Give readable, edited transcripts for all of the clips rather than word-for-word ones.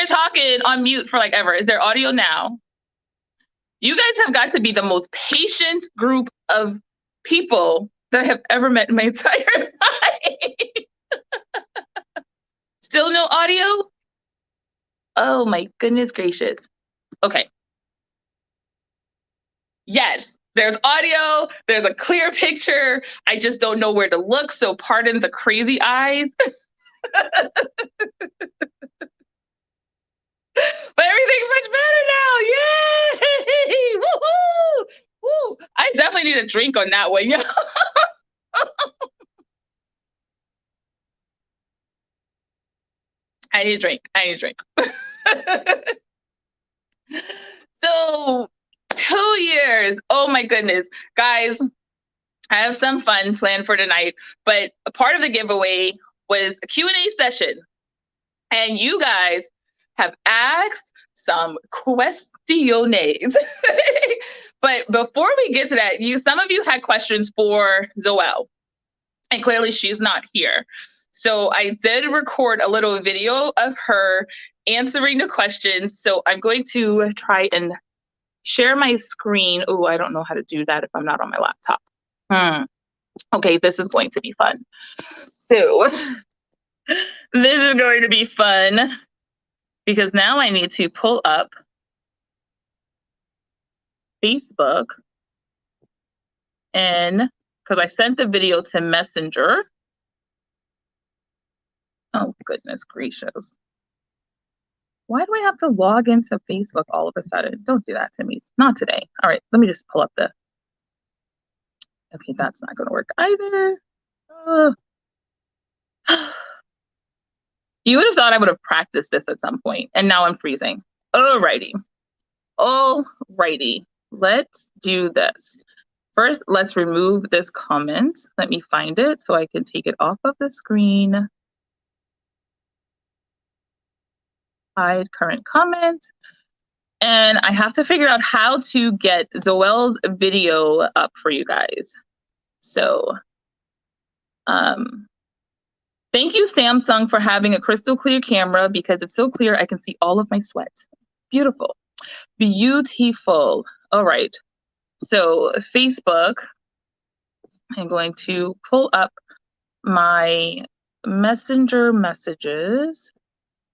talking on mute for like ever. Is there audio now? You guys have got to be the most patient group of people that I have ever met in my entire life. Still no audio? Oh my goodness gracious. Okay. Yes, there's audio, there's a clear picture. I just don't know where to look, so pardon the crazy eyes. But everything's much better now. Yay! Woohoo! Woo! I definitely need a drink on that one. Yeah. I need a drink. I need a drink. So 2 years. Oh my goodness. Guys, I have some fun planned for tonight, but a part of the giveaway was a Q&A session. And you guys have asked some questions. But before we get to that, some of you had questions for Zoell, and clearly she's not here. So I did record a little video of her answering the questions. So I'm going to try and share my screen. Oh, I don't know how to do that if I'm not on my laptop. Okay, this is going to be fun. So this is going to be fun because now I need to pull up Facebook, and because I sent the video to Messenger. Oh, goodness gracious. Why do I have to log into Facebook all of a sudden? Don't do that to me. Not today. All right, let me just pull up the... Okay, that's not going to work either. You would have thought I would have practiced this at some point, and now I'm freezing. Alrighty. Alrighty. Let's do this. First, let's remove this comment. Let me find it so I can take it off of the screen. Hide current comment. And I have to figure out how to get Zoell's video up for you guys. So, thank you, Samsung, for having a crystal clear camera because it's so clear I can see all of my sweat. Beautiful. Beautiful. All right. So Facebook, I'm going to pull up my Messenger messages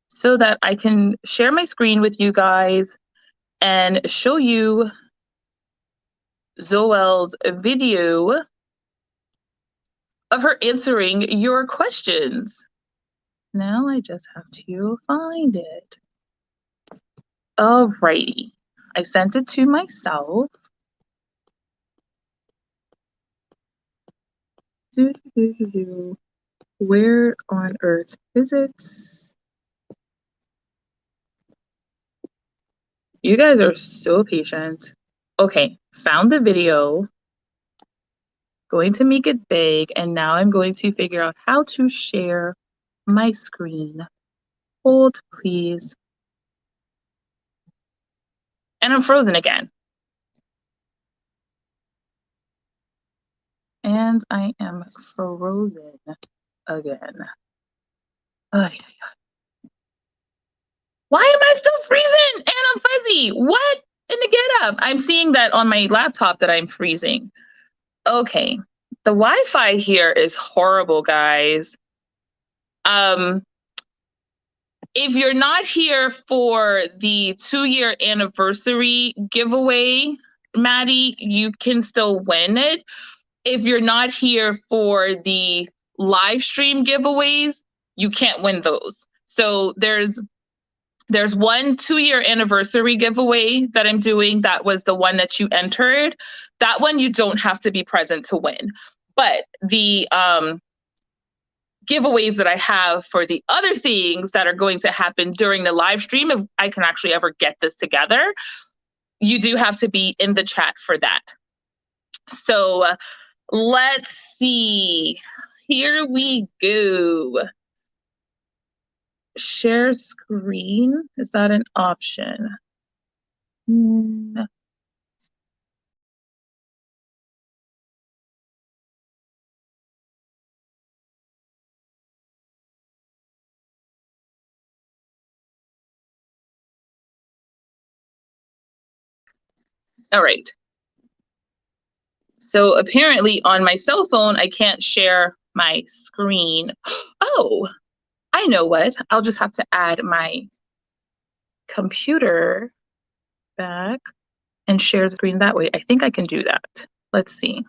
so that I can share my screen with you guys and show you Zoell's video of her answering your questions. Now I just have to find it. Alrighty. I sent it to myself. Where on earth is it? You guys are so patient. Okay, found the video. Going to make it big, and now I'm going to figure out how to share my screen. Hold, please. And I'm frozen again. And I am frozen again. Why am I still freezing? And I'm fuzzy. What in the get up? I'm seeing that on my laptop that I'm freezing. Okay. The Wi-Fi here is horrible, guys. If you're not here for the 2-year anniversary giveaway, Maddie, you can still win it. If you're not here for the live stream giveaways, you can't win those. So there's one 2-year anniversary giveaway that I'm doing. That was the one that you entered. That one you don't have to be present to win. But the giveaways that I have for the other things that are going to happen during the live stream, if I can actually ever get this together, you do have to be in the chat for that. So let's see. Here we go. Share screen. Is that an option? All right. So apparently on my cell phone, I can't share my screen. Oh, I know what. I'll just have to add my computer back and share the screen that way. I think I can do that. Let's see.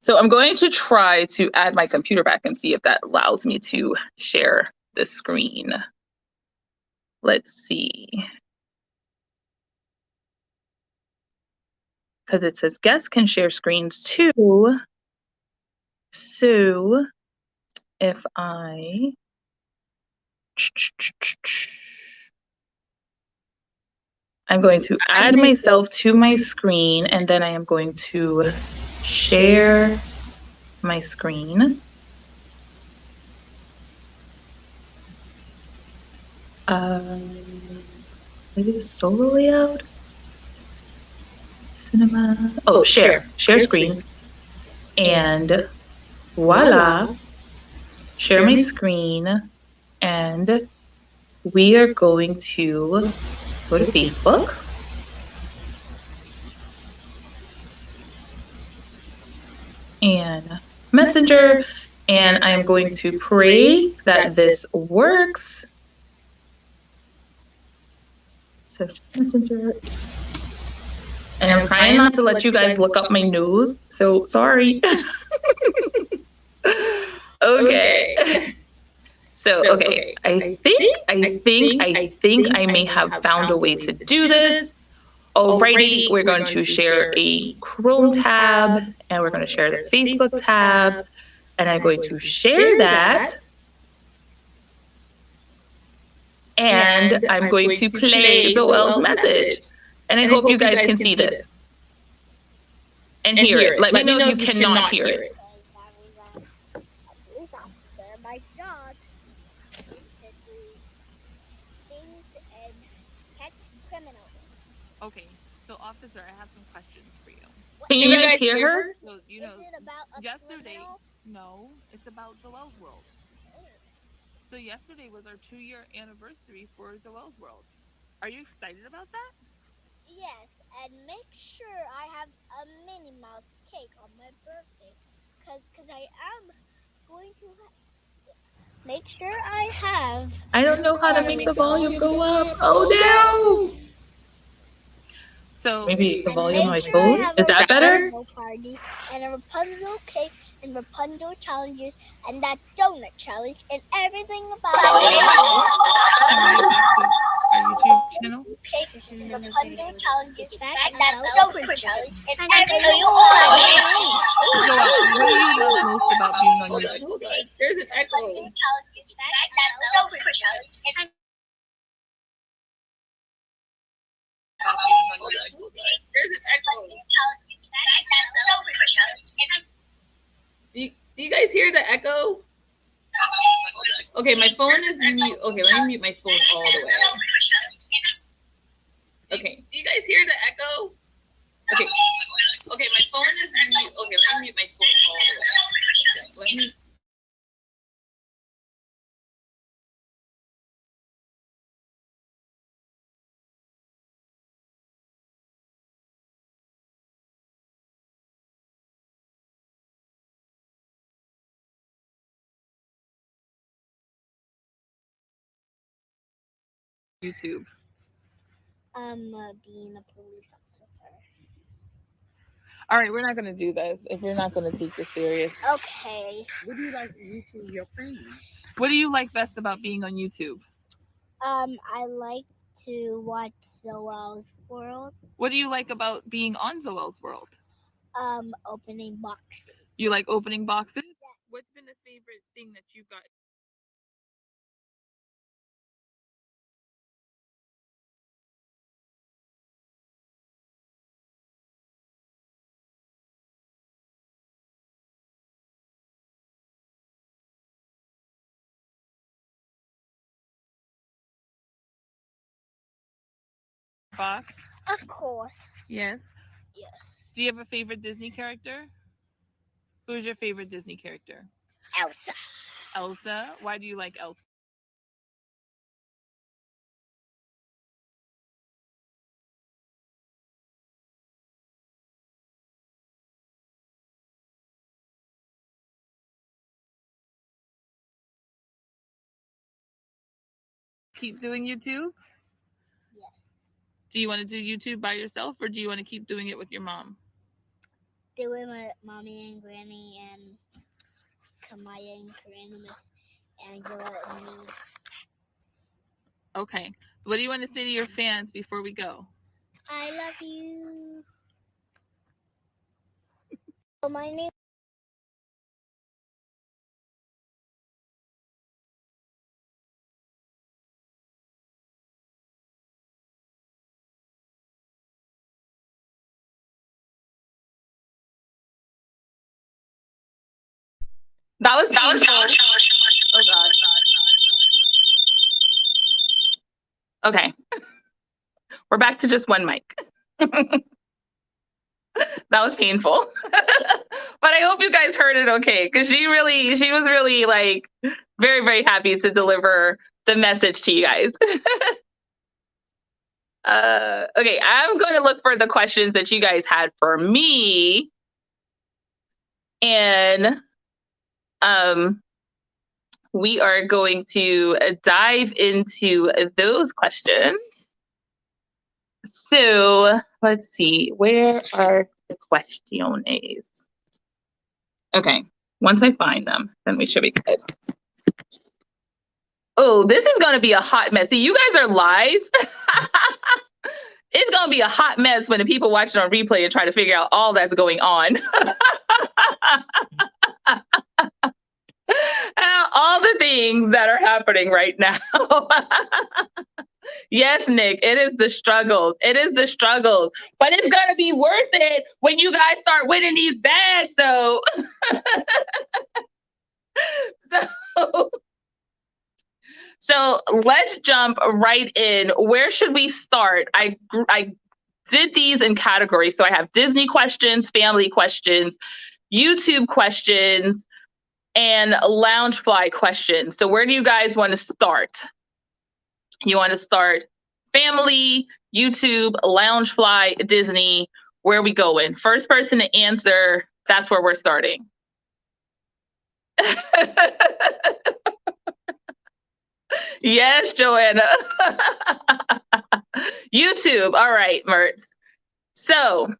So I'm going to try to add my computer back and see if that allows me to share the screen. Let's see. Because it says guests can share screens too. So if I'm going to add myself to my screen, and then I am going to share my screen. Maybe the solo layout, cinema. Oh, share screen, and voila, share my screen, and we are going to go to Facebook. And Messenger, and I'm going to pray that this works. So Messenger. And I'm trying not to let you guys look up my nose, so sorry. Okay. So, okay, I think I may have found a way to do this. Alrighty, we're going to share a Chrome tab, and we're going to share the Facebook tab, and I'm going to share that. And I'm going to play Zoell's message. And I hope you guys can see this and hear it. Let me know if you cannot hear it. A police officer, my job is to do things and catch criminals. Okay, so officer, I have some questions for you. Can you guys hear her? So, you know, Is it about a yesterday, criminal? no, it's about Zoell's World. So yesterday was our 2-year anniversary for Zoell's World. Are you excited about that? Yes, and make sure I have a Minnie Mouse cake on my birthday, cause I am going to make sure I have. I don't know how to make the volume go up. Oh no! So Maybe the volume on my I phone? have Is a that better? Rapunzel party and a Rapunzel cake and Rapunzel challenges and that donut challenge and everything about it. our YouTube channel. Cakes and Rapunzel challenges back and that donut challenge and everything about Zoell, what do you love most about being on YouTube? Hold on. There's an echo. Do you guys hear the echo? Okay, my phone is mute. Okay, let me mute my phone all the way. Okay, do you guys hear the echo? Okay, my phone is mute. Okay, let me mute my phone all the way. Okay, let me. YouTube. Being a police officer. All right, we're not gonna do this if you're not gonna take this serious. Okay. What do you like YouTube your friends? What do you like best about being on YouTube? I like to watch Zoell's World. What do you like about being on Zoell's World? Opening boxes. You like opening boxes? Yeah. What's been the favorite thing that you've got? Box? Of course. Yes. Yes. Do you have a favorite Disney character? Who's your favorite Disney character? Elsa. Elsa. Why do you like Elsa? keep doing YouTube? Yes. Do you want to do YouTube by yourself, or do you want to keep doing it with your mom? Do it with Mommy and Granny and Kamaya and Corinne, Miss Angela and me. Okay. What do you want to say to your fans before we go? I love you. So my name. That was painful. Oh God. Okay. We're back to just one mic. That was painful. But I hope you guys heard it okay, because she was really like very, very happy to deliver the message to you guys. Okay, I'm going to look for the questions that you guys had for me. And we are going to dive into those questions. So let's see, where are the questions? Okay, once I find them, then we should be good. Oh, this is going to be a hot mess. See, you guys are live. It's going to be a hot mess when the people watching on replay and try to figure out all that's going on. All the things that are happening right now. Yes, Nick, it is the struggles. It is the struggles. But it's going to be worth it when you guys start winning these bags, though. So let's jump right in. Where should we start? I did these in categories. So I have Disney questions, family questions, YouTube questions, and Loungefly questions. So where do you guys want to start? You want to start family, YouTube, Loungefly, Disney? Where are we going? First person to answer, that's where we're starting. Yes, Joanna. YouTube. All right, Mertz. So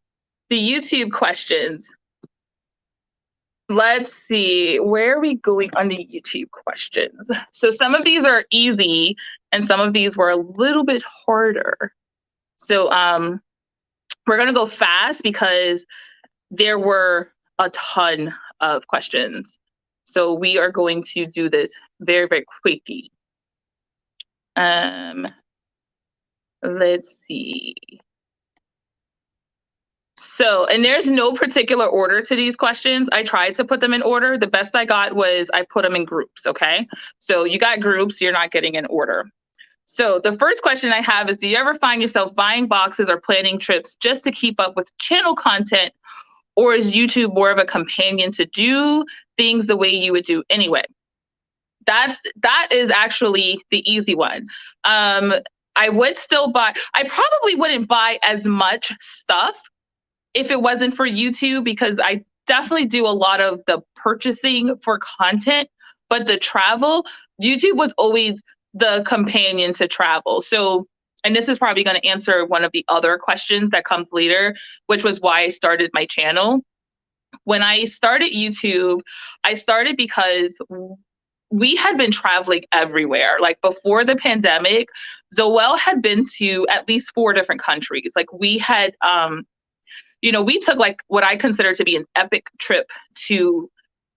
the YouTube questions. Let's see, where are we going on the YouTube questions? So some of these are easy and some of these were a little bit harder. So we're going to go fast because there were a ton of questions. So we are going to do this very, very quickly. Let's see. So, and there's no particular order to these questions. I tried to put them in order. The best I got was I put them in groups, okay? So you got groups, you're not getting in order. So the first question I have is, do you ever find yourself buying boxes or planning trips just to keep up with channel content? Or is YouTube more of a companion to do things the way you would do anyway? That is actually the easy one. I would still buy, I probably wouldn't buy as much stuff if it wasn't for YouTube, because I definitely do a lot of the purchasing for content, but the travel, YouTube was always the companion to travel. So, and this is probably going to answer one of the other questions that comes later, which was why I started my channel. When I started YouTube, I started because we had been traveling everywhere. Like before the pandemic, Zoell had been to at least 4 different countries. Like we had, we took like what I consider to be an epic trip to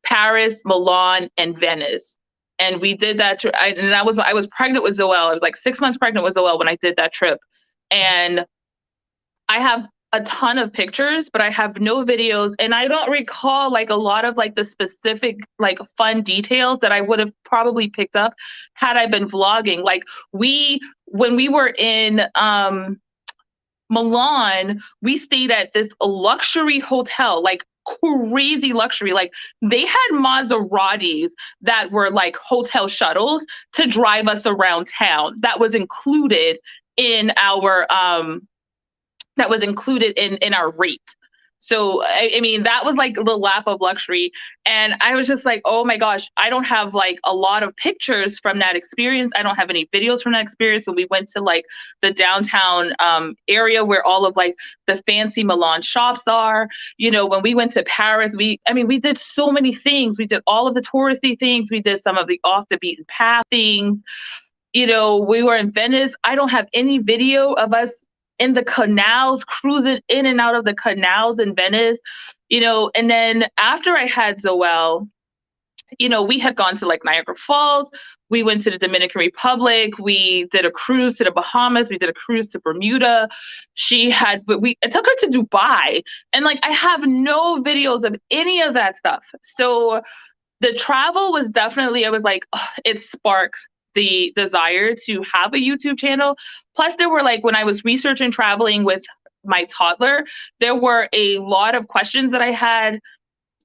Paris, Milan, and Venice. And we did that. I was pregnant with Zoell. I was like 6 months pregnant with Zoell when I did that trip. And I have a ton of pictures, but I have no videos. And I don't recall like a lot of like the specific like fun details that I would have probably picked up had I been vlogging. Like when we were in Milan, we stayed at this luxury hotel, like crazy luxury. Like they had Maseratis that were like hotel shuttles to drive us around town. That was included in our in our rate. So, I mean, that was like the lap of luxury. And I was just like, oh my gosh, I don't have like a lot of pictures from that experience. I don't have any videos from that experience. When we went to like the downtown area where all of like the fancy Milan shops are, you know, when we went to Paris, we did so many things. We did all of the touristy things. We did some of the off the beaten path things. You know, we were in Venice. I don't have any video of us in the canals, cruising in and out of the canals in Venice, you know. And then after I had Zoell, you know, we had gone to like Niagara Falls. We went to the Dominican Republic. We did a cruise to the Bahamas. We did a cruise to Bermuda. I took her to Dubai. And like, I have no videos of any of that stuff. So the travel was definitely, I was like, oh, it sparked the desire to have a YouTube channel. Plus, there were like, when I was researching traveling with my toddler, there were a lot of questions that I had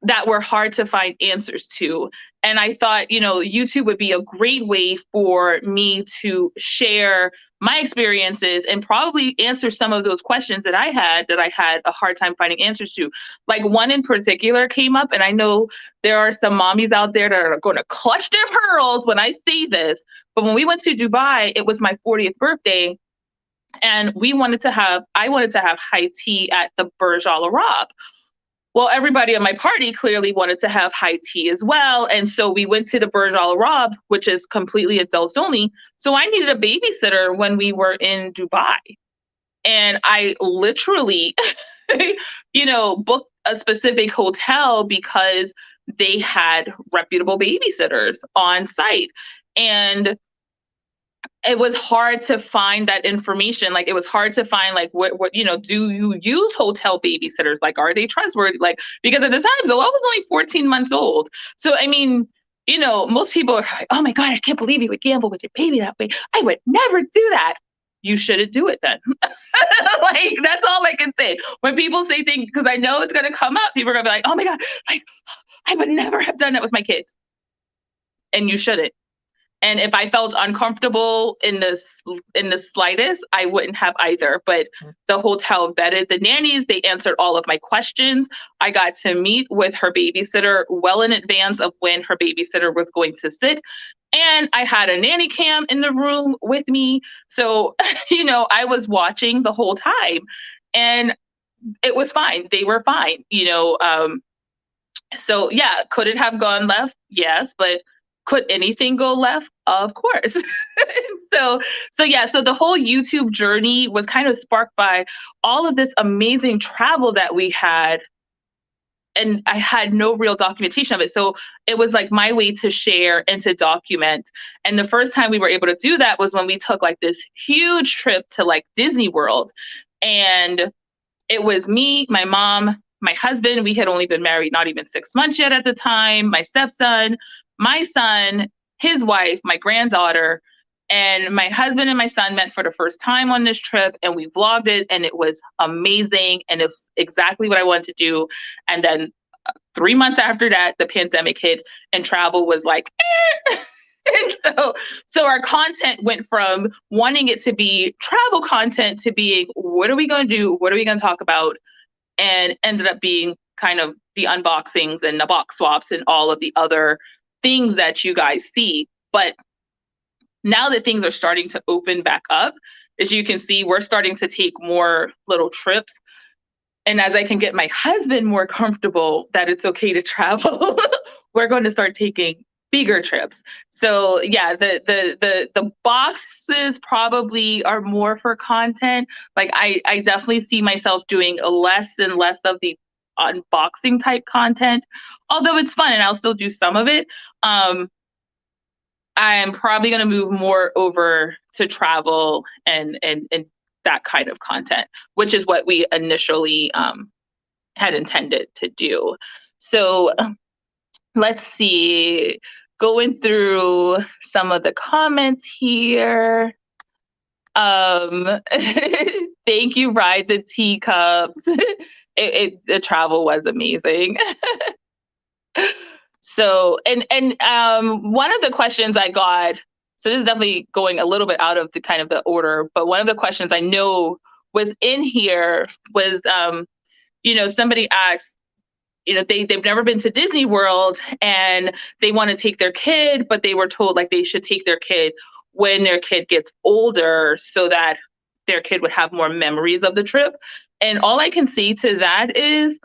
that were hard to find answers to. And I thought, you know, YouTube would be a great way for me to share my experiences and probably answer some of those questions that I had a hard time finding answers to. Like one in particular came up, and I know there are some mommies out there that are going to clutch their pearls when I say this, but when we went to Dubai, it was my 40th birthday, and I wanted to have high tea at the Burj Al Arab. Well, everybody at my party clearly wanted to have high tea as well. And so we went to the Burj Al Arab, which is completely adults only. So I needed a babysitter when we were in Dubai. And I literally, you know, booked a specific hotel because they had reputable babysitters on site. And it was hard to find that information. Like, it was hard to find, like, what, you know, do you use hotel babysitters? Like, are they trustworthy? Like, because at the time, Zoell was only 14 months old. So, I mean, you know, most people are like, oh my God, I can't believe you would gamble with your baby that way. I would never do that. You shouldn't do it then. Like, that's all I can say. When people say things, because I know it's going to come up, people are going to be like, oh my God, like, I would never have done that with my kids. And you shouldn't. And if I felt uncomfortable in the slightest, I wouldn't have either. But the hotel vetted the nannies. They answered all of my questions. I got to meet with her babysitter well in advance of when her babysitter was going to sit. And I had a nanny cam in the room with me. So, you know, I was watching the whole time. And it was fine. They were fine, you know. So, yeah, could it have gone left? Yes. But could anything go left? Of course. So the whole YouTube journey was kind of sparked by all of this amazing travel that we had. And I had no real documentation of it. So it was like my way to share and to document. And the first time we were able to do that was when we took like this huge trip to like Disney World. And it was me, my mom, my husband. We had only been married not even 6 months yet at the time. My stepson, my son, his wife, my granddaughter, and my husband and my son met for the first time on this trip, and we vlogged it, and it was amazing, and it was exactly what I wanted to do. And then 3 months after that, the pandemic hit, and travel was like, eh. And so our content went from wanting it to be travel content to being, what are we going to do? What are we going to talk about? And ended up being kind of the unboxings and the box swaps and all of the other things that you guys see. But now that things are starting to open back up, as you can see, we're starting to take more little trips. And as I can get my husband more comfortable that it's okay to travel, we're going to start taking bigger trips. So yeah, the boxes probably are more for content. Like I definitely see myself doing less and less of the unboxing type content, although it's fun and I'll still do some of it. I'm probably going to move more over to travel and that kind of content, which is what we initially had intended to do. So let's see, going through some of the comments here. Thank you, Ride the Teacups. The travel was amazing. So, and one of the questions I got, so this is definitely going a little bit out of the kind of the order, but one of the questions I know was in here was, somebody asks, they've never been to Disney World and they want to take their kid, but they were told like they should take their kid when their kid gets older so that their kid would have more memories of the trip. And all I can say to that is,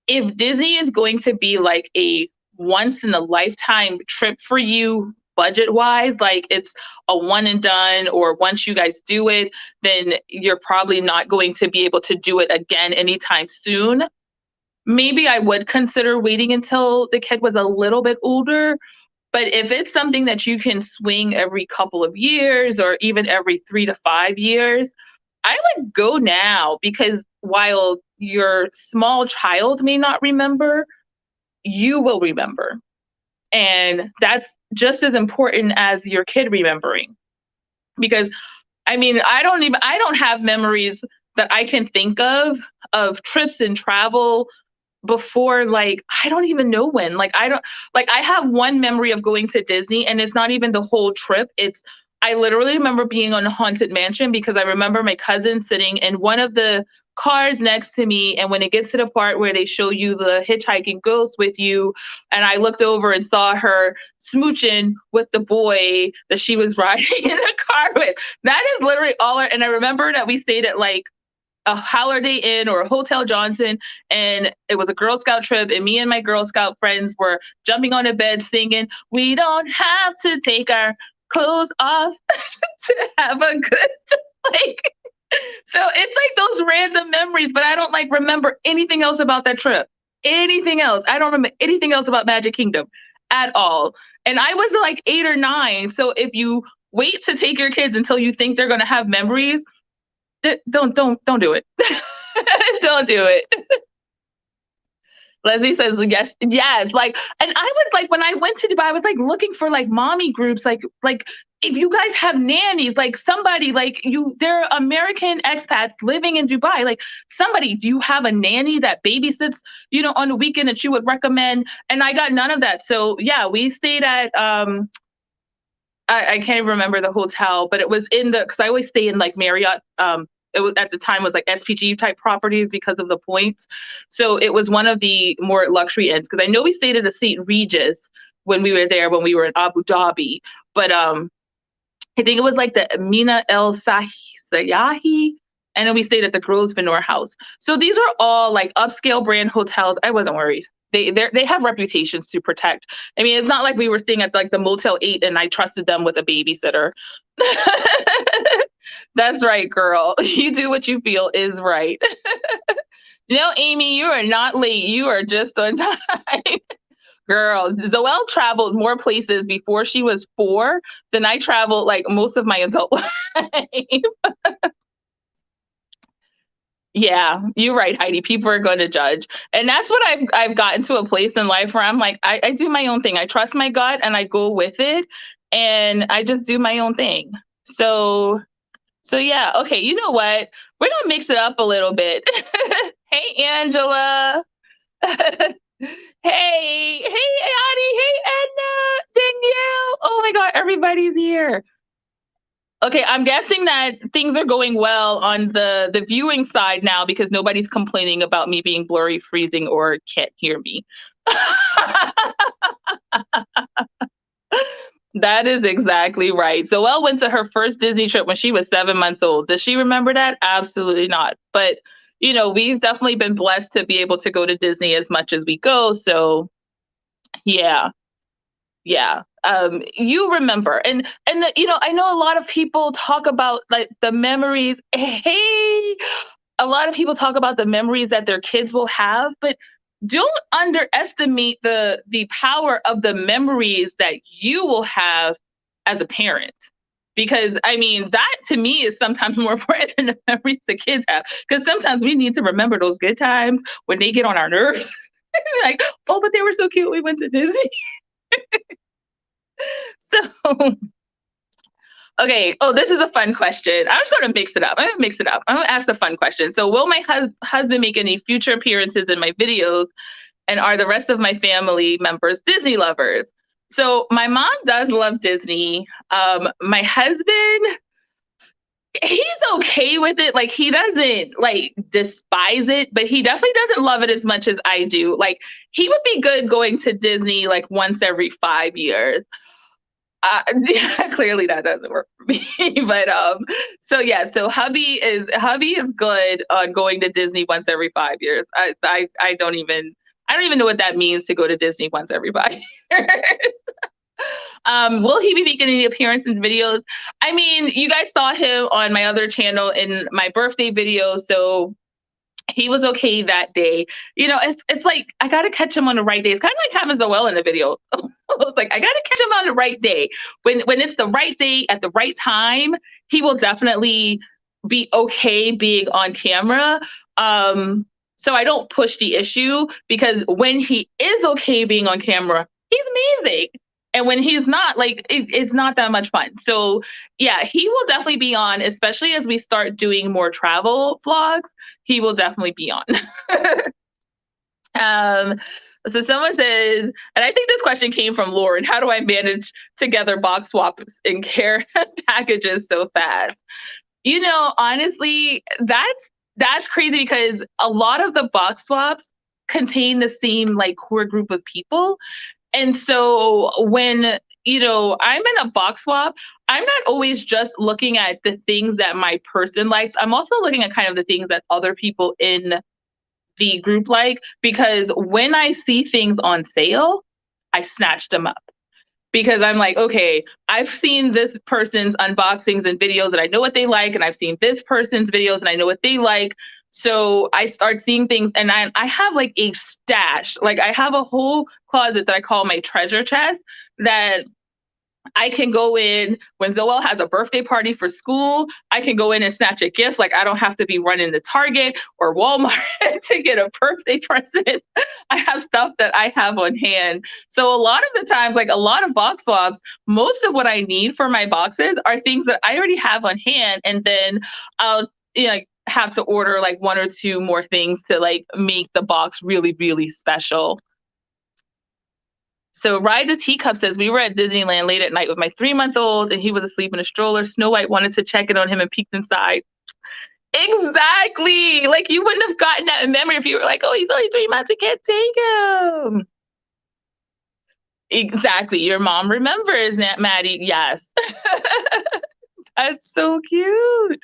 if Disney is going to be like a once in a lifetime trip for you, budget wise, like it's a one and done, or once you guys do it, then you're probably not going to be able to do it again anytime soon. Maybe I would consider waiting until the kid was a little bit older. But if it's something that you can swing every couple of years or even every 3 to 5 years, I would go now, because while your small child may not remember, you will remember. And that's just as important as your kid remembering. Because I mean, I don't have memories that I can think of trips and travel before, like, I don't even know when. Like, I have one memory of going to Disney, and it's not even the whole trip. I literally remember being on a Haunted Mansion, because I remember my cousin sitting in one of the cars next to me, and when it gets to the part where they show you the hitchhiking ghost with you, and I looked over and saw her smooching with the boy that she was riding in the car with. That is literally all. And I remember that we stayed at like a Holiday Inn or a Hotel Johnson, and it was a Girl Scout trip, and me and my Girl Scout friends were jumping on a bed singing, "We don't have to take our clothes off to have a good like." So it's like those random memories, but I don't like remember anything else about that trip. Anything else. I don't remember anything else about Magic Kingdom at all. And I was like 8 or 9. So if you wait to take your kids until you think they're going to have memories, don't do it. Don't do it. Leslie says yes. Like, and I was like, when I went to Dubai, I was like looking for like mommy groups, like if you guys have nannies, like somebody like they're American expats living in Dubai, like somebody, do you have a nanny that babysits, on the weekend that you would recommend? And I got none of that. So yeah, we stayed at I can't even remember the hotel, but it was because I always stay in like Marriott. It was at the time was like SPG type properties because of the points. So it was one of the more luxury inns, because I know we stayed at a St. Regis when we were there, when we were in Abu Dhabi. But I think it was like the Mina El Sayahi, and then we stayed at the Grosvenor House. So these are all like upscale brand hotels. I wasn't worried. They have reputations to protect. I mean, it's not like we were staying at like the Motel 8 and I trusted them with a babysitter. That's right, girl. You do what you feel is right. No, Amy, you are not late. You are just on time. Girl, Zoell traveled more places before she was 4 than I traveled like most of my adult life. Yeah, you're right, Heidi. People are going to judge. And that's what I've gotten to a place in life where I'm like, I do my own thing. I trust my gut and I go with it, and I just do my own thing. So yeah, okay, you know what? We're gonna mix it up a little bit. Hey, Angela. Hey, Addie. Hey, Edna. Danielle. Oh my God, everybody's here. Okay, I'm guessing that things are going well on the viewing side now, because nobody's complaining about me being blurry, freezing, or can't hear me. That is exactly right. Zoelle went to her first Disney trip when she was 7 months old. Does she remember that? Absolutely not. But, we've definitely been blessed to be able to go to Disney as much as we go. So, yeah. You remember. And I know a lot of people talk about like the memories. Hey, a lot of people talk about the memories that their kids will have, but don't underestimate the power of the memories that you will have as a parent. Because I mean, that to me is sometimes more important than the memories the kids have. Because sometimes we need to remember those good times when they get on our nerves. Like, oh, but they were so cute. We went to Disney. So, okay. Oh, this is a fun question. I'm just going to mix it up. I'm going to ask the fun question. So, will my husband make any future appearances in my videos? And are the rest of my family members Disney lovers? So, my mom does love Disney. My husband, He's okay with it. Like, he doesn't like despise it, but he definitely doesn't love it as much as I do. Like, he would be good going to Disney like once every 5 years. Yeah, clearly that doesn't work for me. But so yeah, so hubby is good on going to Disney once every 5 years. I don't even know what that means to go to Disney once every 5 years. Will he be making any appearance in videos? I mean, you guys saw him on my other channel in my birthday video, so he was okay that day. You know, it's like I gotta catch him on the right day. It's kind of like having Zoell in the video. It's like I gotta catch him on the right day. When it's the right day at the right time, he will definitely be okay being on camera. So I don't push the issue because when he is okay being on camera, he's amazing. And when he's not, like it's not that much fun. So yeah, he will definitely be on, especially as we start doing more travel vlogs. He will definitely be on. um, so someone says, and I think this question came from Lauren, how do I manage together box swaps and care packages so fast? You know, honestly, that's crazy because a lot of the box swaps contain the same like core group of people. And so when, you know, I'm in a box swap, I'm not always just looking at the things that my person likes. I'm also looking at kind of the things that other people in the group like, because when I see things on sale, I snatch them up because I'm like, okay, I've seen this person's unboxings and videos and I know what they like, and I've seen this person's videos and I know what they like. So I start seeing things and I have like a stash. Like I have a whole closet that I call my treasure chest that I can go in when Zoell has a birthday party for school. I can go in and snatch a gift. Like I don't have to be running to Target or Walmart to get a birthday present. I have stuff that I have on hand. So a lot of the times, like a lot of box swaps, most of what I need for my boxes are things that I already have on hand. And then I'll, you know, have to order like one or two more things to like make the box really, really special. So Ride the Teacup says, we were at Disneyland late at night with my 3-month-old and he was asleep in a stroller. Snow White wanted to check in on him and peeked inside. Exactly. Like you wouldn't have gotten that memory if you were like, oh, he's only 3 months, I can't take him. Exactly. Your mom remembers, Aunt Maddie. Yes. That's so cute.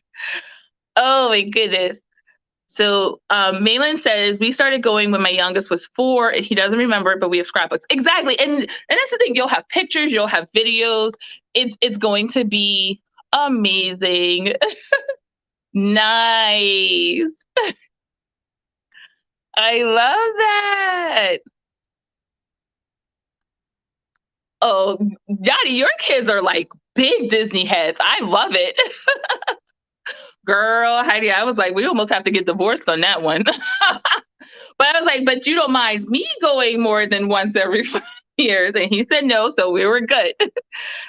Oh my goodness. So Malin says, we started going when my youngest was 4 and he doesn't remember it, but we have scrapbooks. Exactly. And that's the thing. You'll have pictures, you'll have videos. It's going to be amazing. Nice. I love that. Oh, Yadi, your kids are like big Disney heads. I love it. Girl, Heidi, I was like, we almost have to get divorced on that one. But I was like, but you don't mind me going more than once every 5 years? And he said no, so we were good.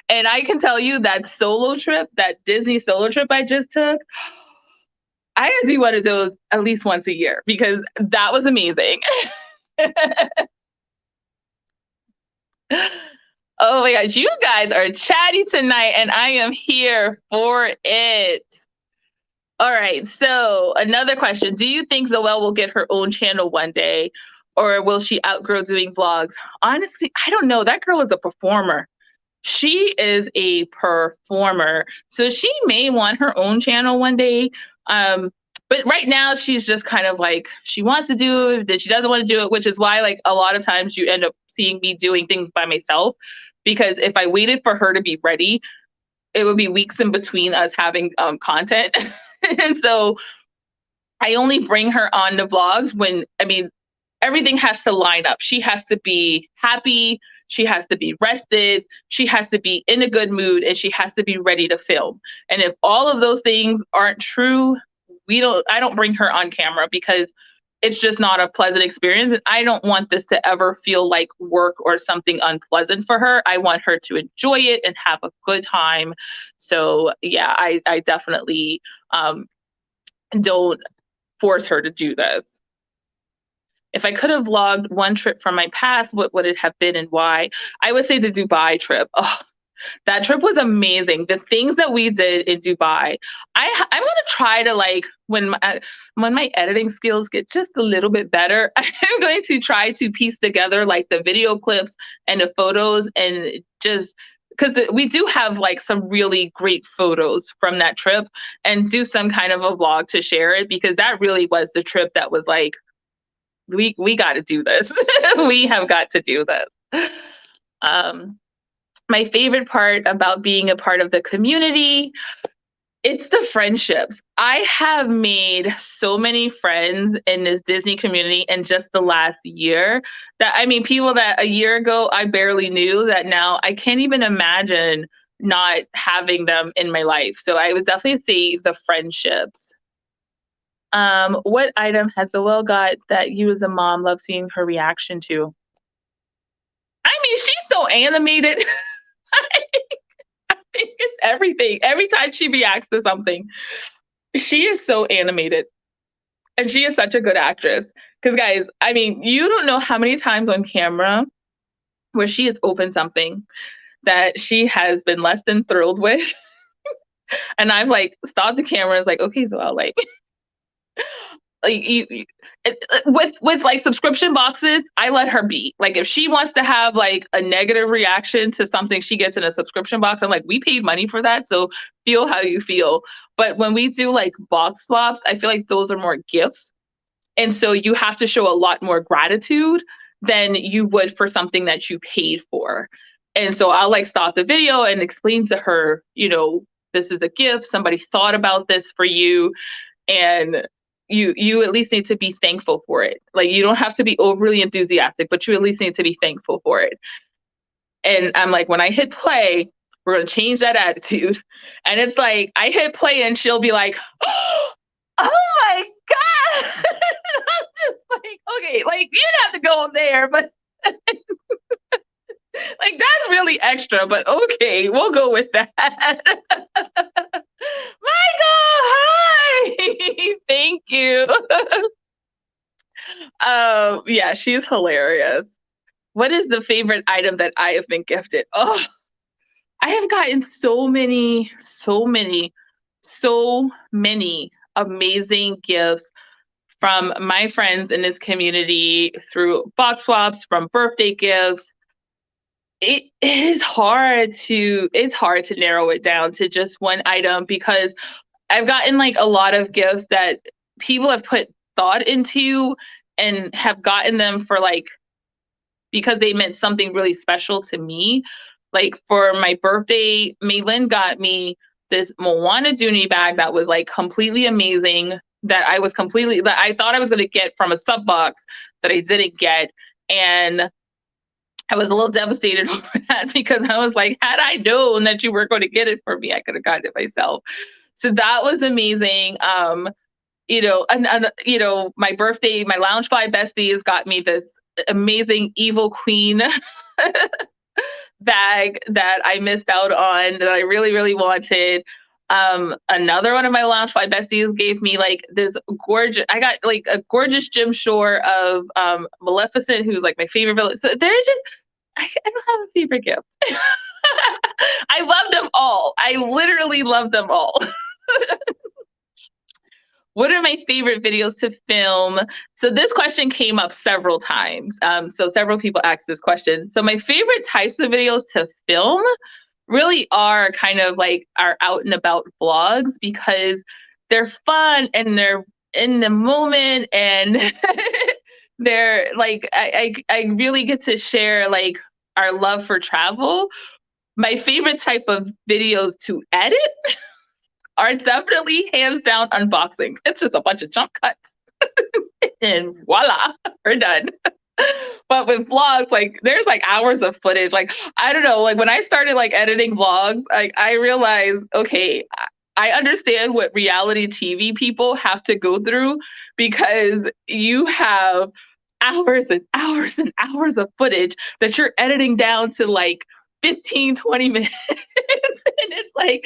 And I can tell you that solo trip, that Disney solo trip I just took, I gotta do one of those at least once a year because that was amazing. Oh my gosh, you guys are chatty tonight, and I am here for it. All right, so another question. Do you think Zoell will get her own channel one day, or will she outgrow doing vlogs? Honestly, I don't know. That girl is a performer. She is a performer. So she may want her own channel one day. But right now she's just kind of like, she wants to do it, then she doesn't want to do it, which is why like a lot of times you end up seeing me doing things by myself. Because if I waited for her to be ready, it would be weeks in between us having content. And so I only bring her on the vlogs when, I mean, everything has to line up. She has to be happy. She has to be rested. She has to be in a good mood, and she has to be ready to film. And if all of those things aren't true, I don't bring her on camera because it's just not a pleasant experience. And I don't want this to ever feel like work or something unpleasant for her. I want her to enjoy it and have a good time. So yeah, I definitely don't force her to do this. If I could have vlogged one trip from my past, what would it have been and why? I would say the Dubai trip. Oh, That trip was amazing. The things that we did in Dubai, I'm gonna try to like when my editing skills get just a little bit better, I'm going to try to piece together like the video clips and the photos and just because we do have like some really great photos from that trip and do some kind of a vlog to share it because that really was the trip that was like we got to do this. We have got to do this. My favorite part about being a part of the community, it's the friendships. I have made so many friends in this Disney community in just the last year that, I mean, people that a year ago I barely knew that now I can't even imagine not having them in my life. So I would definitely say the friendships. What item has Zoell got that you as a mom love seeing her reaction to? I mean, she's so animated. I think it's everything. Every time she reacts to something, she is so animated. And she is such a good actress. Because, guys, I mean, you don't know how many times on camera where she has opened something that she has been less than thrilled with. And I've like stopped the camera. It's like, okay, Zoell, like with like subscription boxes, I let her be. Like if she wants to have like a negative reaction to something she gets in a subscription box, I'm like, we paid money for that, so feel how you feel. But when we do like box swaps, I feel like those are more gifts. And so you have to show a lot more gratitude than you would for something that you paid for. And so I'll like stop the video and explain to her, you know, this is a gift. Somebody thought about this for you. And you at least need to be thankful for it. Like you don't have to be overly enthusiastic, but you at least need to be thankful for it. And I'm like, when I hit play, we're going to change that attitude. And it's like, I hit play and she'll be like, oh my God. I'm just like, okay, like you didn't have to go there, but like that's really extra, but okay, we'll go with that. Michael, hi. Thank you. Yeah, she's hilarious. What is the favorite item that I have been gifted? Oh, I have gotten so many amazing gifts from my friends in this community through box swaps, from birthday gifts. It is hard to narrow it down to just one item because I've gotten like a lot of gifts that people have put thought into and have gotten them for like because they meant something really special to me. Like for my birthday, Maylin got me this Moana Dooney bag that was like completely amazing that I thought I was going to get from a sub box that I didn't get. And I was a little devastated over that because I was like, had I known that you were going to get it for me, I could have gotten it myself. So that was amazing. You know, my birthday, my Loungewise besties got me this amazing Evil Queen bag that I missed out on that I really, really wanted. Another one of my Loungewise besties gave me like this I got like a gorgeous Jim Shore of Maleficent, who's like my favorite villain. So there's just, I don't have a favorite gift. I love them all. I literally love them all. What are my favorite videos to film? So this question came up several times. So several people asked this question. So my favorite types of videos to film really are kind of like our out and about vlogs because they're fun and they're in the moment and they're like I really get to share like our love for travel. My favorite type of videos to edit are definitely hands down unboxings. It's just a bunch of jump cuts and voila, we're done. But with vlogs, like there's like hours of footage. Like, I don't know, like when I started like editing vlogs, like I realized, okay, I understand what reality TV people have to go through because you have hours and hours and hours of footage that you're editing down to like 15, 20 minutes. And it's like,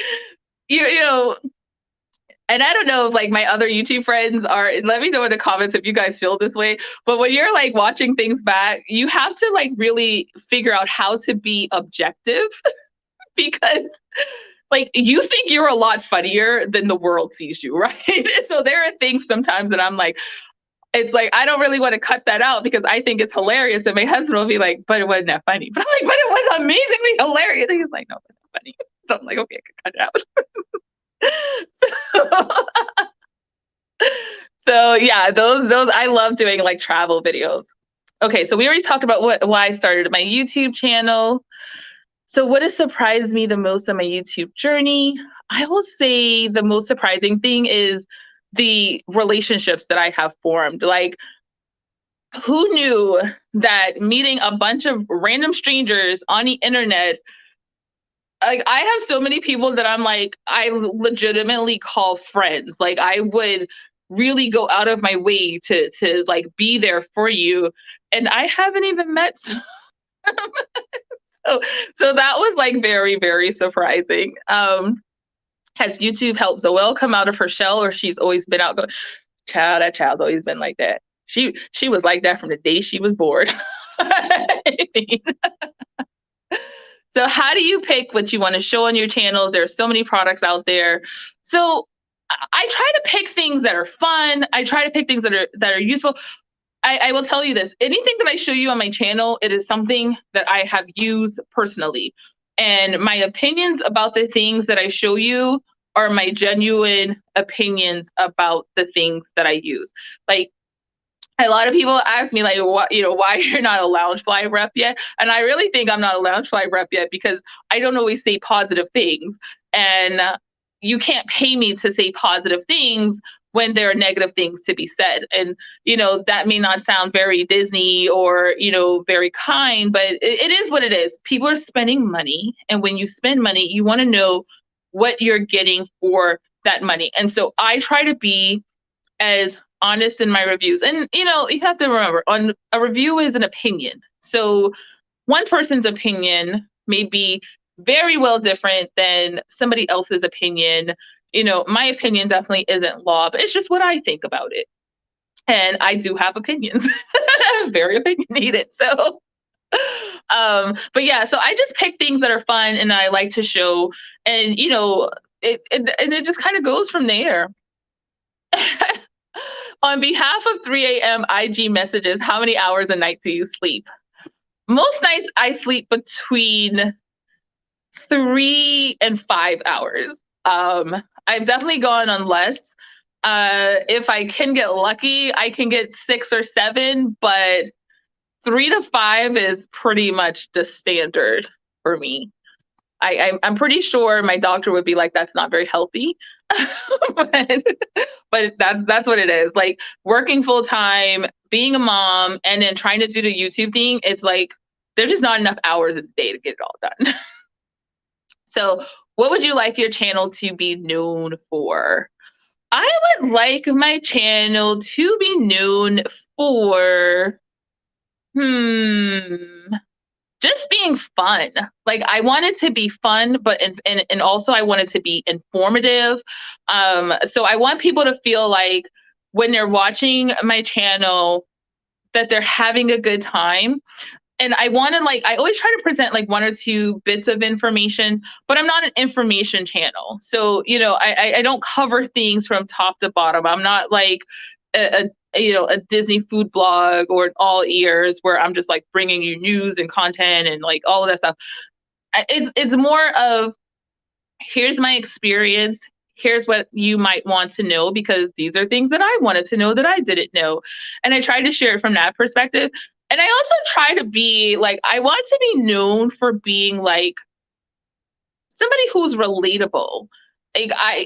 you know, and I don't know if like my other YouTube friends are, let me know in the comments if you guys feel this way, but when you're like watching things back, you have to like really figure out how to be objective because like you think you're a lot funnier than the world sees you, right? So there are things sometimes that I'm like, it's like I don't really want to cut that out because I think it's hilarious. And my husband will be like, but it wasn't that funny. But I'm like, but it was amazingly hilarious. And he's like, no, it's not funny. So I'm like, okay, I can cut it out. So yeah, those I love doing like travel videos. Okay, so we already talked about why I started my YouTube channel. So what has surprised me the most on my YouTube journey? I will say the most surprising thing is the relationships that I have formed. Like, who knew that meeting a bunch of random strangers on the internet, like I have so many people that I'm like, I legitimately call friends. Like I would really go out of my way to like be there for you. And I haven't even met some. So that was like very, very surprising. Has YouTube helped Zoell come out of her shell, or she's always been out? Child, that child's always been like that. She was like that from the day she was born. So how do you pick what you want to show on your channel? There are so many products out there. So I try to pick things that are fun. I try to pick things that are useful. I will tell you this, anything that I show you on my channel, it is something that I have used personally. And my opinions about the things that I show you are my genuine opinions about the things that I use. Like a lot of people ask me like, what, why you're not a Loungewise rep yet? And I really think I'm not a Loungewise rep yet because I don't always say positive things. And you can't pay me to say positive things when there are negative things to be said. And, that may not sound very Disney or, very kind, but it is what it is. People are spending money. And when you spend money, you want to know what you're getting for that money. And so I try to be as honest in my reviews. And, you have to remember, on a review is an opinion. So one person's opinion may be very well different than somebody else's opinion. My opinion definitely isn't law, but it's just what I think about it. And I do have opinions, very opinionated. So, but yeah, so I just pick things that are fun and I like to show, and it just kind of goes from there. On behalf of 3 a.m. IG messages, how many hours a night do you sleep? Most nights I sleep between 3 and 5 hours. I've definitely gone on less. If I can get lucky, I can get 6 or 7, but 3 to 5 is pretty much the standard for me. I'm pretty sure my doctor would be like, that's not very healthy. but that's what it is. Like working full time, being a mom, and then trying to do the YouTube thing, it's like there's just not enough hours in the day to get it all done. So what would you like your channel to be known for? I would like my channel to be known for just being fun. Like I want it to be fun, but and also I want it to be informative. So I want people to feel like when they're watching my channel that they're having a good time. And I want to I always try to present like 1 or 2 bits of information, but I'm not an information channel. So, I don't cover things from top to bottom. I'm not like a Disney food blog or an all ears where I'm just like bringing you news and content and like all of that stuff. It's more of here's my experience. Here's what you might want to know because these are things that I wanted to know that I didn't know. And I try to share it from that perspective. And I also try to be like, I want to be known for being like somebody who's relatable. Like I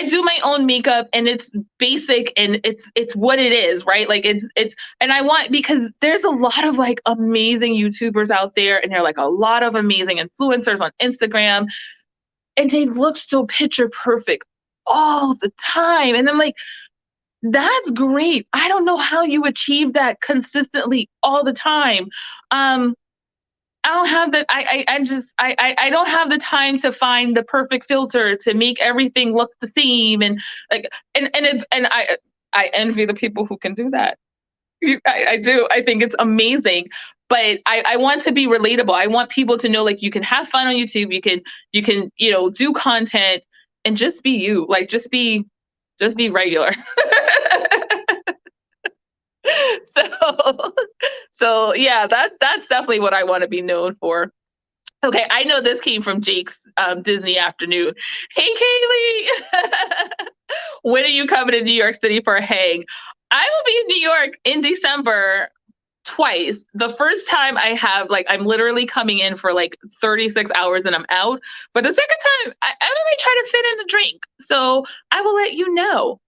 do my own makeup and it's basic and it's what it is, right? Like it's and I want, because there's a lot of like amazing YouTubers out there and there are like a lot of amazing influencers on Instagram and they look so picture perfect all the time. And I'm like, that's great. I don't know how you achieve that consistently all the time. I don't have that. I don't have the time to find the perfect filter to make everything look the same. And like, and I envy the people who can do that. I do. I think it's amazing. but I want to be relatable. I want people to know like you can have fun on YouTube, you can, you know, do content and just be you. Like just be regular. so so yeah, that's definitely what I want to be known for. Okay, I know this came from Jake's Disney afternoon. Hey Kaylee, when are you coming to New York City for a hang? I will be in New York in December twice. The first time I have like I'm literally coming in for like 36 hours and I'm out. But the second time I really try to fit in a drink. So I will let you know.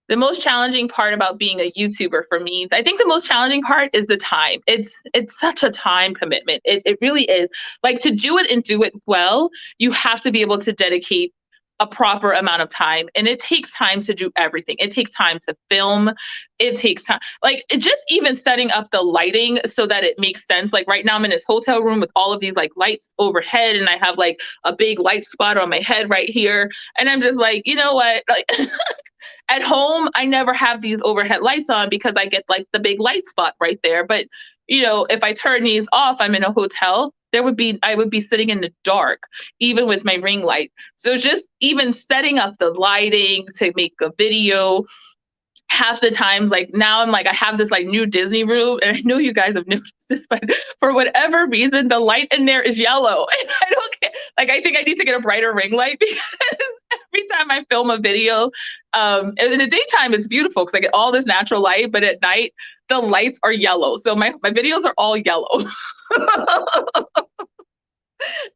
The most challenging part about being a YouTuber for me, I think the most challenging part is the time. It's such a time commitment. It really is. Like to do it and do it well, you have to be able to dedicate a proper amount of time. And it takes time to do everything. It takes time to film. It takes time. Like it just even setting up the lighting so that it makes sense. Like right now I'm in this hotel room with all of these like lights overhead and I have like a big light spot on my head right here. And I'm just like, you know what? Like at home, I never have these overhead lights on because I get like the big light spot right there. But you know, if I turn these off, I'm in a hotel. I would be sitting in the dark, even with my ring light. So just even setting up the lighting to make a video, half the time, like now I'm like, I have this like new Disney room, and I know you guys have noticed this, but for whatever reason, the light in there is yellow. And I don't get like I think I need to get a brighter ring light because every time I film a video, in the daytime it's beautiful because I get all this natural light, but at night the lights are yellow. So my videos are all yellow.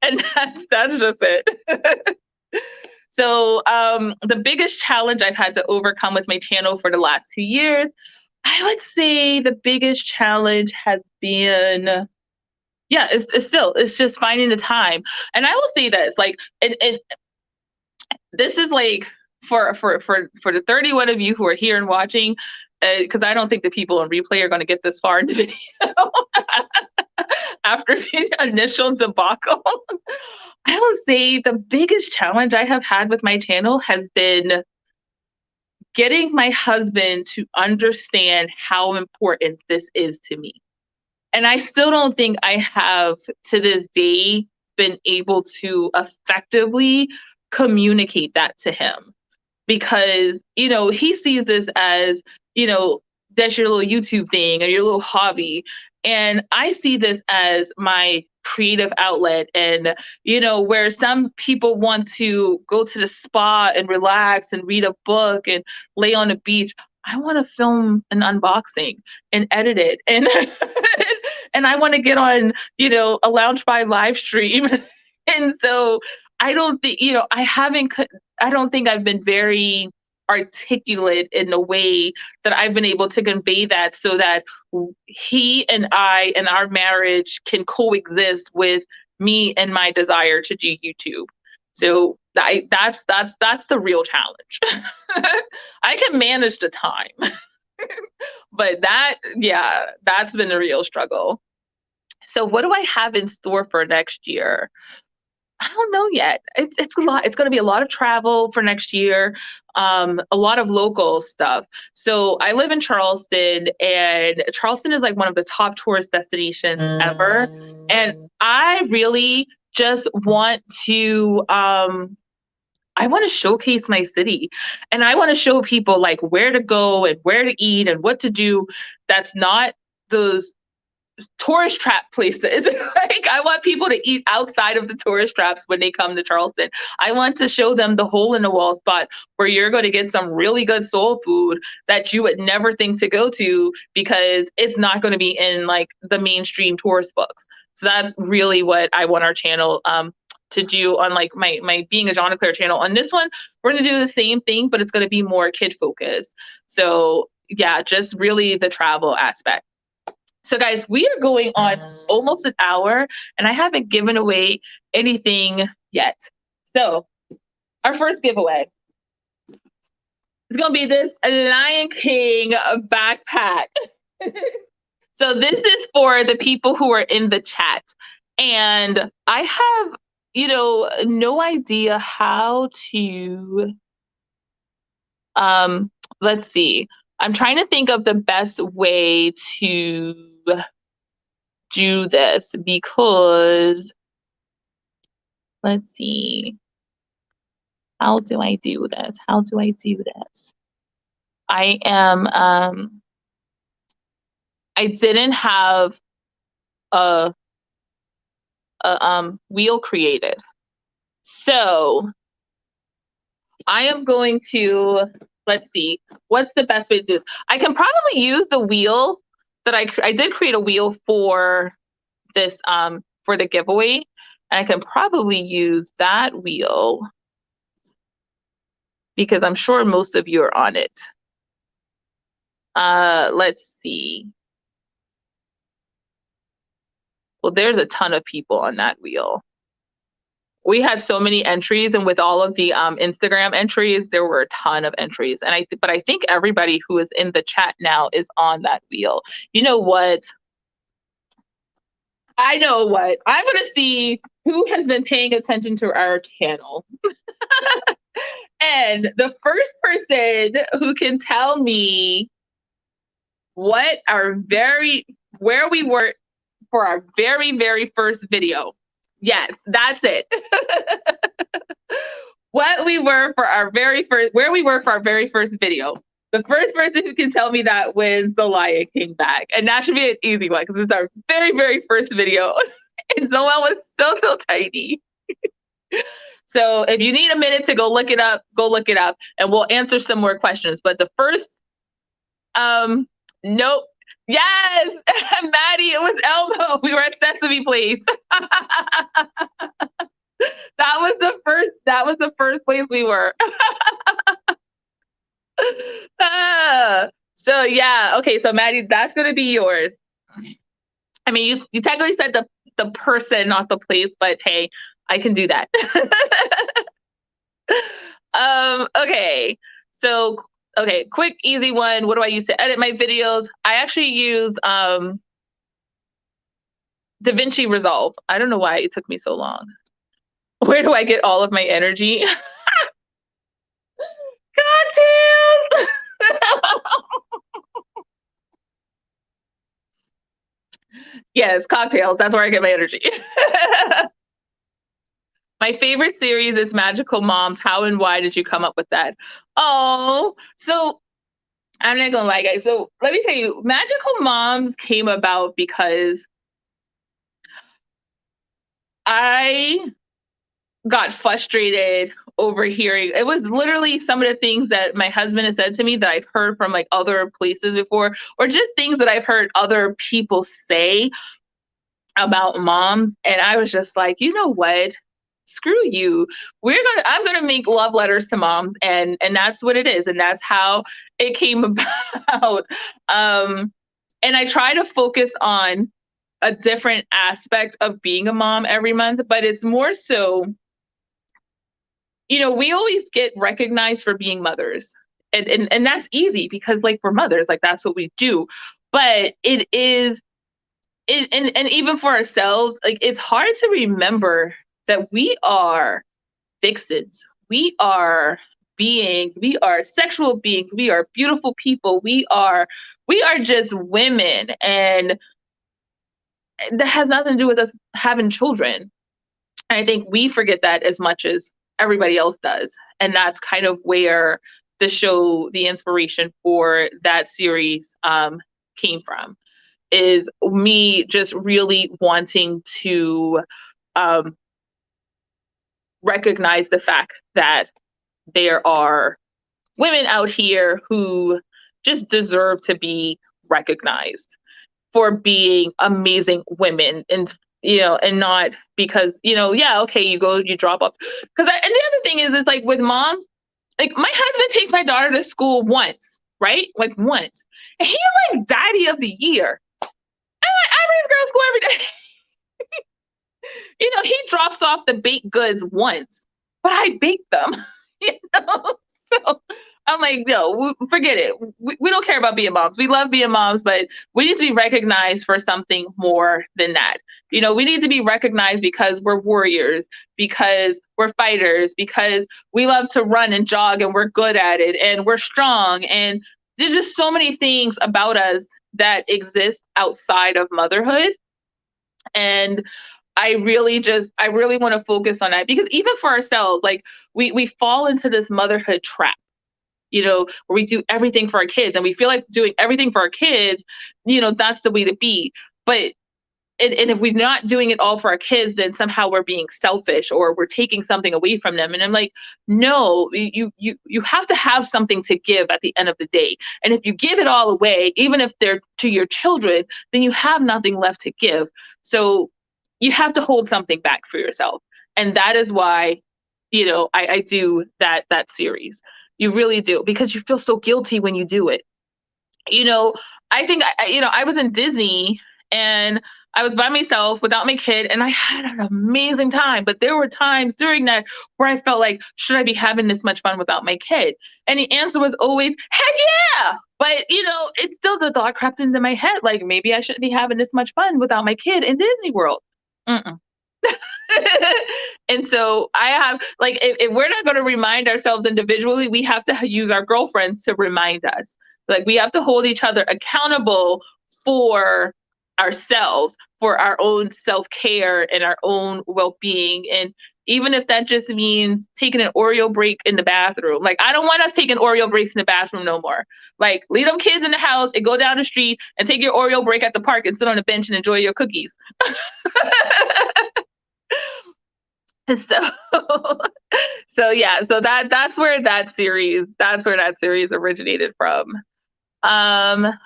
And that's just it. So the biggest challenge I've had to overcome with my channel for the last 2 years, I would say the biggest challenge has been, yeah, it's just finding the time. And I will say this, like, and this is like for the 31 of you who are here and watching, because I don't think the people on replay are going to get this far in the video after the initial debacle. I will say the biggest challenge I have had with my channel has been getting my husband to understand how important this is to me. And I still don't think I have to this day been able to effectively communicate that to him because, you know, he sees this as, you know, that's your little YouTube thing or your little hobby. And I see this as my creative outlet. And, you know, where some people want to go to the spa and relax and read a book and lay on the beach, I want to film an unboxing and edit it. And and I want to get on, you know, a Loungewise live stream. And so I don't think, you know, I don't think I've been very articulate in the way that I've been able to convey that so that he and I and our marriage can coexist with me and my desire to do YouTube. So that's the real challenge. I can manage the time, but that's been a real struggle. So what do I have in store for next year? I don't know yet. It's a lot. It's going to be a lot of travel for next year, a lot of local stuff. So I live in Charleston, and Charleston is like one of the top tourist destinations ever. And I really just want to, I want to showcase my city, and I want to show people like where to go and where to eat and what to do. That's not those tourist trap places. Like I want people to eat outside of the tourist traps when they come to Charleston. I want to show them the hole in the wall spot where you're going to get some really good soul food that you would never think to go to because it's not going to be in like the mainstream tourist books. So that's really what I want our channel to do on like my Being a John Claire channel. On this one, we're going to do the same thing, but it's going to be more kid focused. So yeah, just really the travel aspect. So guys, we are going on almost an hour and I haven't given away anything yet. So our first giveaway is going to be this Lion King backpack. So this is for the people who are in the chat. And I have, you know, no idea how to, let's see. I'm trying to think of the best way to do this because let's see. How do I do this? How do I do this? I am I didn't have a wheel created. So I am going to, let's see, what's the best way to do this? I can probably use the wheel that I did create a wheel for this for the giveaway. And I can probably use that wheel because I'm sure most of you are on it. Let's see. Well, there's a ton of people on that wheel. We had so many entries, and with all of the Instagram entries, there were a ton of entries. And but I think everybody who is in the chat now is on that wheel. You know what? I know what. I'm gonna see who has been paying attention to our channel. And the first person who can tell me what where we were for our very, very first video. Yes, that's it. What we were for our very first, where we were for our very first video. The first person who can tell me that wins the Lion King bag. And that should be an easy one because it's our very, very first video. And Zoell was so tiny. So if you need a minute to go look it up, and we'll answer some more questions. But the first, nope. Yes, Maddie, it was Elmo. We were at Sesame Place. That was the first place we were. So yeah, okay, so Maddie, that's gonna be yours. I mean, you technically said the person, not the place, but hey, I can do that. Okay, so okay, quick, easy one. What do I use to edit my videos? I actually use DaVinci Resolve. I don't know why it took me so long. Where do I get all of my energy? Cocktails! Yes, cocktails. That's where I get my energy. My favorite series is Magical Moms. How and why did you come up with that? Oh, so I'm not gonna lie, guys. So let me tell you, Magical Moms came about because I got frustrated overhearing. It was literally some of the things that my husband has said to me that I've heard from like other places before, or just things that I've heard other people say about moms. And I was just like, you know what? Screw you. I'm gonna make love letters to moms, and that's what it is, and that's how it came about. And I try to focus on a different aspect of being a mom every month, but it's more so, you know, we always get recognized for being mothers. And that's easy because like we're mothers, like that's what we do. But it is and even for ourselves, like it's hard to remember that we are vixens. We are beings. We are sexual beings. We are beautiful people. We are just women. And that has nothing to do with us having children. And I think we forget that as much as everybody else does. And that's kind of where the show, the inspiration for that series came from, is me just really wanting to recognize the fact that there are women out here who just deserve to be recognized for being amazing women, and you know, and not because, you know, yeah, okay, you drop off. And the other thing is like with moms, like my husband takes my daughter to school once, right? Like once. And he's like daddy of the year. And I bring this girl to school every day. You know, he drops off the baked goods once, but I bake them. You know, so I'm like, no, forget it. We don't care about being moms. We love being moms, but we need to be recognized for something more than that. You know, we need to be recognized because we're warriors, because we're fighters, because we love to run and jog and we're good at it and we're strong. And there's just so many things about us that exist outside of motherhood And I really want to focus on that, because even for ourselves, like we fall into this motherhood trap, where we do everything for our kids and we feel like doing everything for our kids, that's the way to be. But and if we're not doing it all for our kids, then somehow we're being selfish or we're taking something away from them. And I'm like, no, you have to have something to give at the end of the day. And if you give it all away, even if they're to your children, then you have nothing left to give. So you have to hold something back for yourself. And that is why, I do that series. You really do, because you feel so guilty when you do it. I think I was in Disney and I was by myself without my kid and I had an amazing time. But there were times during that where I felt like, should I be having this much fun without my kid? And the answer was always, heck yeah. But, it's still the thought crept into my head, like maybe I shouldn't be having this much fun without my kid in Disney World. Mm-mm. And so I have, like, if we're not going to remind ourselves individually, we have to use our girlfriends to remind us. Like, we have to hold each other accountable for ourselves, for our own self-care and our own well-being. And even if that just means taking an Oreo break in the bathroom, like, I don't want us taking Oreo breaks in the bathroom no more. Like, leave them kids in the house and go down the street and take your Oreo break at the park and sit on a bench and enjoy your cookies. So that's where that series originated from.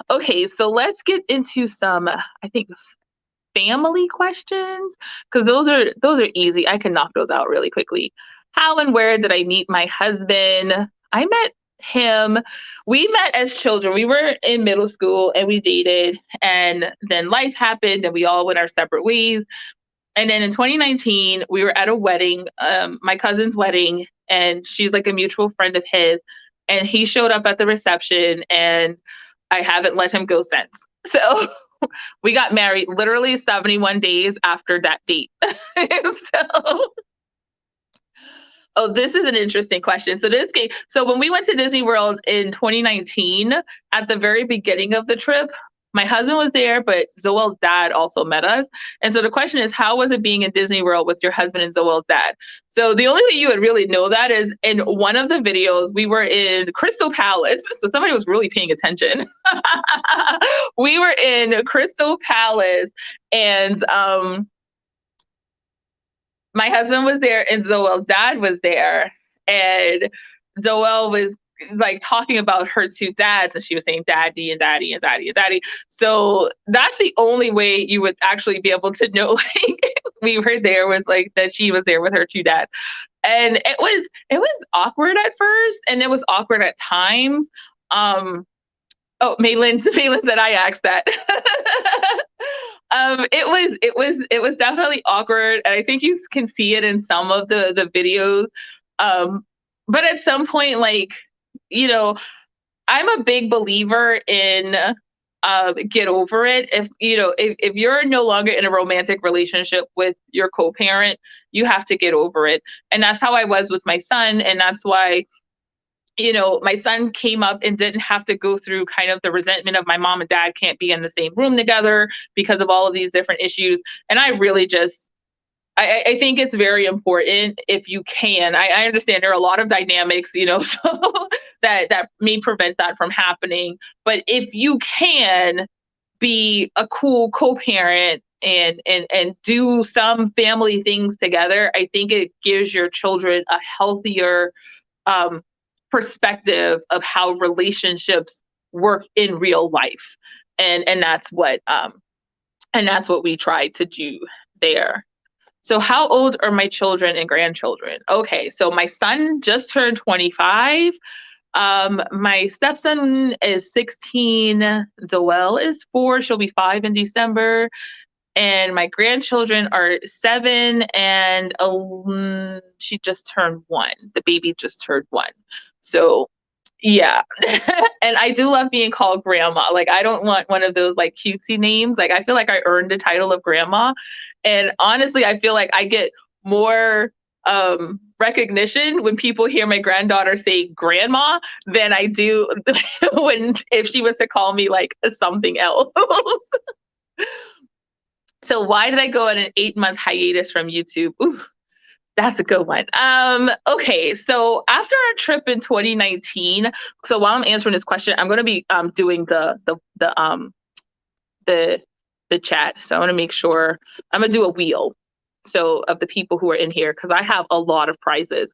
Okay, so let's get into some, I think, family questions, because those are easy. I can knock those out really quickly. How and where did I meet my husband? I met him. We met as children. We were in middle school and we dated, and then life happened and we all went our separate ways. And then in 2019, we were at a wedding, my cousin's wedding, and she's like a mutual friend of his. And he showed up at the reception, and I haven't let him go since. So we got married literally 71 days after that date. Oh, this is an interesting question. So when we went to Disney World in 2019, at the very beginning of the trip, my husband was there, but Zoell's dad also met us. And so the question is, how was it being in Disney World with your husband and Zoell's dad? So the only way you would really know that is in one of the videos, we were in Crystal Palace. So somebody was really paying attention. We were in Crystal Palace, and my husband was there and Zoell's dad was there. And Zoell was like talking about her two dads, and she was saying daddy and daddy and daddy and daddy. So that's the only way you would actually be able to know, like, we were there with, like, that she was there with her two dads. And it was awkward at first, and it was awkward at times. Oh, Maylin said I asked that. It was definitely awkward, and I think you can see it in some of the videos. But at some point, like, I'm a big believer in get over it. If you're no longer in a romantic relationship with your co-parent, you have to get over it. And that's how I was with my son, and that's why my son came up and didn't have to go through kind of the resentment of my mom and dad can't be in the same room together because of all of these different issues. And I really I think it's very important if you can. I understand there are a lot of dynamics, so that may prevent that from happening. But if you can be a cool co-parent and do some family things together, I think it gives your children a healthier perspective of how relationships work in real life. And that's what we tried to do there. So how old are my children and grandchildren? Okay, so my son just turned 25. My stepson is 16. Zoell is 4. She'll be 5 in December. And my grandchildren are 7 and she just turned 1. The baby just turned 1. So yeah. And I do love being called grandma. Like, I don't want one of those like cutesy names. Like, I feel like I earned the title of grandma. And honestly, I feel like I get more recognition when people hear my granddaughter say grandma than I do if she was to call me like something else. So why did I go on an 8-month hiatus from YouTube? Ooh, that's a good one. Okay, so after our trip in 2019, so while I'm answering this question, I'm gonna be doing the the chat. So I want to make sure I'm gonna do a wheel. So of the people who are in here, because I have a lot of prizes.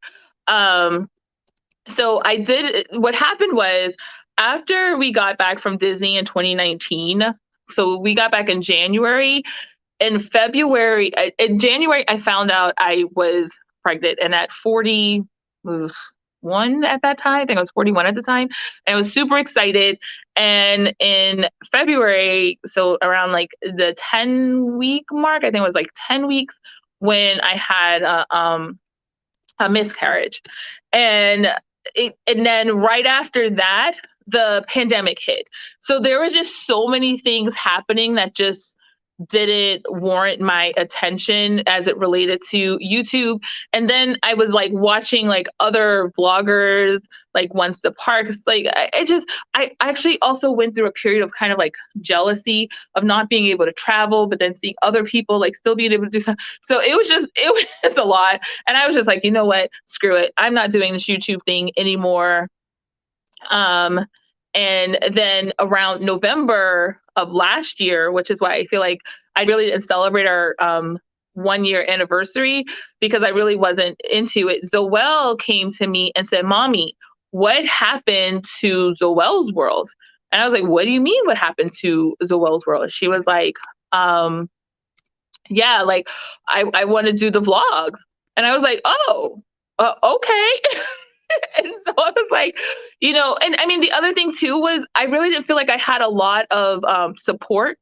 So I did. What happened was after we got back from Disney in 2019. So we got back in January. In January, I found out I was pregnant, and at 41 at that time, I think I was 41 at the time, and I was super excited. And in February, so around like the 10-week mark, I think it was like 10 weeks when I had a miscarriage, and and then right after that, the pandemic hit. So there was just so many things happening that just didn't warrant my attention as it related to YouTube. And then I was like watching like other vloggers, like Once the Parks. Like I actually also went through a period of kind of like jealousy of not being able to travel, but then seeing other people like still being able to do something. So it was just a lot. And I was just like, you know what? Screw it. I'm not doing this YouTube thing anymore. And then around November of last year, which is why I feel like I really didn't celebrate our 1-year anniversary because I really wasn't into it. Zoell came to me and said, "Mommy, what happened to Zoell's world?" And I was like, "What do you mean what happened to Zoell's world?" She was like, yeah, like I want to do the vlog. And I was like, "Oh, okay." And so I was like, and I mean, the other thing too was I really didn't feel like I had a lot of support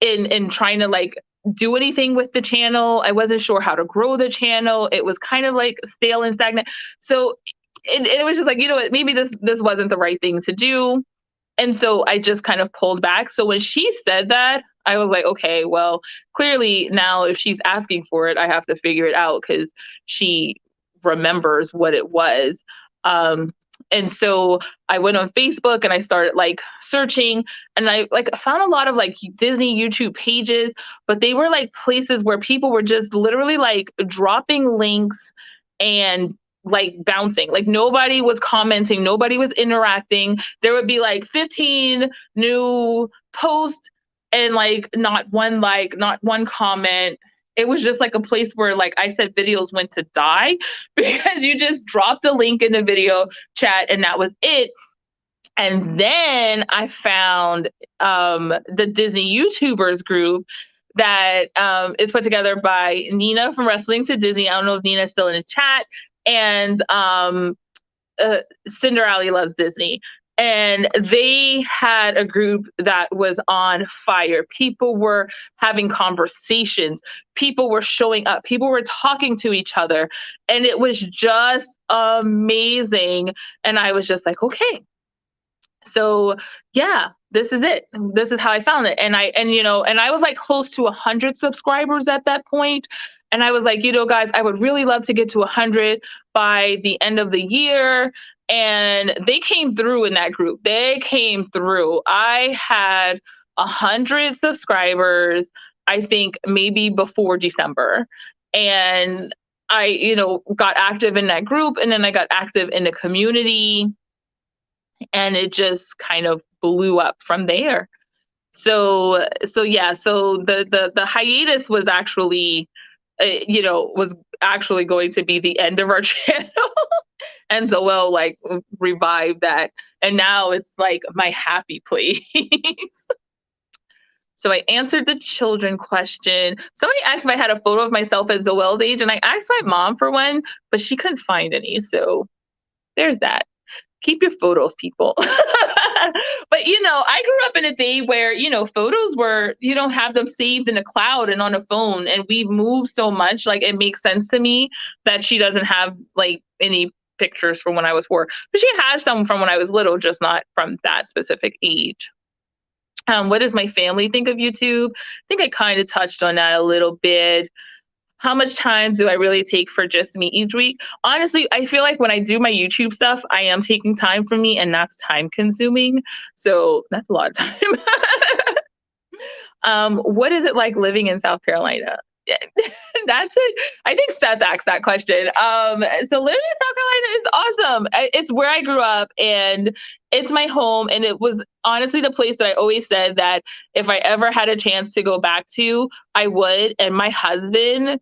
in trying to like do anything with the channel. I wasn't sure how to grow the channel. It was kind of like stale and stagnant. So it was just like, maybe this wasn't the right thing to do. And so I just kind of pulled back. So when she said that, I was like, okay, well, clearly now if she's asking for it, I have to figure it out because she remembers what it was. And so I went on Facebook and I started like searching, and I like found a lot of like Disney YouTube pages, but they were like places where people were just literally like dropping links and like bouncing. Like nobody was commenting, nobody was interacting. There would be like 15 new posts and like not one like, not one comment. It was just like a place where, like I said, videos went to die because you just dropped a link in the video chat and that was it. And then I found the Disney YouTubers group that is put together by Nina from Wrestling to Disney. I don't know if Nina's still in the chat. And Cinderella Loves Disney. And they had a group that was on fire. People were having conversations. People were showing up. People were talking to each other. And it was just amazing. And I was just like, okay. So yeah, this is it. This is how I found it. And I was like close to 100 subscribers at that point. And I was like, guys, I would really love to get to 100 by the end of the year. And they came through in that group. They came through. I had 100 subscribers, I think maybe before December. And I, got active in that group, and then I got active in the community, and it just kind of blew up from there. So yeah, so the hiatus was actually, was actually going to be the end of our channel. And Zoell like revived that. And now it's like my happy place. So I answered the children question. Somebody asked if I had a photo of myself at Zoell's age, and I asked my mom for one, but she couldn't find any. So there's that. Keep your photos, people. But, I grew up in a day where, photos were, you don't have them saved in a cloud and on a phone. And we've moved so much. Like, it makes sense to me that she doesn't have like any pictures from when I was 4. But she has some from when I was little, just not from that specific age. What does my family think of YouTube? I think I kind of touched on that a little bit. How much time do I really take for just me each week? Honestly, I feel like when I do my YouTube stuff, I am taking time for me, and that's time consuming. So that's a lot of time. What is it like living in South Carolina? That's it. I think Seth asked that question. So living in South Carolina is awesome. It's where I grew up and it's my home. And it was honestly the place that I always said that if I ever had a chance to go back to, I would. And my husband,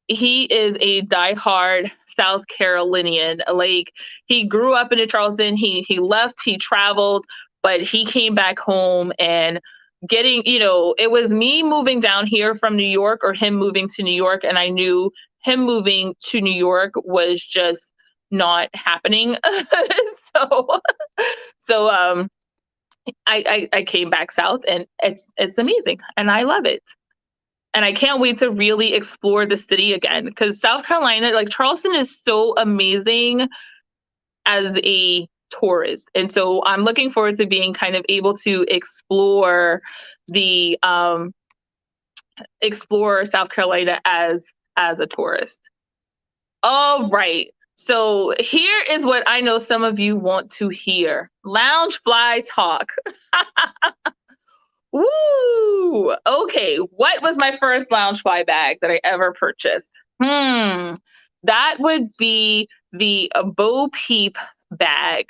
he is a diehard South Carolinian. Like he grew up in Charleston. He left, he traveled, but he came back home and getting, it was me moving down here from New York or him moving to New York. And I knew him moving to New York was just not happening. so so I came back south and it's amazing and I love it. And I can't wait to really explore the city again because South Carolina, like Charleston is so amazing as a tourist. And so I'm looking forward to being kind of able to the explore South Carolina as a tourist. All right. So here is what I know some of you want to hear. Loungefly talk. Woo! Okay, what was my first Loungefly bag that I ever purchased? That would be the Bo Peep bag.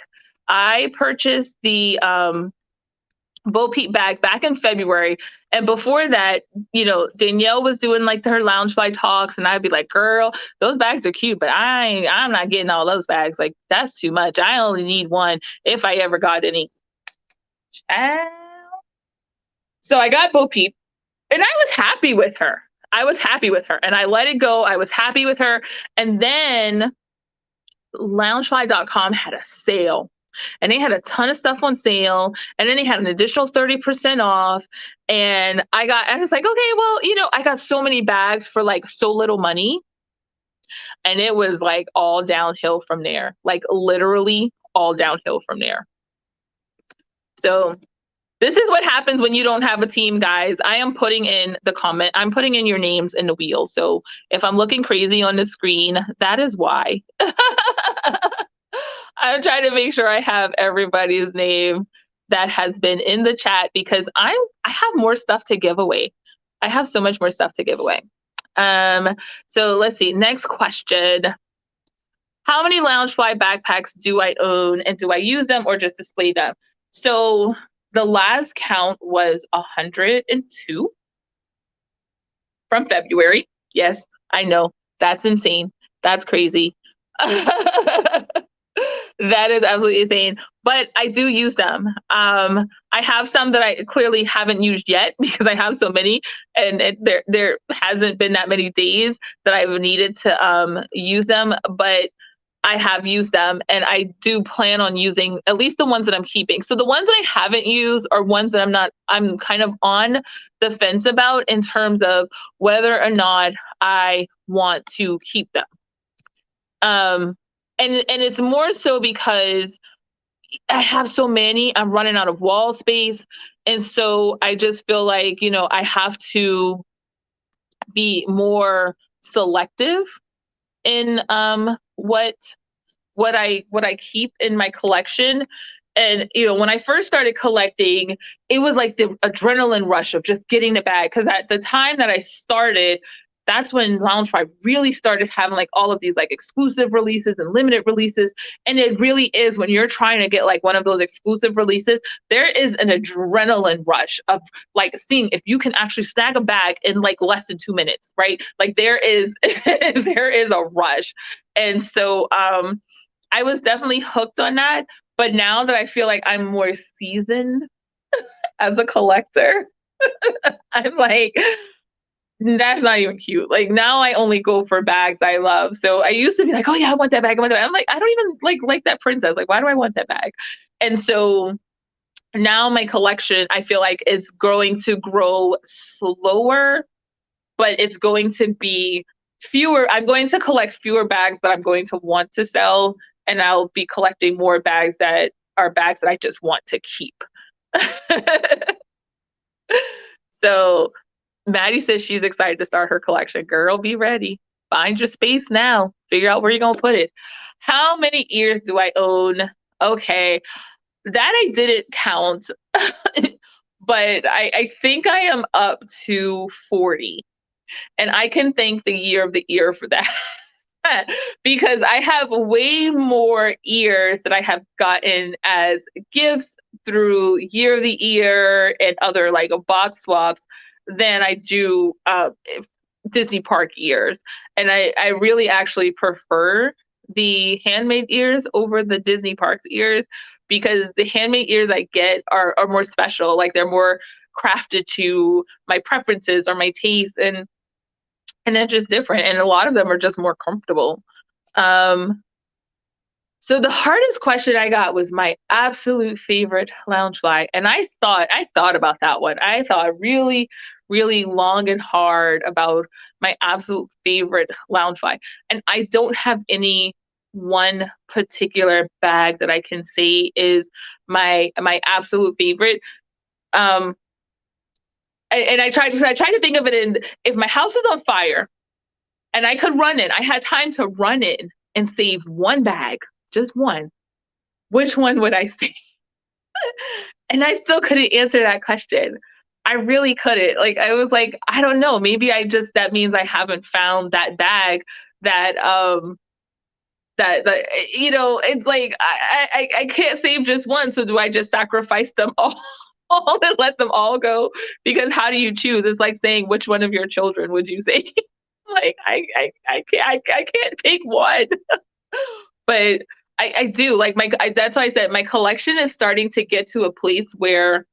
I purchased the Bo Peep bag back in February. And before that, Danielle was doing like her Loungefly talks, and I'd be like, girl, those bags are cute, but I'm not getting all those bags. Like, that's too much. I only need one if I ever got any. So I got Bo Peep and I was happy with her. And I let it go. I was happy with her. And then Loungefly.com had a sale and they had a ton of stuff on sale. And then they had an additional 30% off. And I was like, okay, well, I got so many bags for like so little money. And it was like all downhill from there, like literally all downhill from there. So this is what happens when you don't have a team, guys. I am putting in I'm putting in your names in the wheel. So if I'm looking crazy on the screen, that is why. I'm trying to make sure I have everybody's name that has been in the chat because I have more stuff to give away. I have so much more stuff to give away. So let's see. Next question. How many Loungefly backpacks do I own and do I use them or just display them? So the last count was 102 from February. Yes, I know. That's insane. That's crazy. That is absolutely insane. But I do use them. I have some that I clearly haven't used yet because I have so many, and there hasn't been that many days that I've needed to use them. But I have used them and I do plan on using at least the ones that I'm keeping. So the ones that I haven't used are ones that I'm kind of on the fence about in terms of whether or not I want to keep them. And it's more so because I have so many, I'm running out of wall space. And so I just feel like, I have to be more selective in what I keep in my collection. And when I first started collecting, it was like the adrenaline rush of just getting the bag, because at the time that I started, that's when Loungefly really started having like all of these like exclusive releases and limited releases. And it really is, when you're trying to get like one of those exclusive releases, there is an adrenaline rush of like seeing if you can actually snag a bag in like less than 2 minutes, right? Like there is there is a rush. And so I was definitely hooked on that. But now that I feel like I'm more seasoned as a collector, I'm like, that's not even cute. Like now I only go for bags I love. So I used to be like, oh yeah, I want that bag. I want that bag. I'm like, I don't even like that princess. Like, why do I want that bag? And so now my collection, I feel like, is going to grow slower, but it's going to be fewer. I'm going to collect fewer bags that I'm going to want to sell. And I'll be collecting more bags that are bags that I just want to keep. So Maddie says she's excited to start her collection. Girl, be ready. Find your space now. Figure out where you're going to put it. How many ears do I own? Okay. That I didn't count. but I think I am up to 40. And I can thank the year of the ear for that. Because I have way more ears that I have gotten as gifts through year of the ear and other like box swaps than I do Disney park ears. And I really actually prefer the handmade ears over the Disney parks ears because the handmade ears I get are more special. Like they're more crafted to my preferences or my tastes and they're just different. And a lot of them are just more comfortable. Um, so the hardest question I got was my absolute favorite Loungefly, and I thought about that one. I thought really, really long and hard about my absolute favorite Loungefly, and I don't have any one particular bag that I can say is my absolute favorite. Um, and I tried to think of it in if my house was on fire and I could run it, I had time to run it and save one bag, just one. Which one would I save? And I still couldn't answer that question. I really couldn't. Like I was like, I don't know. Maybe that means I haven't found that bag that that it's like I can't save just one. So do I just sacrifice them all? All and let them all go because how do you choose? It's like saying which one of your children would you say? Like I can't pick one. But I do like that's why I said my collection is starting to get to a place where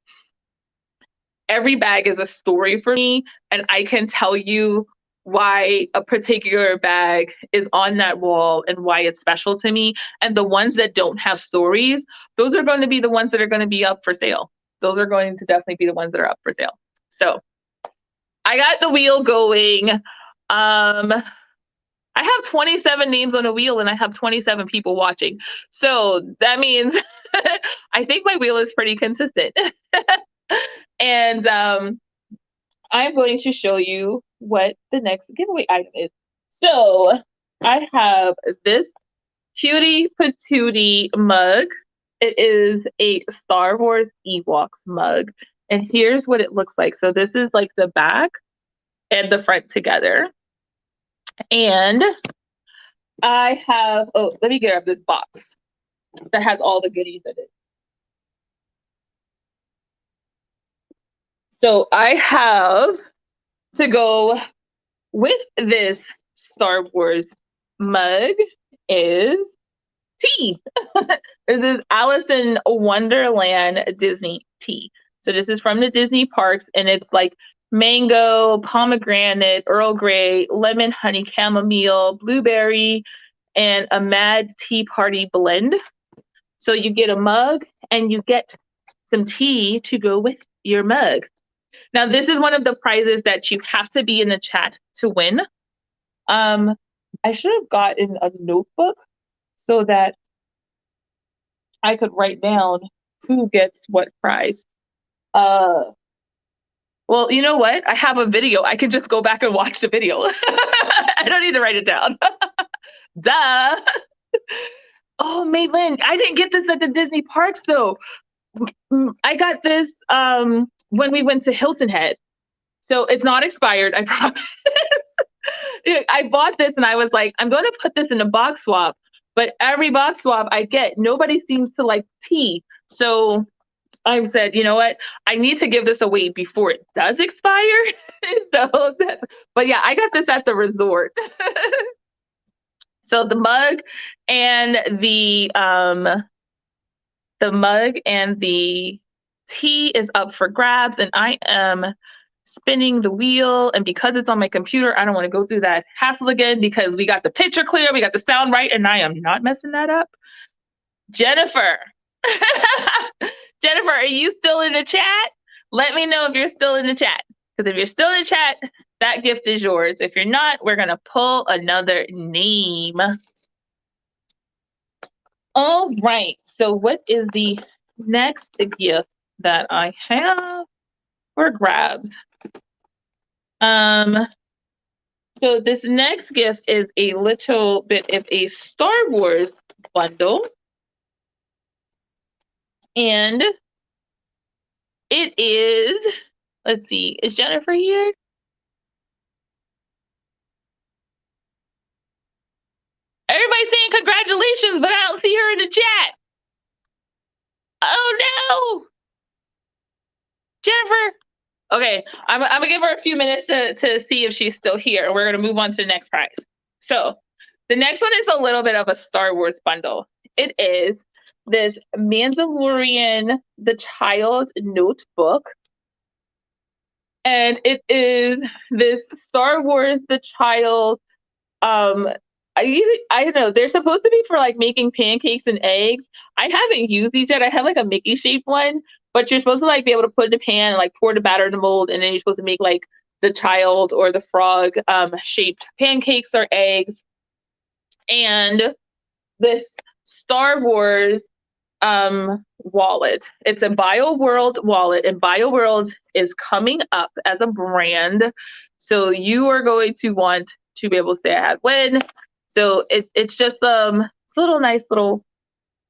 every bag is a story for me and I can tell you why a particular bag is on that wall and why it's special to me. And the ones that don't have stories, those are going to be the ones that are going to be up for sale. Those are going to definitely be the ones that are up for sale. So I got the wheel going. I have 27 names on a wheel and I have 27 people watching. So that means I think my wheel is pretty consistent. And I'm going to show you what the next giveaway item is. So I have this cutie patootie mug. It is a Star Wars Ewoks mug. And here's what it looks like. So this is like the back and the front together. And I have, let me grab this box that has all the goodies in it. So I have to go with this Star Wars mug is tea. This is Alice in Wonderland Disney tea. So this is from the Disney parks and it's like mango, pomegranate, Earl Grey, lemon, honey, chamomile, blueberry, and a mad tea party blend. So you get a mug and you get some tea to go with your mug. Now, this is one of the prizes that you have to be in the chat to win. I should have gotten a notebook so that I could write down who gets what prize. Well, you know what? I have a video. I can just go back and watch the video. I don't need to write it down. Duh. Oh, Maitland, I didn't get this at the Disney parks though. I got this when we went to Hilton Head. So it's not expired, I promise. I bought this and I was like, I'm going to put this in a box swap. But every box swap I get, nobody seems to like tea. So I said, you know what? I need to give this away before it does expire. But yeah, I got this at the resort. So the mug and the tea is up for grabs, and I am spinning the wheel. And because it's on my computer, I don't want to go through that hassle again because we got the picture clear, we got the sound right, and I am not messing that up. Jennifer. Jennifer, are you still in the chat? Let me know if you're still in the chat. Because if you're still in the chat, that gift is yours. If you're not, we're going to pull another name. All right. So what is the next gift that I have for grabs? So this next gift is a little bit of a Star Wars bundle. And It is, let's see, is Jennifer here? Everybody's saying congratulations, but I don't see her in the chat. Oh no, Jennifer. Okay, I'm gonna give her a few minutes to see if she's still here. We're gonna move on to the next prize. So the next one is a little bit of a Star Wars bundle. It is this Mandalorian The Child notebook. And it is this Star Wars The Child. I don't know. They're supposed to be for like making pancakes and eggs. I haven't used these yet. I have like a Mickey shaped one, but you're supposed to like be able to put it in a pan and like pour the batter in the mold, and then you're supposed to make like the child or the frog shaped pancakes or eggs. And this Star Wars wallet. It's a BioWorld wallet, and BioWorld is coming up as a brand. So you are going to want to be able to say I had when. So it's just little nice little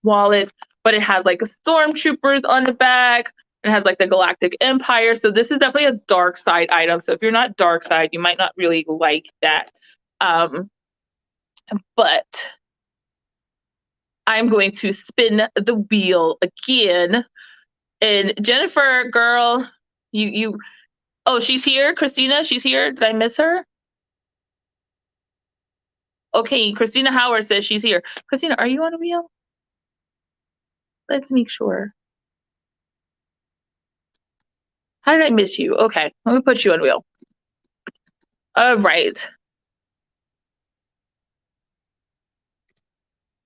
wallet, but it has like a stormtroopers on the back. It has like the Galactic Empire. So this is definitely a dark side item. So if you're not dark side, you might not really like that. But I'm going to spin the wheel again. And Jennifer, girl, oh, she's here. Christina, she's here. Did I miss her? Okay, Christina Howard says she's here. Christina, are you on the wheel? Let's make sure. How did I miss you? Okay, let me put you on the wheel. All right.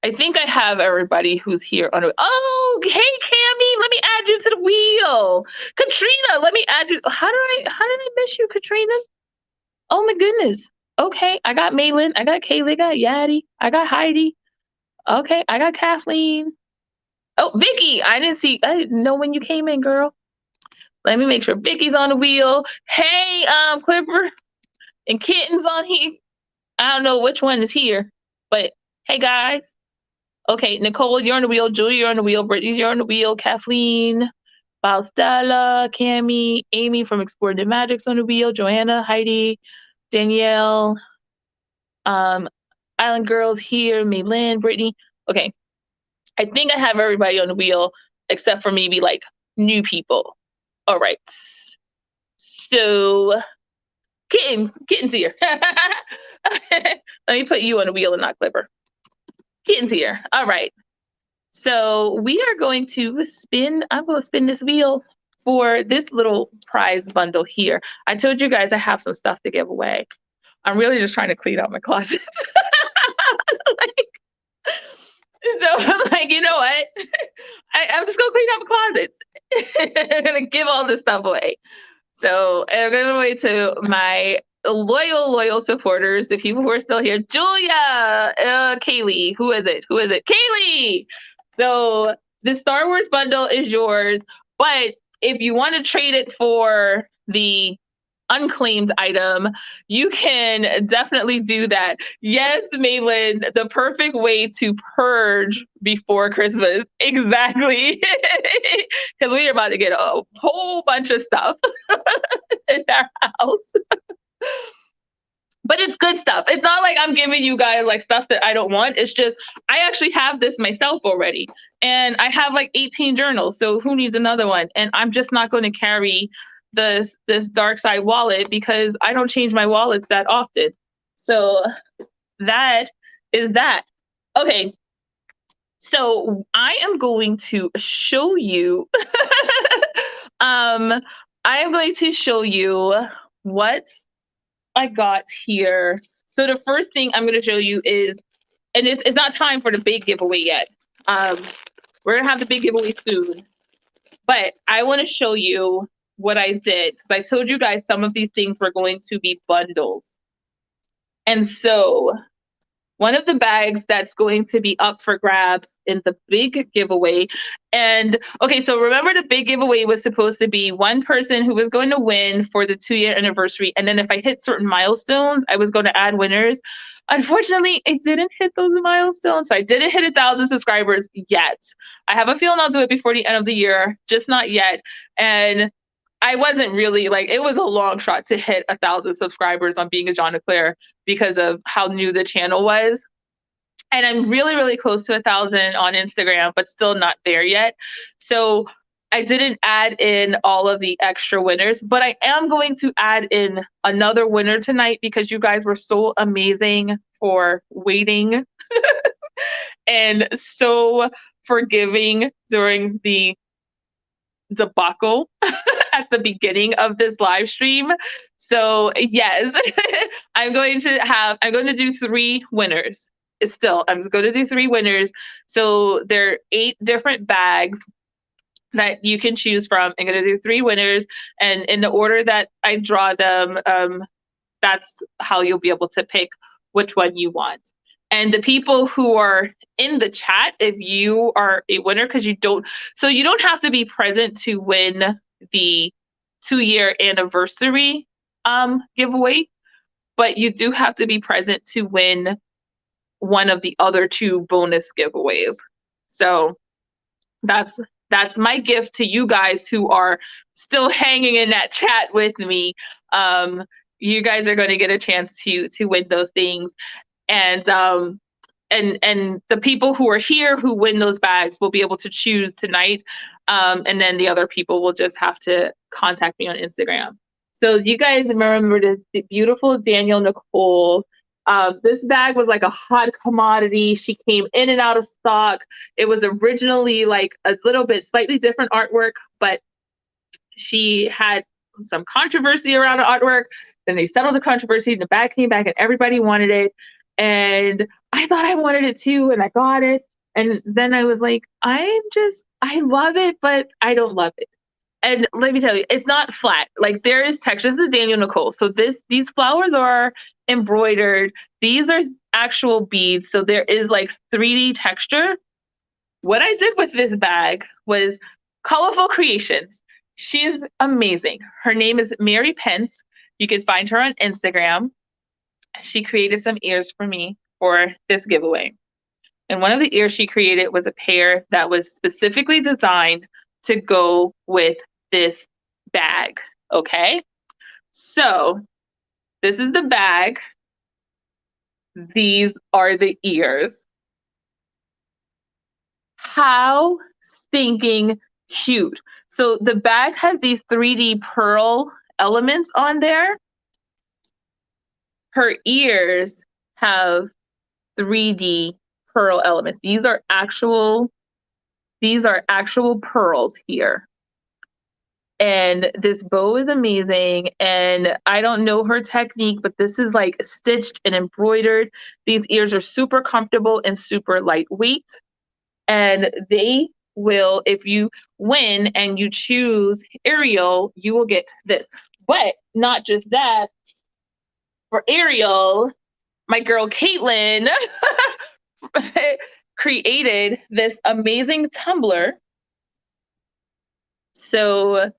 I think I have everybody who's here on the. Oh, hey Cammy, let me add you to the wheel. Katrina, let me add you. How did I miss you, Katrina? Oh my goodness. Okay, I got Malin, I got Kaylee, I got Yadi, I got Heidi. Okay, I got Kathleen. Oh, Vicky, I didn't know when you came in, girl. Let me make sure Vicky's on the wheel. Hey, Clipper and Kitten's on here. I don't know which one is here, but hey guys. Okay, Nicole, you're on the wheel. Julie, you're on the wheel. Brittany, you're on the wheel. Kathleen, Stella, Cammy, Amy from Exploring the Magic's on the wheel. Joanna, Heidi, Danielle, Island Girls here. Maylin, Brittany. Okay, I think I have everybody on the wheel except for maybe like new people. All right. So, Kitten's here. Let me put you on the wheel and not Clipper. Kitten's here. All right. So we are going to spin. I'm going to spin this wheel for this little prize bundle here. I told you guys I have some stuff to give away. I'm really just trying to clean out my closets. So I'm like, you know what? I'm just going to clean out my closets. I'm going to give all this stuff away. So I'm giving away to my loyal supporters, the people who are still here. Julia, Kaylee, who is it? Kaylee! So the Star Wars bundle is yours, but if you want to trade it for the unclaimed item, you can definitely do that. Yes, Malin, the perfect way to purge before Christmas. Exactly. Because we are about to get a whole bunch of stuff in our house. But it's good stuff. It's not like I'm giving you guys like stuff that I don't want. It's just I actually have this myself already. And I have like 18 journals. So who needs another one? And I'm just not going to carry this dark side wallet because I don't change my wallets that often. So that is that. Okay. So I am going to show you I am going to show you what I got here. So the first thing I'm going to show you is, and it's not time for the big giveaway yet. We're going to have the big giveaway soon. But I want to show you what I did. Because I told you guys some of these things were going to be bundles. And so one of the bags that's going to be up for grabs in the big giveaway. And okay, so remember the big giveaway was supposed to be one person who was going to win for the 2-year anniversary. And then if I hit certain milestones, I was going to add winners. Unfortunately, it didn't hit those milestones. So I didn't hit 1,000 subscribers yet. I have a feeling I'll do it before the end of the year, just not yet. And I wasn't really like, it was a long shot to hit 1,000 subscribers on Being a John Claire because of how new the channel was. And I'm really, really close to 1,000 on Instagram, but still not there yet. So I didn't add in all of the extra winners, but I am going to add in another winner tonight because you guys were so amazing for waiting and so forgiving during the debacle at the beginning of this live stream. So yes, I'm going to do 3 winners. I'm going to do 3 winners. So there are 8 different bags that you can choose from. I'm going to do 3 winners, and in the order that I draw them, that's how you'll be able to pick which one you want. And the people who are in the chat, if you are a winner, because you don't have to be present to win the 2-year anniversary giveaway, but you do have to be present to win one of the other 2 bonus giveaways. So that's my gift to you guys who are still hanging in that chat with me. You guys are going to get a chance to win those things. And the people who are here who win those bags will be able to choose tonight. And then the other people will just have to contact me on Instagram. So you guys remember this beautiful Daniel Nicole. This bag was like a hot commodity. She came in and out of stock. It was originally like a little bit slightly different artwork, but she had some controversy around the artwork. Then they settled the controversy and the bag came back and everybody wanted it. And I thought I wanted it too, and I got it. And then I was like, I love it, but I don't love it. And let me tell you, it's not flat. Like there is texture. This is Daniel Nicole. So these flowers are embroidered. These are actual beads. So there is like 3D texture. What I did with this bag was colorful creations. She's amazing. Her name is Mary Pence. You can find her on Instagram. She created some ears for me for this giveaway. And one of the ears she created was a pair that was specifically designed to go with this bag. Okay. So this is the bag. These are the ears. How stinking cute. So the bag has these 3D pearl elements on there. Her ears have 3D pearl elements. These are actual pearls here. And this bow is amazing. And I don't know her technique, but this is like stitched and embroidered. These ears are super comfortable and super lightweight. And they will, if you win and you choose Ariel, you will get this. But not just that. For Ariel, my girl Caitlin created this amazing tumbler. So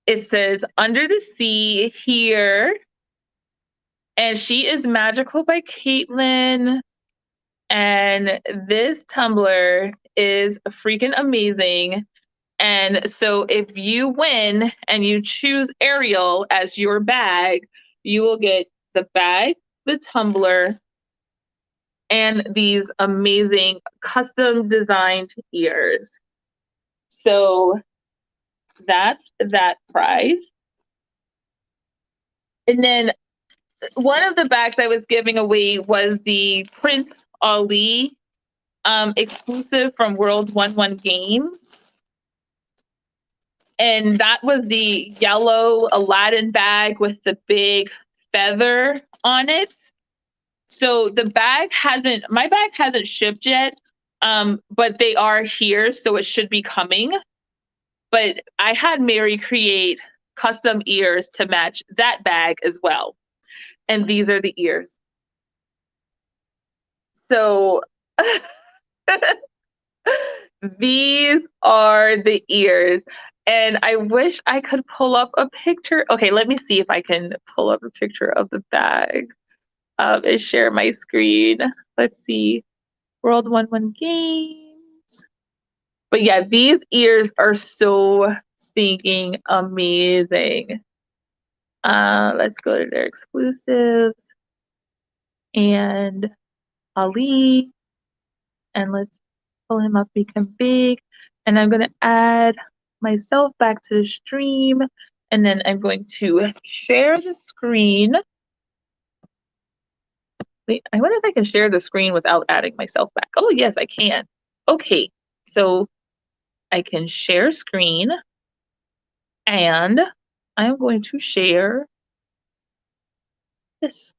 it says Under the Sea here. And She is Magical by Caitlin. And this tumbler is freaking amazing. And so if you win and you choose Ariel as your bag, you will get the bag, the tumbler, and these amazing custom designed ears. So that's that prize. And then one of the bags I was giving away was the Prince Ali exclusive from World 1-1 Games. And that was the yellow Aladdin bag with the big feather on it. So my bag hasn't shipped yet, but they are here, so it should be coming. But I had Mary create custom ears to match that bag as well. And these are the ears. So these are the ears. And I wish I could pull up a picture. Okay, let me see if I can pull up a picture of the bag. and share my screen. Let's see. World 1-1 games. But yeah, these ears are so stinking amazing. Let's go to their exclusives and Ali, and let's pull him up, become big. And I'm gonna add myself back to the stream, and then I'm going to share the screen. Wait, I wonder if I can share the screen without adding myself back. Oh yes, I can. Okay, so I can share screen, and I'm going to share this.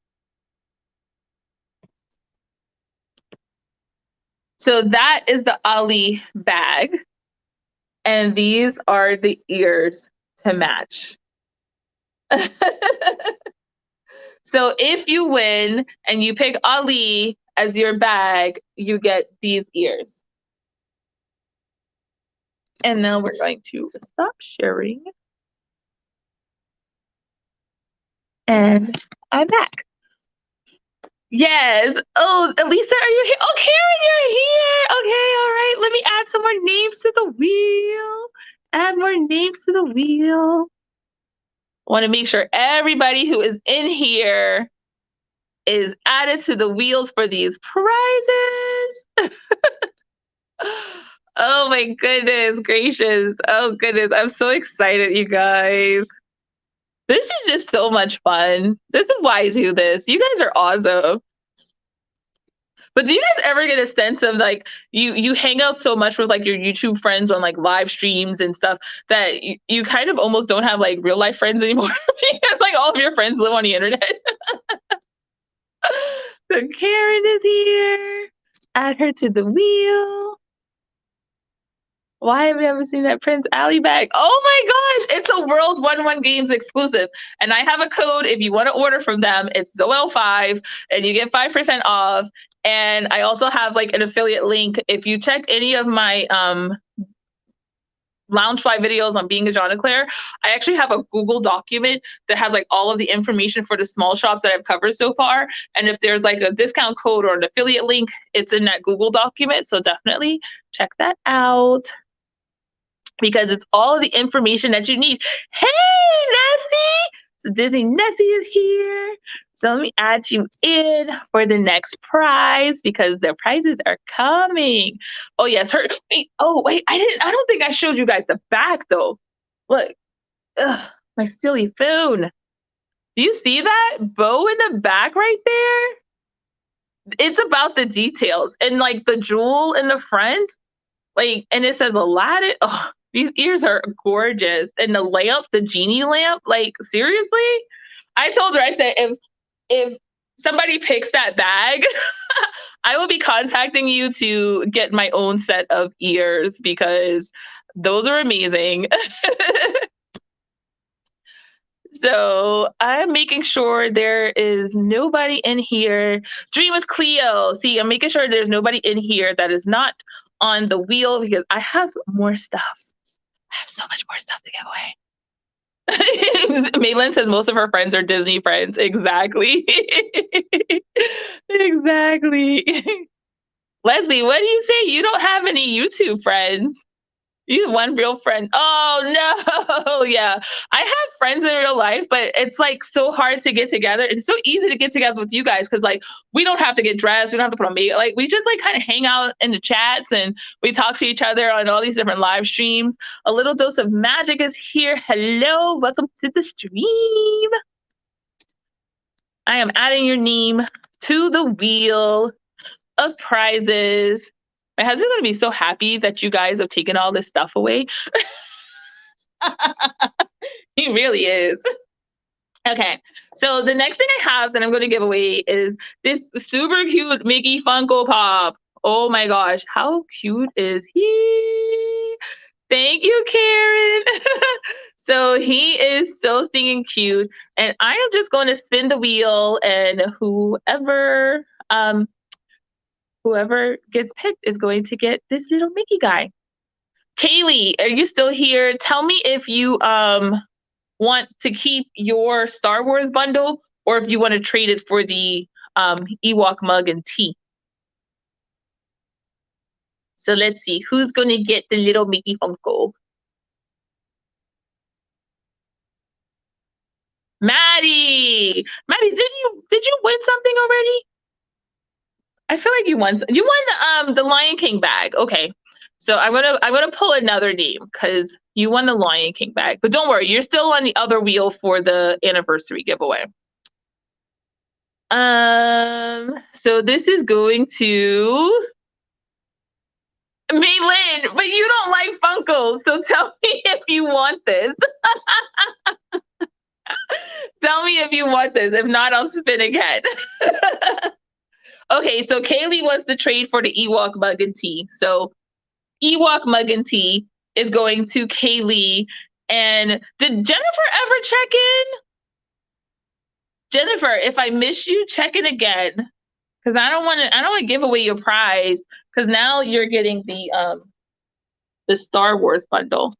So that is the Ali bag, and these are the ears to match. So if you win and you pick Ali as your bag, you get these ears. And now we're going to stop sharing. And I'm back. Yes. Oh, Lisa, are you here? Oh, Karen, you're here. Okay, all right. Let me add some more names to the wheel. Add more names to the wheel. I want to make sure everybody who is in here is added to the wheels for these prizes. Oh my goodness gracious. Oh goodness. I'm so excited, you guys. This is just so much fun. This is why I do this. You guys are awesome. But do you guys ever get a sense of like you hang out so much with like your YouTube friends on like live streams and stuff that you kind of almost don't have like real life friends anymore because like all of your friends live on the internet? So Karen is here. Add her to the wheel. Why have we ever seen that Prince Ali bag? Oh my gosh, it's a World 1-1 Games exclusive. And I have a code if you want to order from them. It's Zoell5 and you get 5% off. And I also have like an affiliate link. If you check any of my Loungewise videos on being a Claire, I actually have a Google document that has like all of the information for the small shops that I've covered so far. And if there's like a discount code or an affiliate link, it's in that Google document. So definitely check that out, because it's all the information that you need. Hey, Nessie! So Disney Nessie is here. So let me add you in for the next prize because the prizes are coming. Oh yes, her. Wait, oh wait, I don't think I showed you guys the back though. Look, ugh, my silly phone. Do you see that bow in the back right there? It's about the details and like the jewel in the front, like, and it says Aladdin. Oh, these ears are gorgeous. And the lamp, the genie lamp, like seriously? I told her, I said, if somebody picks that bag, I will be contacting you to get my own set of ears because those are amazing. So I'm making sure there is nobody in here. Dream with Cleo. See, I'm making sure there's nobody in here that is not on the wheel because I have more stuff. I have so much more stuff to give away. Maitland says most of her friends are Disney friends. Exactly. Exactly. Leslie, what do you say? You don't have any YouTube friends. You have one real friend. Oh no. Yeah. I have friends in real life, but it's like so hard to get together. It's so easy to get together with you guys because like we don't have to get dressed. We don't have to put on makeup. Like we just like kind of hang out in the chats and we talk to each other on all these different live streams. A little dose of magic is here. Hello, welcome to the stream. I am adding your name to the wheel of prizes. My husband's gonna be so happy that you guys have taken all this stuff away. He really is. Okay, so the next thing I have that I'm going to give away is this super cute Mickey Funko Pop. Oh my gosh, how cute is he? Thank you, Karen. So he is so stinking cute, and I am just going to spin the wheel, and whoever gets picked is going to get this little Mickey guy. Kaylee, are you still here? Tell me if you want to keep your Star Wars bundle or if you want to trade it for the Ewok mug and tea. So let's see who's gonna get the little Mickey Funko. Maddie, did you win something already? I feel like you won the Lion King bag. Okay. So I'm gonna pull another name because you won the Lion King bag. But don't worry, you're still on the other wheel for the anniversary giveaway. So this is going to Maylin, but you don't like Funkos, so tell me if you want this. Tell me if you want this. If not, I'll spin again. Okay, so Kaylee wants to trade for the Ewok mug and tea. So Ewok mug and tea is going to Kaylee. And did Jennifer ever check in? Jennifer, if I miss you, check in again. Because I don't want to give away your prize. Because now you're getting the Star Wars bundle.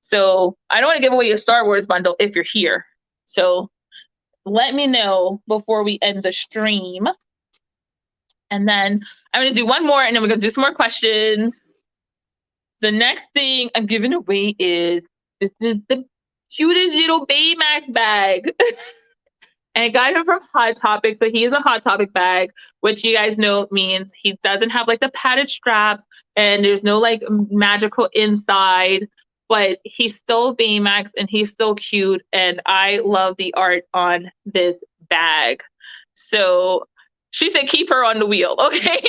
So I don't want to give away your Star Wars bundle if you're here. So let me know before we end the stream. And then I'm going to do one more, and then we're going to do some more questions. The next thing I'm giving away is this is the cutest little Baymax bag. And I got him from Hot Topic. So he is a Hot Topic bag, which you guys know means he doesn't have like the padded straps and there's no like magical inside, but he's still Baymax and he's still cute. And I love the art on this bag. So she said, keep her on the wheel. Okay.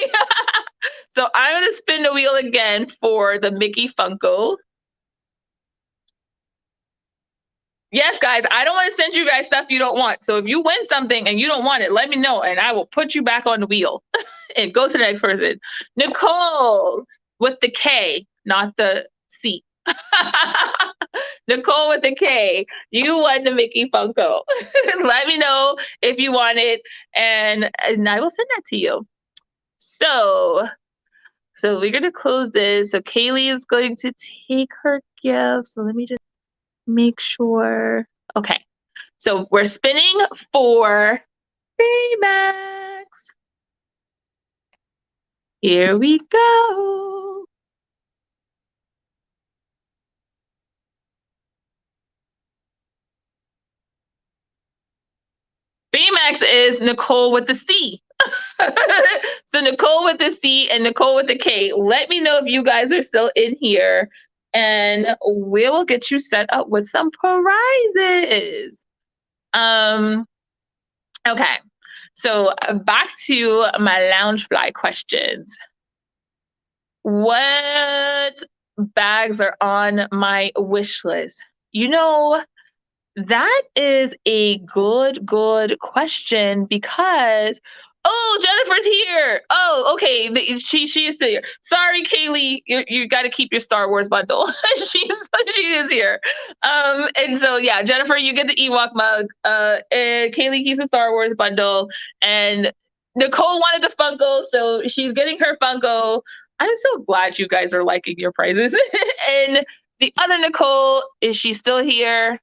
So I'm going to spin the wheel again for the Mickey Funko. Yes, guys, I don't want to send you guys stuff you don't want. So if you win something and you don't want it, let me know and I will put you back on the wheel and go to the next person. Nicole with the K, not the C. Nicole with the K, you won the Mickey Funko. Let me know if you want it and I will send that to you. So we're going to close this. So Kaylee is going to take her gift. So let me just make sure. Okay. So we're spinning for Baymax. Here we go. Baymax is Nicole with the C. So Nicole with the C and Nicole with the K. Let me know if you guys are still in here and we will get you set up with some prizes. Okay. So back to my Loungefly questions. What bags are on my wish list? You know, that is a good question because Jennifer's here. Oh, okay. She is here. Sorry, Kaylee, you got to keep your Star Wars bundle. she is here. And so yeah, Jennifer, you get the Ewok mug. And Kaylee keeps the Star Wars bundle, and Nicole wanted the Funko, so she's getting her Funko. I'm so glad you guys are liking your prizes. And the other Nicole, is she still here?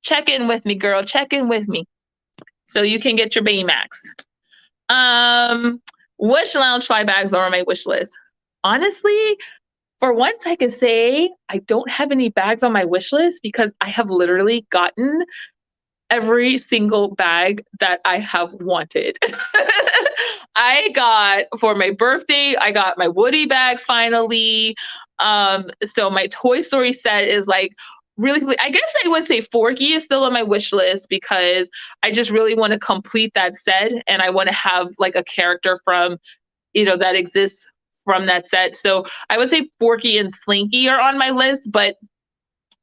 Check in with me, girl. Check in with me. So you can get your Baymax. Which Loungefly bags are on my wish list? Honestly, for once I can say I don't have any bags on my wish list because I have literally gotten every single bag that I have wanted. I got, for my birthday, I got my Woody bag finally. So my Toy Story set is like really, I guess I would say Forky is still on my wish list because I just really want to complete that set and I want to have like a character from, that exists from that set. So I would say Forky and Slinky are on my list, but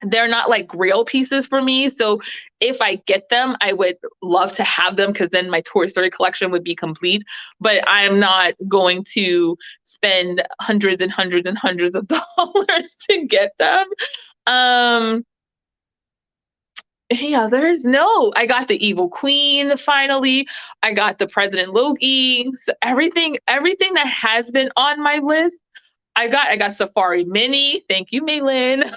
they're not like real pieces for me. So if I get them, I would love to have them because then my Toy Story collection would be complete. But I'm not going to spend hundreds and hundreds and hundreds of dollars to get them. Any others? No, I got the Evil Queen finally. I got the President Loki. So everything that has been on my list, I got Safari Mini. Thank you, Maylin.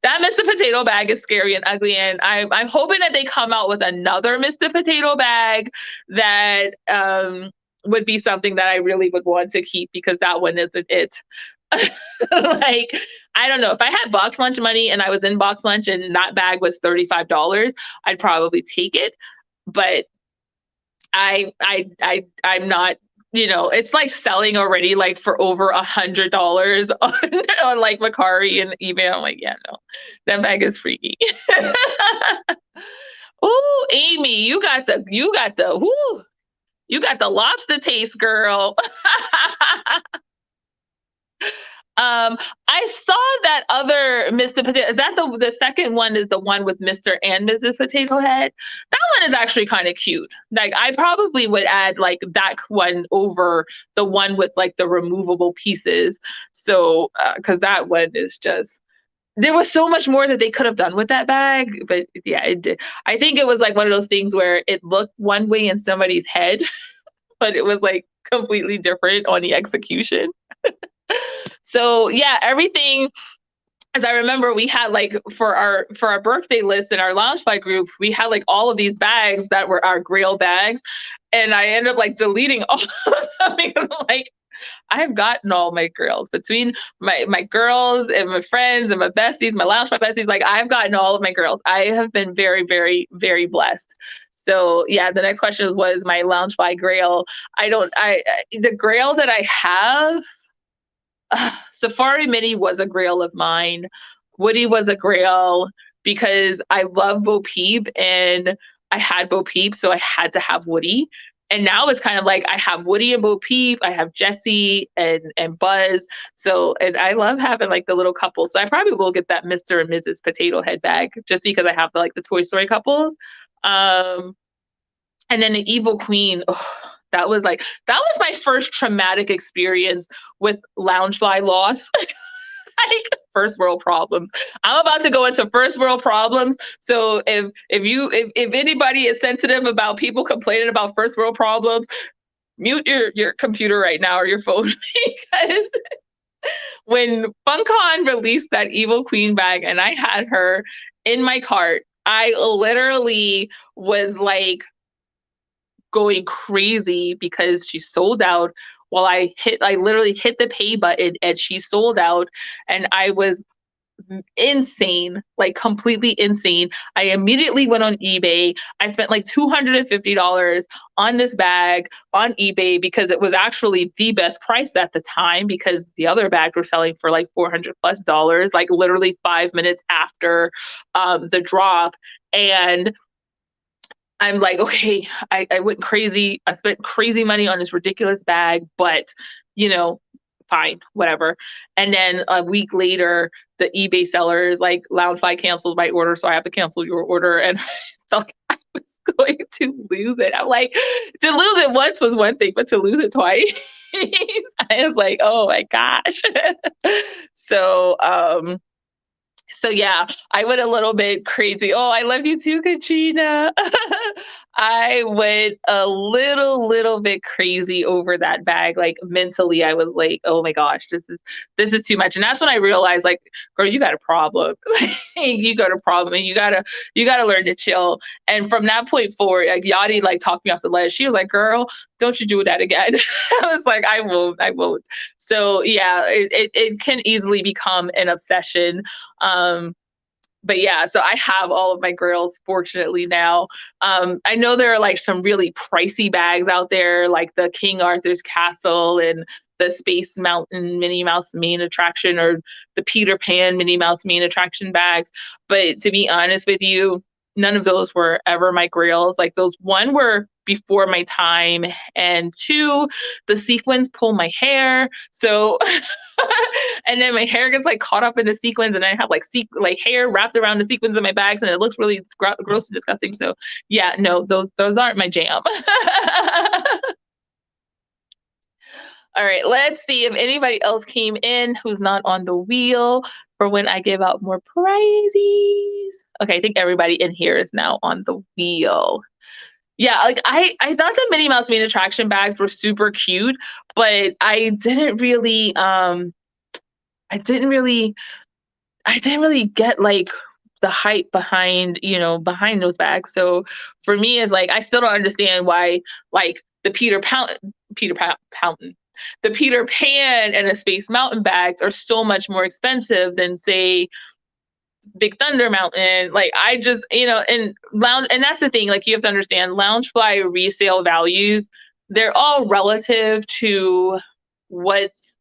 that Mr. Potato Bag is scary and ugly, and I'm hoping that they come out with another Mr. Potato Bag that would be something that I really would want to keep, because that one isn't it. Like, I don't know. If I had box lunch money and I was in box lunch and that bag was $35, I'd probably take it. But I'm not, it's like selling already, like for over $100 on like Macari and eBay. I'm like, yeah, no, that bag is freaky. Ooh, Amy, you got the lobster taste, girl. I saw that other Mr. Potato. Is that the second one? Is the one with Mr. and Mrs. Potato Head? That one is actually kind of cute. Like, I probably would add like that one over the one with like the removable pieces. So, because that one is just, there was so much more that they could have done with that bag. But yeah, it did. I think it was like one of those things where it looked one way in somebody's head, but it was like completely different on the execution. So yeah, everything, as I remember, we had like for our birthday list in our Loungewise group, we had like all of these bags that were our Grail bags, and I ended up like deleting all of them because like I have gotten all my girls between my girls and my friends and my besties, my Loungewise besties. Like, I've gotten all of my girls. I have been very, very, very blessed. So yeah, the next question was my Loungewise Grail. The Grail that I have. Safari Mini was a Grail of mine. Woody was a Grail because I love Bo Peep and I had Bo Peep, so I had to have Woody. And now it's kind of like I have Woody and Bo Peep, I have Jessie and Buzz. So, and I love having like the little couples. So I probably will get that Mr. and Mrs. Potato Head bag just because I have the Toy Story couples. And then the Evil Queen. Oh, that was my first traumatic experience with Loungefly loss. Like, first world problems. I'm about to go into first world problems. So if anybody is sensitive about people complaining about first world problems, mute your computer right now or your phone, because when FunCon released that Evil Queen bag and I had her in my cart, I literally was like going crazy because she sold out while I literally hit the pay button and she sold out, and I was insane, like completely insane. I immediately went on eBay. I spent like $250 on this bag on eBay because it was actually the best price at the time, because the other bags were selling for like $400+, like literally 5 minutes after the drop. And I'm like, okay, I went crazy. I spent crazy money on this ridiculous bag, but, fine, whatever. And then a week later, the eBay sellers, like, Loungefly canceled my order, so I have to cancel your order. And I felt like I was going to lose it. I'm like, to lose it once was one thing, but to lose it twice, I was like, oh my gosh. So yeah, I went a little bit crazy. Oh, I love you too, Katrina. I went a little bit crazy over that bag. Like, mentally, I was like, oh my gosh, this is too much. And that's when I realized, like, girl, you got a problem. You got a problem, and you gotta learn to chill. And from that point forward, like, Yadi like talked me off the ledge. She was like, girl, don't you do that again. I was like, I won't. So yeah, it can easily become an obsession. But yeah, so I have all of my Grails, fortunately, now. I know there are like some really pricey bags out there, like the King Arthur's Castle and the Space Mountain Minnie Mouse main attraction, or the Peter Pan Minnie Mouse main attraction bags. But to be honest with you, none of those were ever my Grails. Like, those, one, were before my time, and two, the sequins pull my hair. So, and then my hair gets like caught up in the sequins, and I have like hair wrapped around the sequins in my bags, and it looks really gross and disgusting. So yeah, no, those aren't my jam. All right, let's see if anybody else came in who's not on the wheel for when I give out more prizes. Okay, I think everybody in here is now on the wheel. Yeah, like, I thought the Minnie Mouse main attraction bags were super cute, but I didn't really I didn't really get like the hype behind those bags. So for me, it's like I still don't understand why like Pountain, the Peter Pan and the Space Mountain bags are so much more expensive than say Big Thunder Mountain. Like I just, and lounge, and that's the thing. Like you have to understand, Loungefly resale values, they're all relative to what's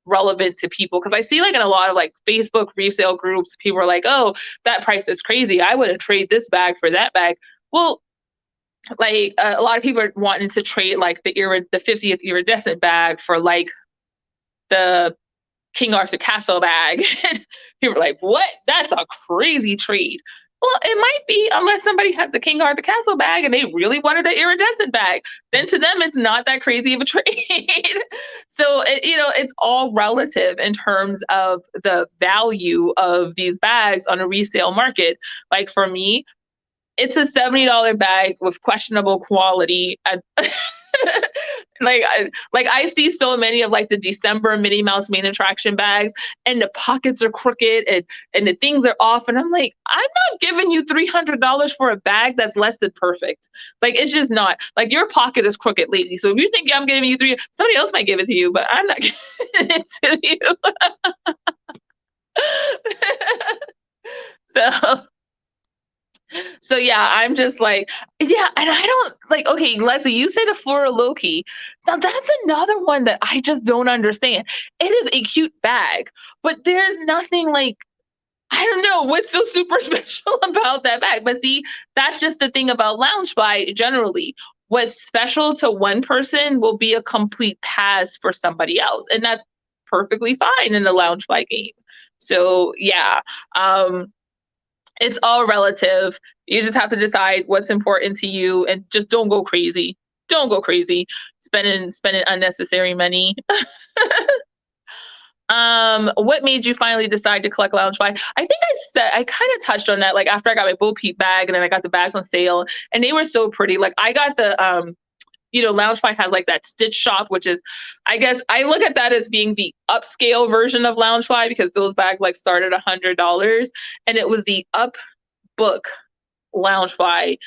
relevant to people. Because I see like in a lot of like Facebook resale groups, people are like, "Oh, that price is crazy. I wouldn't trade this bag for that bag." Well, like a lot of people are wanting to trade like the 50th iridescent bag for like the King Arthur Castle bag. People were like, "What? That's a crazy trade." Well, it might be unless somebody has the King Arthur Castle bag and they really wanted the iridescent bag. Then to them, it's not that crazy of a trade. So, it's all relative in terms of the value of these bags on a resale market. Like for me, it's a $70 bag with questionable quality. I see so many of like the December Minnie Mouse main attraction bags, and the pockets are crooked and the things are off, and I'm like, I'm not giving you $300 for a bag that's less than perfect. Like it's just not. Like your pocket is crooked, lady. So if you think I'm giving you somebody else might give it to you, but I'm not giving it to you. So yeah, I'm just like, yeah, and I don't like, okay, Leslie, you say the Flora Loki. Now that's another one that I just don't understand. It is a cute bag, but there's nothing like, I don't know what's so super special about that bag. But see, that's just the thing about Loungefly generally. What's special to one person will be a complete pass for somebody else. And that's perfectly fine in the Loungefly game. So yeah. It's all relative. You just have to decide what's important to you and just don't go crazy. Don't go crazy spending unnecessary money. What made you finally decide to collect Loungefly? I think I kind of touched on that like after I got my Bo Peep bag and then I got the bags on sale and they were so pretty. Like I got the Loungefly has like that Stitch shop, which is, I guess I look at that as being the upscale version of Loungefly because those bags like started $100 and it was the up book Loungefly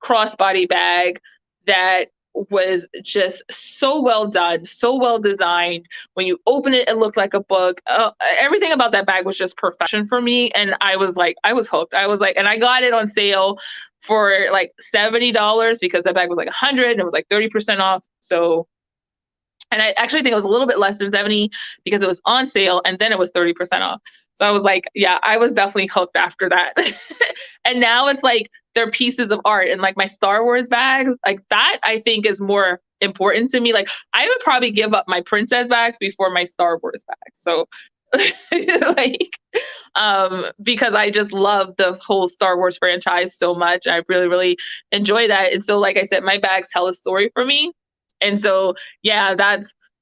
crossbody bag that was just so well done, so well designed. When you open it, it looked like a book. Everything about that bag was just perfection for me. And I was hooked. I was like, and I got it on sale for like $70 because that bag was like 100 and it was like 30% off. So, and I actually think it was a little bit less than 70 because it was on sale and then it was 30% off. So I was like, yeah, I was definitely hooked after that. And now it's like they're pieces of art and like my Star Wars bags, like that I think is more important to me. Like I would probably give up my princess bags before my Star Wars bags. So like because I just love the whole Star Wars franchise so much. I really, really enjoy that. And so like I said, my bags tell a story for me. And so yeah,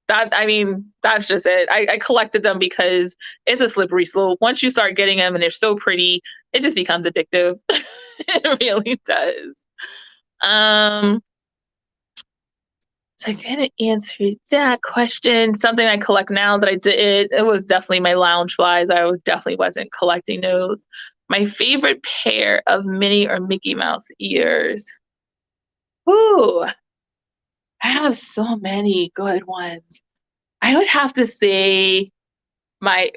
I mean, that's just it. I collected them because it's a slippery slope. Once you start getting them and they're so pretty, it just becomes addictive. It really does. So I didn't answer that question. Something I collect now that I did, it was definitely my Loungeflies. Definitely wasn't collecting those. My favorite pair of Minnie or Mickey Mouse ears. Ooh, I have so many good ones. I would have to say my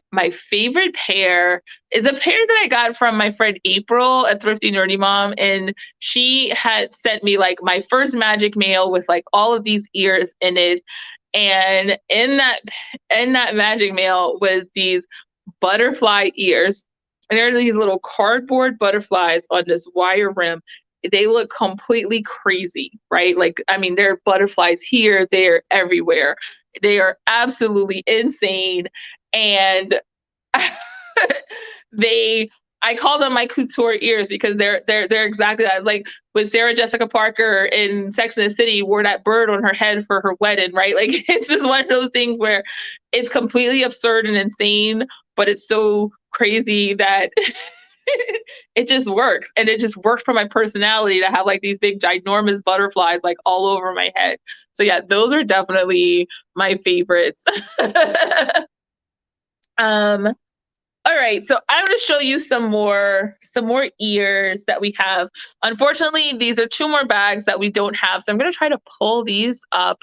favorite pair is a pair that I got from my friend April at Thrifty Nerdy Mom, and she had sent me like my first magic mail with like all of these ears in it, and in that magic mail was these butterfly ears, and there are these little cardboard butterflies on this wire rim. They look completely crazy, right? Like, I mean, there are butterflies here, they're everywhere. They are absolutely insane. And I call them my couture ears because they're exactly that. Like when Sarah Jessica Parker in Sex and the City wore that bird on her head for her wedding, right? Like it's just one of those things where it's completely absurd and insane, but it's so crazy that it just works. And it just works for my personality to have like these big ginormous butterflies like all over my head. So yeah, those are definitely my favorites. All right, so I'm going to show you some more ears that we have. Unfortunately, these are two more bags that we don't have, so I'm going to try to pull these up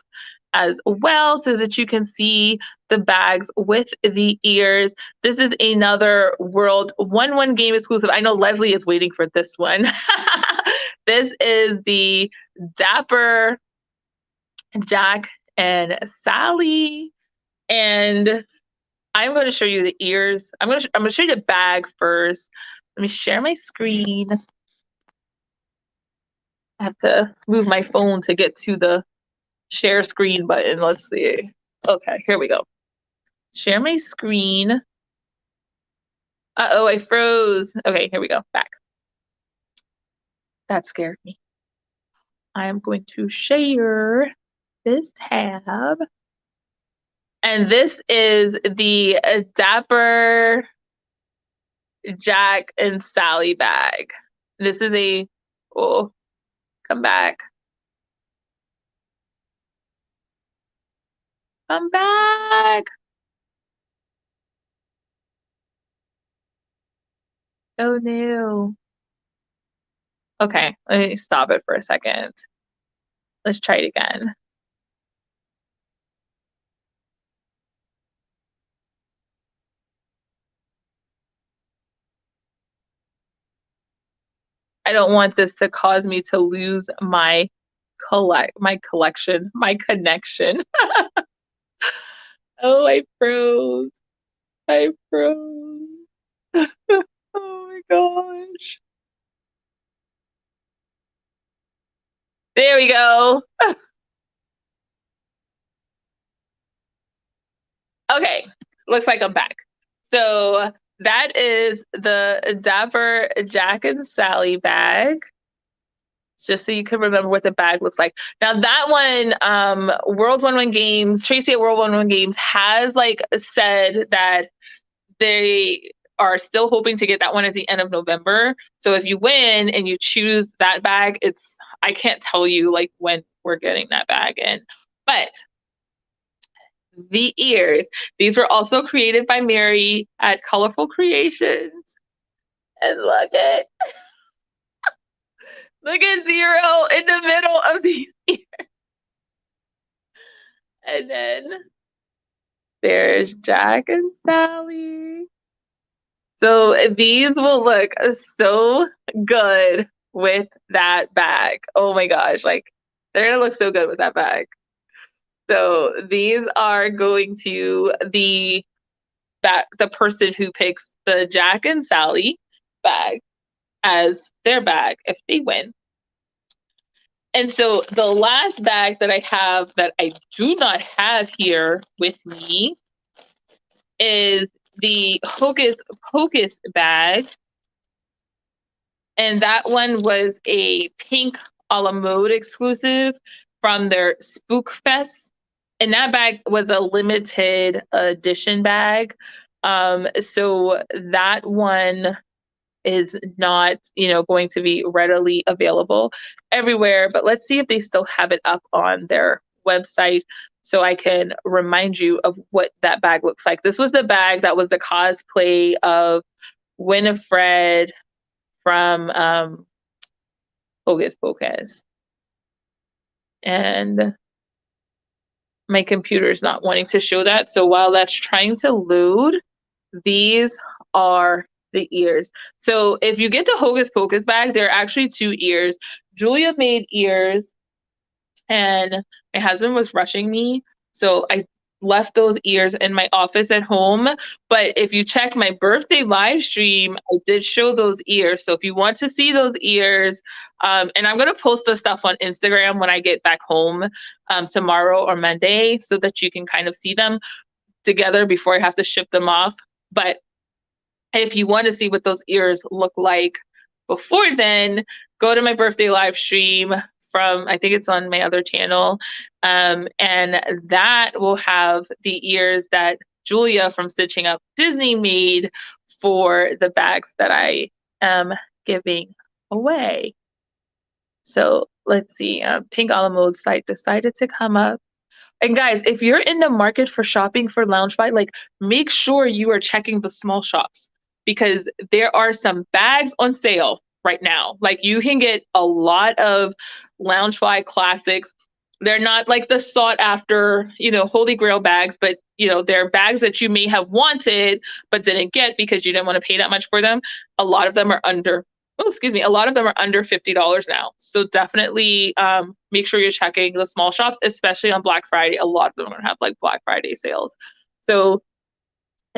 as well so that you can see the bags with the ears. This is another World 1-1 game exclusive. I know Leslie is waiting for this one. This is the Dapper Jack and Sally, and I'm going to show you the ears. I'm going to show you the bag first. Let me share my screen. I have to move my phone to get to the share screen button. Let's see. Okay, here we go. Share my screen. Uh-oh, I froze. Okay, here we go. Back. That scared me. I am going to share this tab. And this is the Dapper Jack and Sally bag. This is a, oh, come back. Come back. Oh no. Okay, let me stop it for a second. Let's try it again. I don't want this to cause me to lose my connection. Oh, I froze. I froze. Oh my gosh. There we go. Okay, looks like I'm back. So that is the Dapper Jack and Sally bag. Just so you can remember what the bag looks like. Now that one, World 1-1 Games, Tracy at World 1-1 Games has like said that they are still hoping to get that one at the end of November. So if you win and you choose that bag, I can't tell you like when we're getting that bag in. But the ears, these were also created by Mary at Colorful Creations. And look at Zero in the middle of these ears. And then there's Jack and Sally. So these will look so good with that bag. Oh my gosh, like they're gonna look so good with that bag. So these are going to the person who picks the Jack and Sally bag as their bag if they win. And so the last bag that I have that I do not have here with me is the Hocus Pocus bag. And that one was a pink a la mode exclusive from their Spook Fest. And that bag was a limited edition bag. So that one is not, going to be readily available everywhere. But let's see if they still have it up on their website so I can remind you of what that bag looks like. This was the bag that was the cosplay of Winifred from Hocus Pocus. And my computer is not wanting to show that. So while that's trying to load, these are the ears. So if you get the Hocus Pocus bag, there are actually two ears. Julia made ears and my husband was rushing me. So I left those ears in my office at home. But if you check my birthday live stream, I did show those ears. So if you want to see those ears, and I'm going to post the stuff on Instagram when I get back home tomorrow or Monday so that you can kind of see them together before I have to ship them off. But if you want to see what those ears look like before then, go to my birthday live stream from, I think it's on my other channel. And that will have the ears that Julia from Stitching Up Disney made for the bags that I am giving away. So let's see, Pink a la Mode site decided to come up. And guys, if you're in the market for shopping for Loungewise, like make sure you are checking the small shops. because there are some bags on sale right now. Like you can get a lot of Loungefly classics. They're not like the sought after, holy grail bags, but they're bags that you may have wanted but didn't get because you didn't want to pay that much for them. A lot of them are under a lot of them are under $50 now. So definitely make sure you're checking the small shops, especially on Black Friday. A lot of them are gonna have like Black Friday sales. So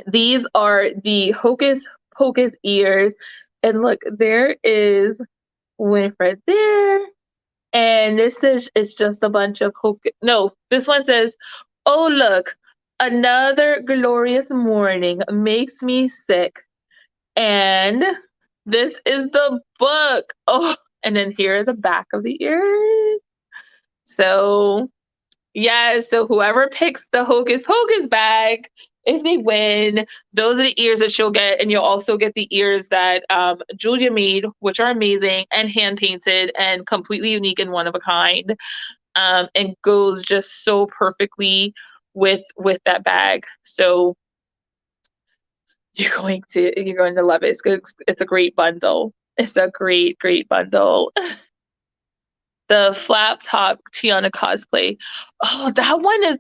these are the Hocus Pocus ears. And look, there is Winifred there. And this is it's just a bunch of Hocus. No, this one says, "Oh look, another glorious morning makes me sick." And this is the book. Oh, and then here are the back of the ears. So yeah, so whoever picks the Hocus Pocus bag, if they win, those are the ears that you'll get. And you'll also get the ears that Julia made, which are amazing and hand painted and completely unique and one of a kind. And goes just so perfectly with that bag. So you're going to love it. It's a great bundle. It's a great bundle. The flap top Tiana cosplay. Oh, that one is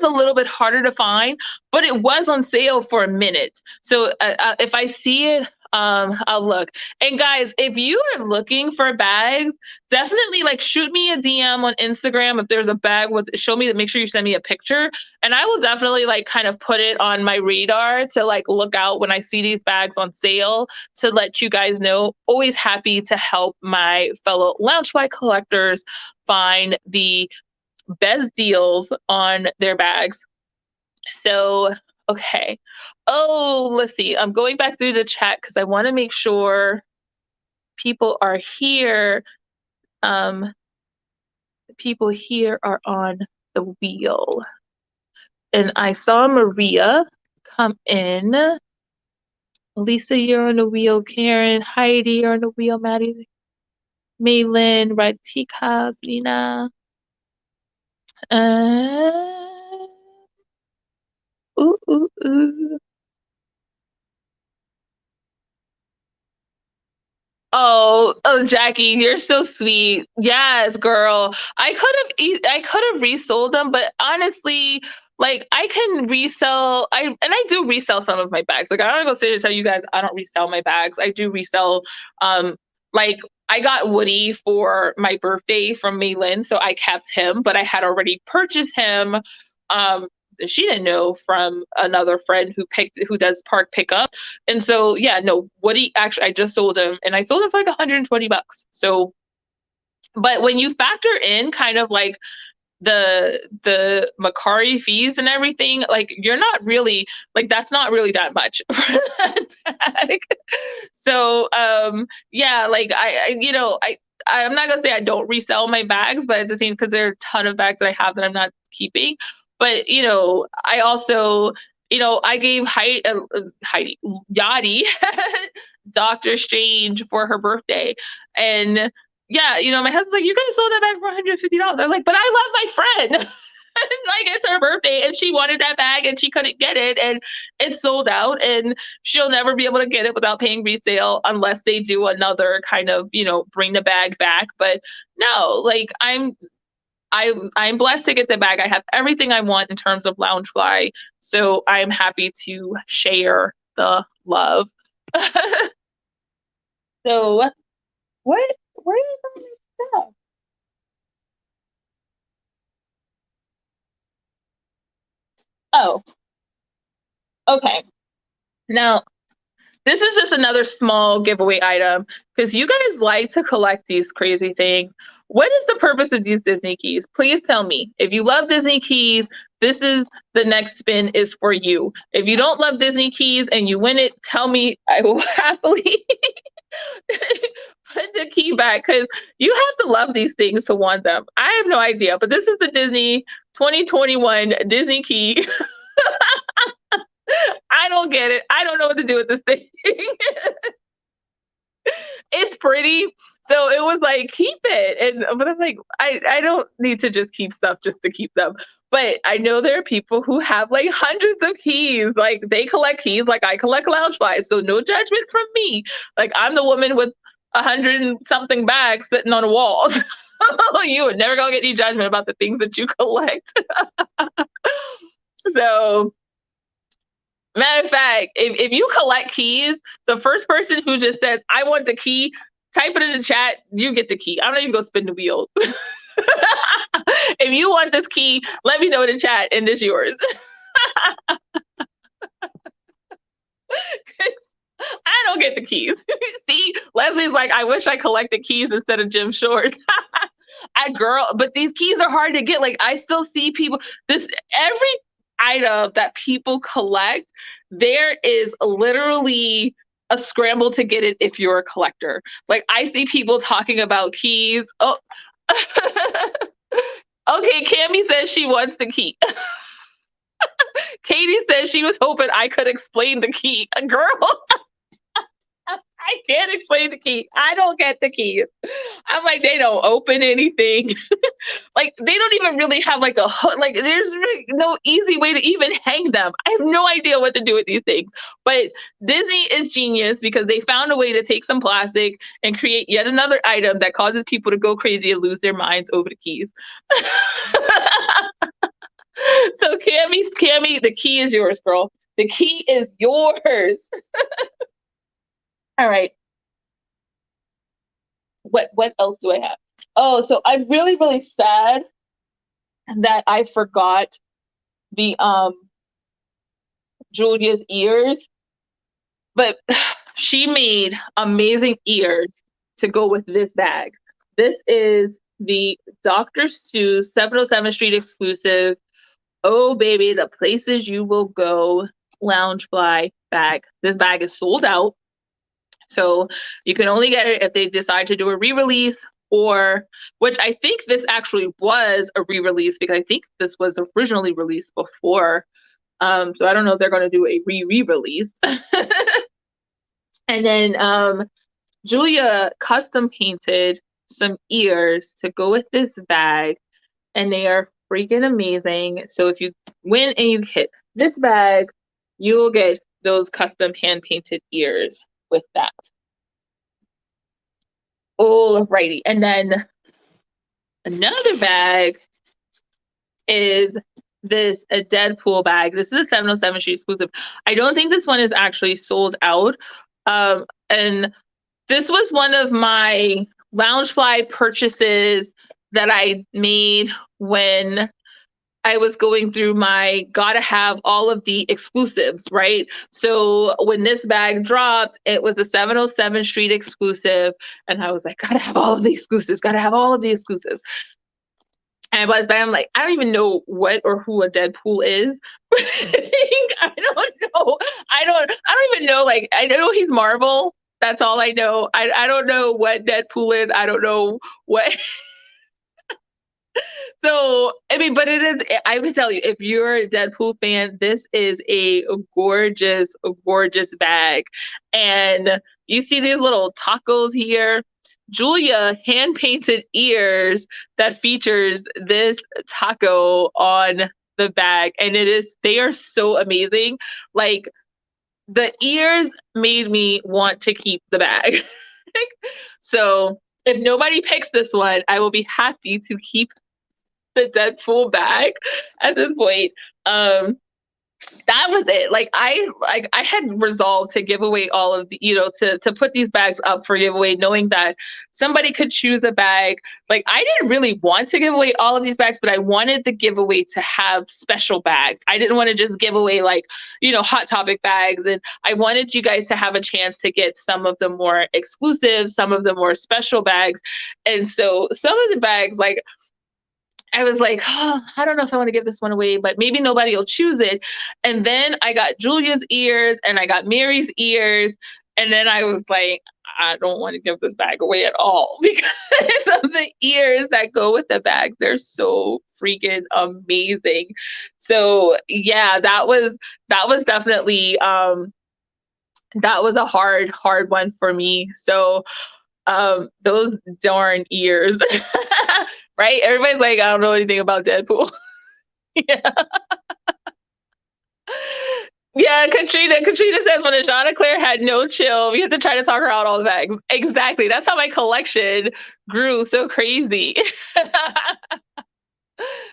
a little bit harder to find, but it was on sale for a minute. So if I see it, I'll look. And guys, if you are looking for bags, definitely like shoot me a DM on Instagram if there's a bag make sure you send me a picture, and I will definitely like kind of put it on my radar to like look out when I see these bags on sale to let you guys know. Always happy to help my fellow Loungefly collectors find the best deals on their bags. So, okay. Oh, let's see. I'm going back through the chat because I want to make sure people are here. People here are on the wheel. And I saw Maria come in. Lisa, you're on the wheel. Karen, Heidi, you're on the wheel. Maddie, Maylin, Radtika, Lena. Ooh. Oh, Jackie, you're so sweet. Yes, girl. I could have resold them, but honestly, like I can resell. I do resell some of my bags. Like I don't go sit and tell you guys I don't resell my bags. I do resell. Like I got Woody for my birthday from Maylin, so I kept him, but I had already purchased him. She didn't know from another friend who does park pickups. And so yeah, no, Woody actually I just sold him and I sold him for like $120. So but when you factor in kind of like the Macari fees and everything, like you're not really like that's not really that much for that bag. So yeah, like I'm not gonna say I don't resell my bags, but at the same because there are a ton of bags that I have that I'm not keeping. But I also I gave Heidi Yachty Doctor Strange for her birthday, and yeah, my husband's like, you guys sold that bag for $150. I'm like, but I love my friend. Like it's her birthday and she wanted that bag and she couldn't get it and it sold out and she'll never be able to get it without paying resale unless they do another kind of, bring the bag back. But no, like I'm blessed to get the bag. I have everything I want in terms of Loungefly. So I'm happy to share the love. So where is all this stuff? Oh, okay. Now, this is just another small giveaway item because you guys like to collect these crazy things. What is the purpose of these Disney keys? Please tell me. If you love Disney keys, this is the next spin is for you. If you don't love Disney keys and you win it, tell me. I will happily put the key back because you have to love these things to want them. I have no idea, but this is the Disney 2021 Disney key. I don't get it. I don't know what to do with this thing. It's pretty. So it was like, keep it. But I'm like, I don't need to just keep stuff just to keep them. But I know there are people who have like hundreds of keys. Like they collect keys like I collect Loungewise. So no judgment from me. Like I'm the woman with 100 and something bags sitting on a wall. You would never gonna get any judgment about the things that you collect. So matter of fact, if you collect keys, the first person who just says, I want the key, type it in the chat, you get the key. I'm not even gonna spin the wheel. If you want this key, let me know in the chat and it's yours. I don't get the keys. See, Leslie's like, I wish I collected keys instead of gym shorts. But these keys are hard to get. Like I still see people, every item that people collect, there is literally a scramble to get it if you're a collector. Like I see people talking about keys. Oh, okay, Cammie says she wants the key. Katie says she was hoping I could explain the key. Girl, I can't explain the key. I don't get the key. I'm like, they don't open anything. Like, they don't even really have like a hook. Like, there's really no easy way to even hang them. I have no idea what to do with these things. But Disney is genius because they found a way to take some plastic and create yet another item that causes people to go crazy and lose their minds over the keys. So Cammie, the key is yours, girl. The key is yours. All right. What else do I have? Oh, so I'm really, really sad that I forgot the Julia's ears, but she made amazing ears to go with this bag. This is the Dr. Seuss 707 Street exclusive. Oh baby, the places you will go Loungefly bag. This bag is sold out. So you can only get it if they decide to do a re-release, or which I think this actually was a re-release because I think this was originally released before. So I don't know if they're going to do a re-release. And then Julia custom painted some ears to go with this bag, and they are freaking amazing. So if you win and you hit this bag, you will get those custom hand painted ears with that. Alrighty, and then another bag is a Deadpool bag. This is a 707 Street exclusive. I don't think this one is actually sold out. And this was one of my Loungefly purchases that I made when I was going through my gotta have all of the exclusives, right? So when this bag dropped, it was a 707 Street exclusive. And I was like, gotta have all of the exclusives, gotta have all of the exclusives. And I'm like, I don't even know what or who a Deadpool is. I don't know. I don't even know. Like, I know he's Marvel. That's all I know. I don't know what Deadpool is. I don't know what. So, I mean, but it is, I would tell you, if you're a Deadpool fan, this is a gorgeous, gorgeous bag. And you see these little tacos here. Julia hand-painted ears that features this taco on the bag. And they are so amazing. Like, the ears made me want to keep the bag. So if nobody picks this one, I will be happy to keep the Deadpool bag at this point. That was it. Like I had resolved to give away all of the, to put these bags up for giveaway, knowing that somebody could choose a bag. Like I didn't really want to give away all of these bags, but I wanted the giveaway to have special bags. I didn't want to just give away Hot Topic bags. And I wanted you guys to have a chance to get some of the more exclusive, some of the more special bags. And so some of the bags, like, I was like, oh, I don't know if I want to give this one away, but maybe nobody will choose it. And then I got Julia's ears and I got Mary's ears. And then I was like, I don't want to give this bag away at all because of the ears that go with the bags. They're so freaking amazing. So yeah, that was definitely, that was a hard one for me. So Those darn ears. Right? Everybody's like, I don't know anything about Deadpool. Yeah. Yeah, Katrina. Katrina says when Ajana Claire had no chill, we had to try to talk her out all the bags. Exactly. That's how my collection grew so crazy.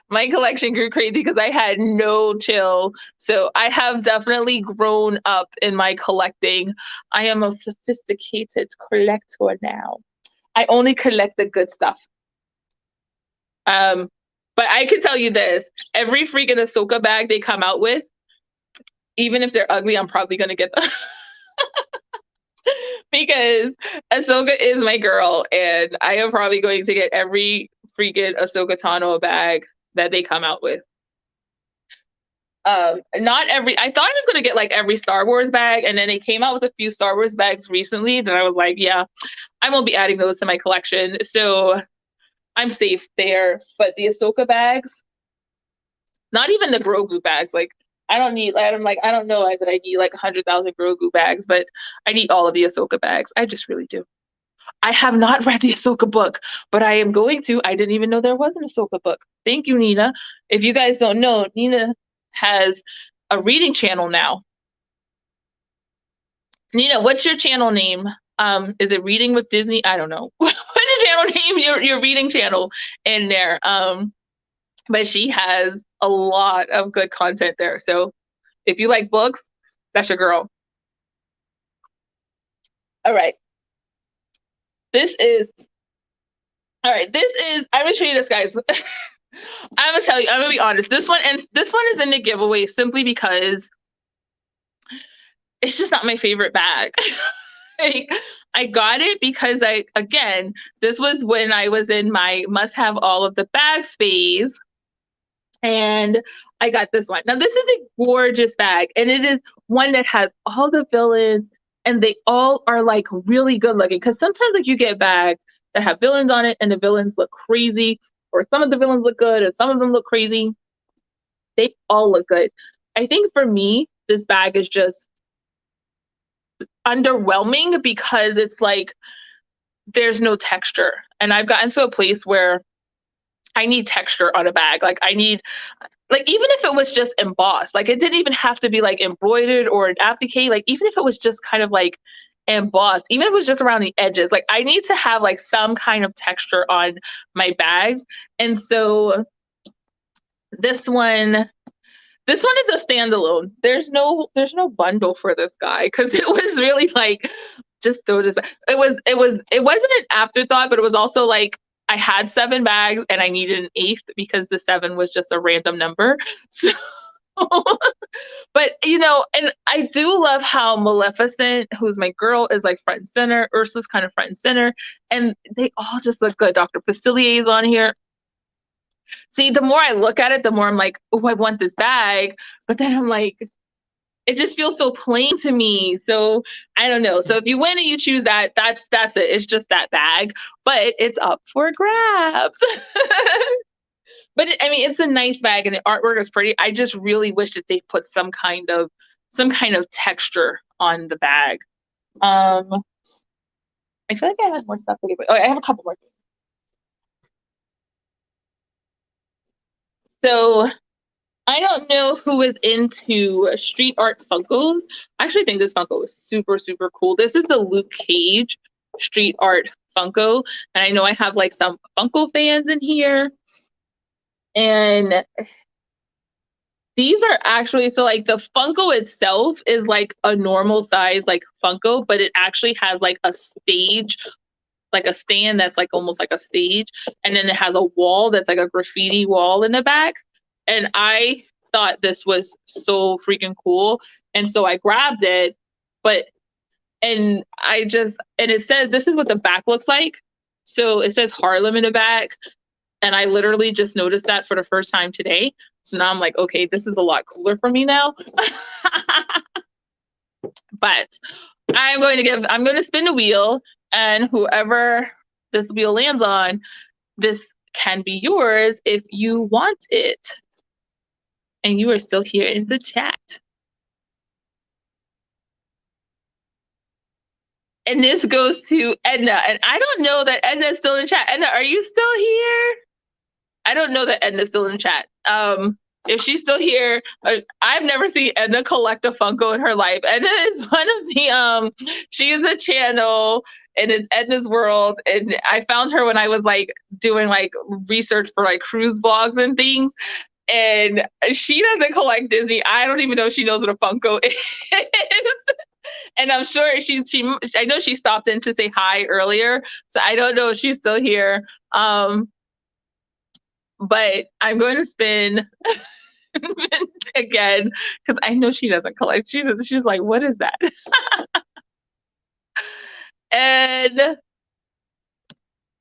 My collection grew crazy because I had no chill. So I have definitely grown up in my collecting. I am a sophisticated collector now. I only collect the good stuff. But I can tell you this, every freaking Ahsoka bag they come out with, even if they're ugly, I'm probably gonna get them. Because Ahsoka is my girl, and I am probably going to get every freaking Ahsoka Tano bag that they come out with. Not every, I thought I was gonna get like every Star Wars bag, and then they came out with a few Star Wars bags recently that I was like, yeah, I won't be adding those to my collection. So I'm safe there. But the Ahsoka bags, not even the Grogu bags, like I don't need, I'm like, I don't know that I need like 100,000 Grogu bags, but I need all of the Ahsoka bags. I just really do. I have not read the Ahsoka book, but I am going to. I didn't even know there was an Ahsoka book. Thank you, Nina. If you guys don't know, Nina has a reading channel now. Nina, what's your channel name? Is it Reading with Disney? I don't know. What's your channel name? Your reading channel in there. But she has a lot of good content there. So if you like books, that's your girl. All right. I'm gonna show you this, guys. I'm gonna tell you, I'm gonna be honest. This one is in the giveaway simply because it's just not my favorite bag. I got it because this was when I was in my must have all of the bags phase. And I got this one. Now, this is a gorgeous bag, and it is one that has all the villains, and they all are like really good looking. Because sometimes like you get bags that have villains on it, and the villains look crazy, or some of the villains look good, and some of them look crazy. They all look good. I think for me, this bag is just underwhelming because it's like there's no texture, and I've gotten to a place where I need texture on a bag. Like I need, like, even if it was just embossed, like it didn't even have to be like embroidered or an applique. Like even if it was just kind of like embossed, even if it was just around the edges, like I need to have like some kind of texture on my bags. And so this one is a standalone. There's no bundle for this guy because it was really like just throw this back. It wasn't an afterthought, but it was also like I had 7 bags and I needed an 8th because the 7 was just a random number. So, but and I do love how Maleficent, who's my girl, is like front and center. Ursula's kind of front and center, and they all just look good. Dr. Facilier's on here. See, the more I look at it, the more I'm like, oh, I want this bag. But then I'm like, it just feels so plain to me. So I don't know. So if you win and you choose that, that's it. It's just that bag, but it's up for grabs. But it's a nice bag and the artwork is pretty. I just really wish that they put some kind of texture on the bag. I feel like I have more stuff to give. Oh, I have a couple more things. So I don't know who is into street art Funkos. I actually think this Funko is super, super cool. This is the Luke Cage street art Funko. And I know I have like some Funko fans in here. And these are actually, so like the Funko itself is like a normal size like Funko, but it actually has like a stage, like a stand that's like almost like a stage. And then it has a wall that's like a graffiti wall in the back. And I thought this was so freaking cool. And so I grabbed it, and it says, this is what the back looks like. So it says Harlem in the back. And I literally just noticed that for the first time today. So now I'm like, okay, this is a lot cooler for me now. But I'm going to spin the wheel, and whoever this wheel lands on, this can be yours if you want it. And you are still here in the chat. And this goes to Edna. And I don't know that Edna is still in chat. Edna, are you still here? I don't know that Edna's still in chat. If she's still here, I've never seen Edna collect a Funko in her life. Edna is one of the she is a channel and it's Edna's World. And I found her when I was like doing like research for like cruise vlogs and things. And she doesn't collect Disney. I don't even know if she knows what a Funko is. And I'm sure I know she stopped in to say hi earlier. So I don't know if she's still here. But I'm going to spin again because I know she doesn't collect. She's like, what is that? And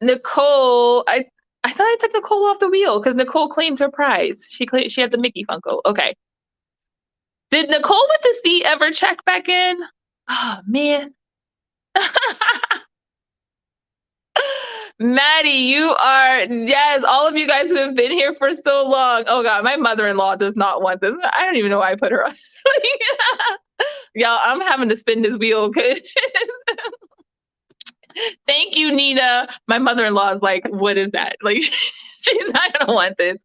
Nicole, I thought I took Nicole off the wheel because Nicole claimed her prize. She had the Mickey Funko. Okay. Did Nicole with the C ever check back in? Oh man. Maddie, you are, yes, all of you guys who have been here for so long. Oh God, my mother-in-law does not want this. I don't even know why I put her on. Y'all, I'm having to spin this wheel because thank you, Nina. My mother-in-law is like, what is that? Like, she's not gonna want this.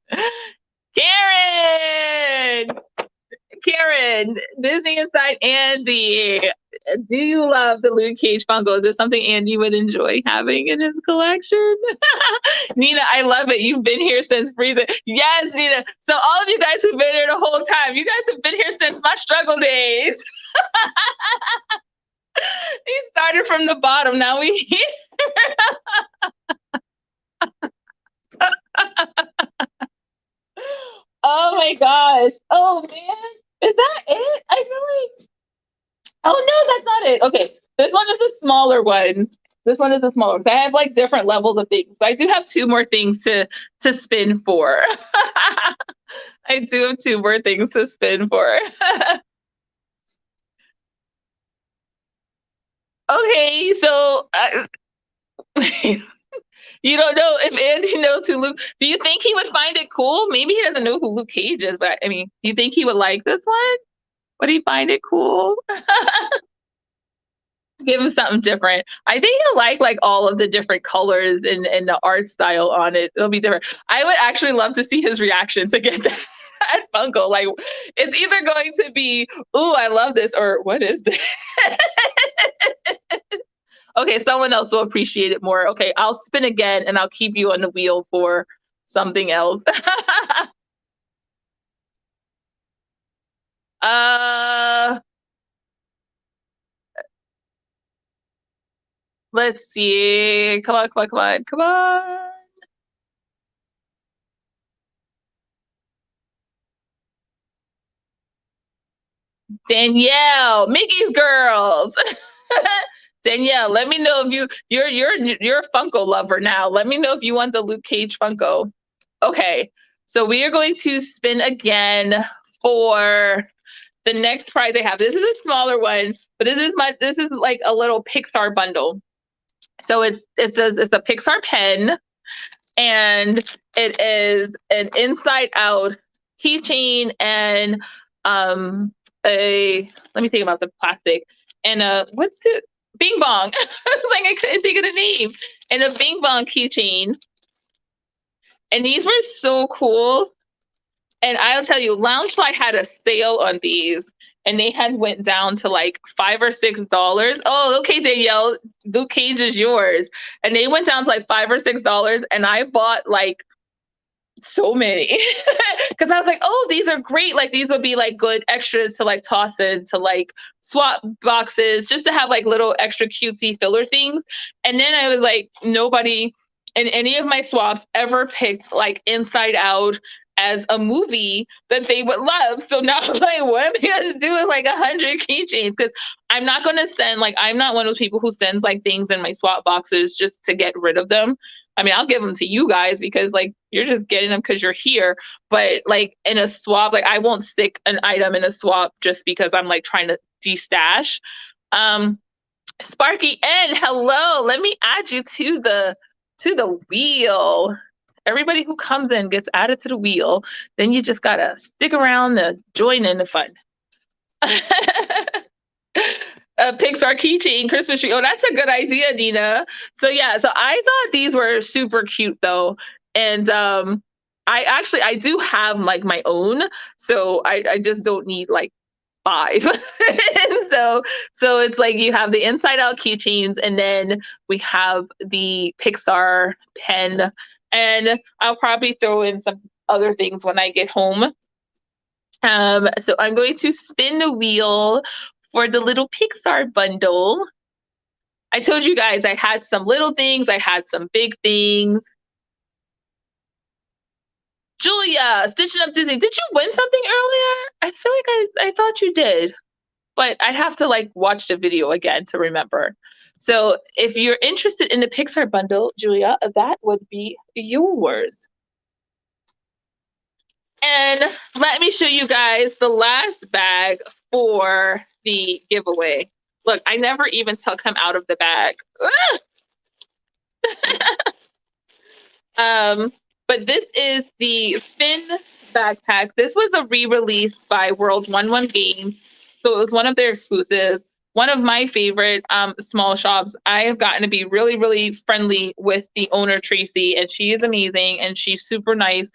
Karen, Disney Inside Andy. Do you love the Luke Cage Funko? Is this something Andy would enjoy having in his collection? Nina, I love it. You've been here since freezing. Yes, Nina. So all of you guys who've been here the whole time, you guys have been here since my struggle days. He started from the bottom. Now we here. Oh my gosh. Oh man. Is that it? I feel like, oh no, that's not it. Okay. This one is a smaller one. This one is a smaller one. So I have like different levels of things. But I do have two more things to spin for. I do have two more things to spin for. Okay, so you don't know if Andy knows who Luke. Do you think he would find it cool? Maybe he doesn't know who Luke Cage is, but I mean, do you think he would like this one? Would he find it cool? Give him something different. I think he'll like all of the different colors and the art style on it. It'll be different. I would actually love to see his reaction to get that at Funko. Like, it's either going to be, "Ooh, I love this," or "What is this?" Okay, someone else will appreciate it more. Okay, I'll spin again and I'll keep you on the wheel for something else. Let's see. Come on, come on, come on, come on. Danielle, Mickey's Girls. Danielle, let me know if you're a Funko lover now. Let me know if you want the Luke Cage Funko. Okay, so we are going to spin again for the next prize I have. This is a smaller one, but this is like a little Pixar bundle. So it's a Pixar pen, and it is an inside out keychain and let me think about the plastic and what's it? Bing bong. I was like, I couldn't think of the name. And a bing bong keychain. And these were so cool. And I'll tell you, Loungewise had a sale on these, and they had went down to like $5 or $6. Oh, okay, Danielle, Luke Cage is yours. And they went down to like $5 or $6, and I bought like so many because I was like, oh, these are great. Like, these would be like good extras to like toss into like swap boxes, just to have like little extra cutesy filler things. And then I was like, nobody in any of my swaps ever picked like Inside Out as a movie that they would love. So now I'm like, what am I gonna do with like 100 keychains? Because I'm not gonna send, like, I'm not one of those people who sends like things in my swap boxes just to get rid of them. I mean, I'll give them to you guys because like you're just getting them because you're here. But like in a swap, like I won't stick an item in a swap just because I'm like trying to destash. Sparky N, hello. Let me add you to the wheel. Everybody who comes in gets added to the wheel. Then you just gotta stick around to join in the fun. A Pixar keychain Christmas tree. Oh, that's a good idea, Nina. So yeah, so I thought these were super cute though. And I do have like my own, so I just don't need like five. And so it's like you have the inside out keychains, and then we have the Pixar pen, and I'll probably throw in some other things when I get home. So I'm going to spin the wheel for the little Pixar bundle. I told you guys I had some little things, I had some big things. Julia, Stitching Up Disney, did you win something earlier? I feel like I thought you did, but I'd have to like watch the video again to remember. So if you're interested in the Pixar bundle, Julia, that would be yours. And let me show you guys the last bag for the giveaway. Look, I never even took him out of the bag. But this is the Finn backpack. This was a re-release by World 11 Games. So it was one of their exclusives. One of my favorite small shops. I have gotten to be really, really friendly with the owner, Tracy, and she is amazing and she's super nice.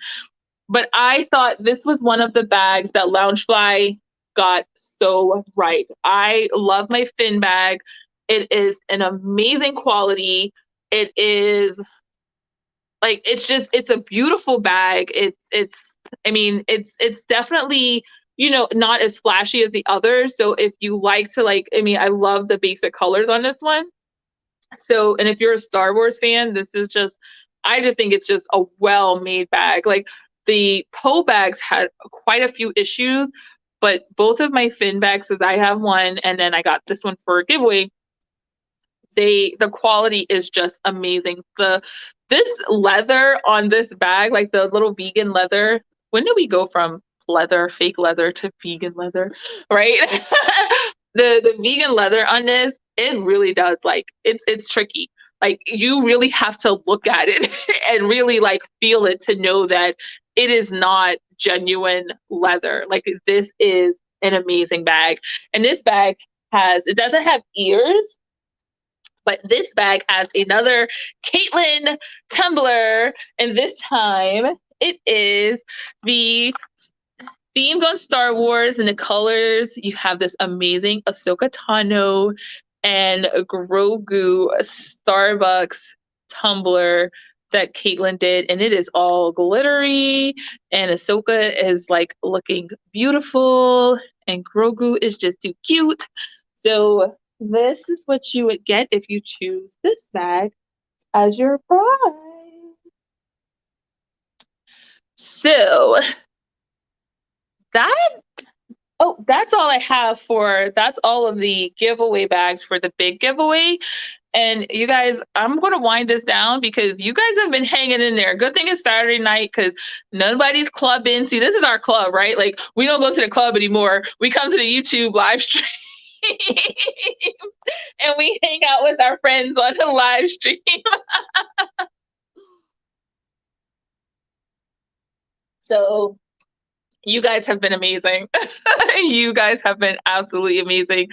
But I thought this was one of the bags that Loungefly got so right. I love my Finn bag. It is an amazing quality. It is like it's a beautiful bag. It's definitely, not as flashy as the others. So if you like to I love the basic colors on this one. So, and if you're a Star Wars fan, I just think it's just a well-made bag. Like the Poe bags had quite a few issues, but both of my Finn bags, because I have one and then I got this one for a giveaway, the quality is just amazing. This leather on this bag, like the little vegan leather, when did we go from fake leather to vegan leather, right? The vegan leather on this, it really does, like, it's tricky. Like you really have to look at it and really like feel it to know that it is not genuine leather. Like this is an amazing bag. And this bag it doesn't have ears, but this bag has another Caitlin tumbler, and this time it is the themed on Star Wars, and the colors. You have this amazing Ahsoka Tano and Grogu Starbucks tumbler that Caitlin did, and it is all glittery, and Ahsoka is like looking beautiful, and Grogu is just too cute. So this is what you would get if you choose this bag as your prize. So that's all I have that's all of the giveaway bags for the big giveaway. And you guys, I'm going to wind this down because you guys have been hanging in there. Good thing it's Saturday night because nobody's clubbing. See, this is our club, right? Like we don't go to the club anymore. We come to the YouTube live stream. And we hang out with our friends on the live stream. So you guys have been amazing. You guys have been absolutely amazing.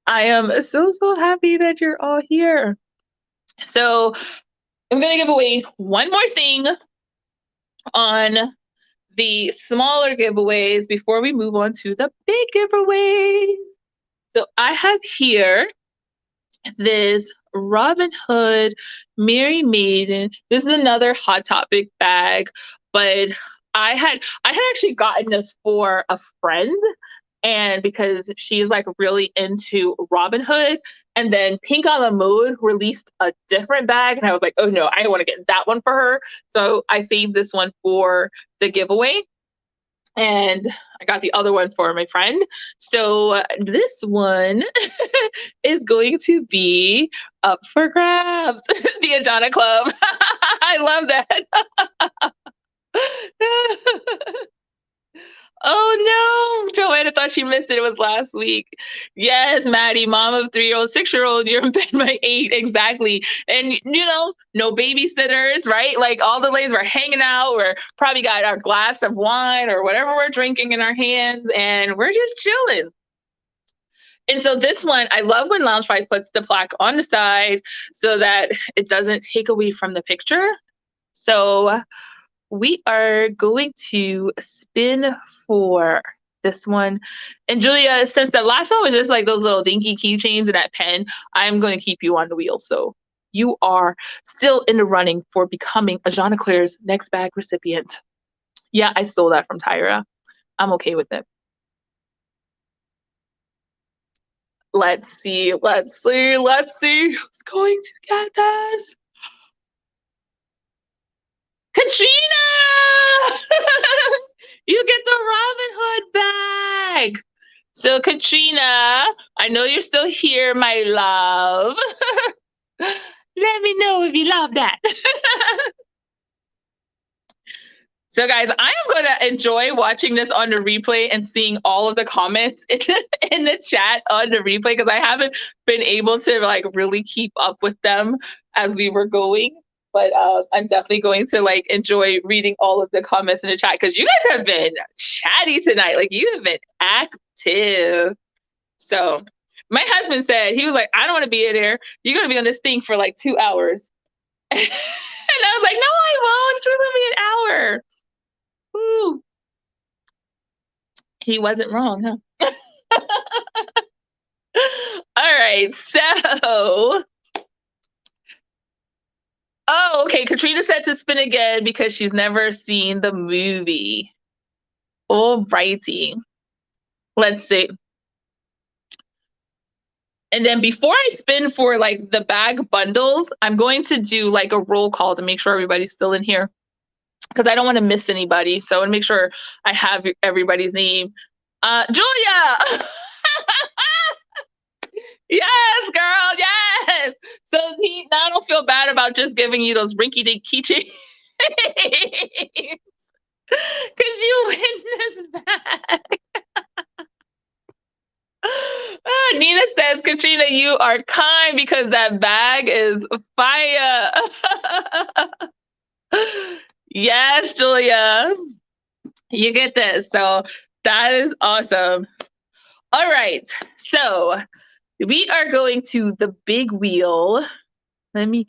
I am so happy that you're all here. So I'm going to give away one more thing on the smaller giveaways before we move on to the big giveaways. So I have here this Robin Hood Merry Maiden. This is another Hot Topic bag, but I had actually gotten this for a friend, and because she's like really into Robin Hood, and then Pink on the Moon released a different bag, and I was like, oh no, I don't want to get that one for her. So I saved this one for the giveaway. And I got the other one for my friend. So this one is going to be up for grabs. The Adana Club. I love that. Oh no, Joanna thought she missed it. It was last week. Yes, Maddie, mom of 3-year-old, 6-year-old, you're in bed by 8, exactly. And no babysitters, right? Like all the ladies were hanging out. We're probably got our glass of wine or whatever we're drinking in our hands, and we're just chilling. And so this one, I love when Loungewise puts the plaque on the side so that it doesn't take away from the picture. So we are going to spin for this one. And Julia, since the last one was just like those little dinky keychains and that pen, I'm going to keep you on the wheel. So you are still in the running for becoming a Chanticleer's next bag recipient. Yeah, I stole that from Tyra. I'm okay with it. Let's see who's going to get this. Katrina! You get the Robin Hood bag. So Katrina, I know you're still here, my love. Let me know if you love that. So guys, I am going to enjoy watching this on the replay and seeing all of the comments in the chat on the replay because I haven't been able to like really keep up with them as we were going. But I'm definitely going to like enjoy reading all of the comments in the chat because you guys have been chatty tonight. Like you have been active. So my husband said, he was like, I don't want to be in there. You're going to be on this thing for like 2 hours. And I was like, no, I won't. It's just going to be an hour. Woo. He wasn't wrong, huh? All right, so. Oh, okay. Katrina said to spin again because she's never seen the movie. All righty. Let's see. And then before I spin for like the bag bundles, I'm going to do like a roll call to make sure everybody's still in here because I don't want to miss anybody. So I want to make sure I have everybody's name. Julia! Yes, girl, yes. So now I don't feel bad about just giving you those rinky-dink keychains. Because you win this bag. Nina says, Katrina, you are kind because that bag is fire. Yes, Julia. You get this. So that is awesome. All right. So we are going to the big wheel. Let me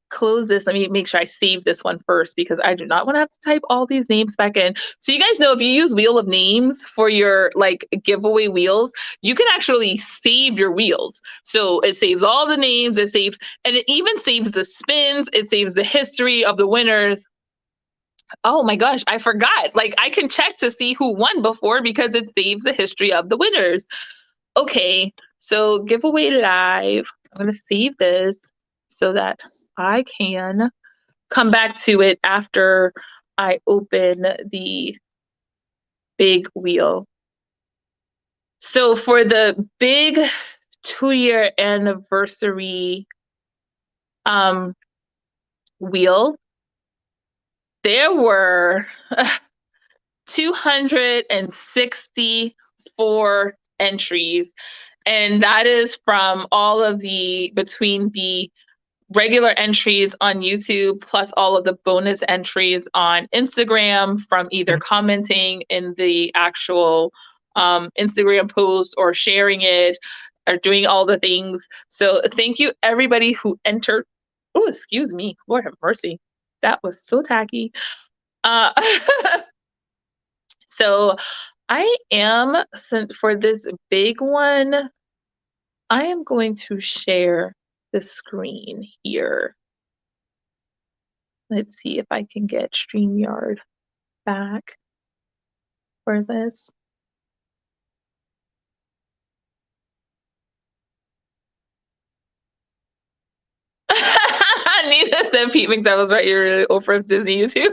close this. Let me make sure I save this one first because I do not want to have to type all these names back in. So you guys know if you use Wheel of Names for your like giveaway wheels, you can actually save your wheels. So it saves all the names, it saves, and it even saves the spins, it saves the history of the winners. Oh my gosh, I forgot. Like I can check to see who won before because it saves the history of the winners. Okay, so giveaway live. I'm going to save this so that I can come back to it after I open the big wheel. So for the big 2-year anniversary wheel, there were 264 entries. And that is from all of the, between the regular entries on YouTube, plus all of the bonus entries on Instagram from either commenting in the actual Instagram post or sharing it or doing all the things. So thank you everybody who entered. Oh, excuse me. Lord have mercy. That was so tacky. So I am, for this big one, I am going to share the screen here. Let's see if I can get StreamYard back for this. Nina said Pete McDonald's right. You're really over of Disney YouTube.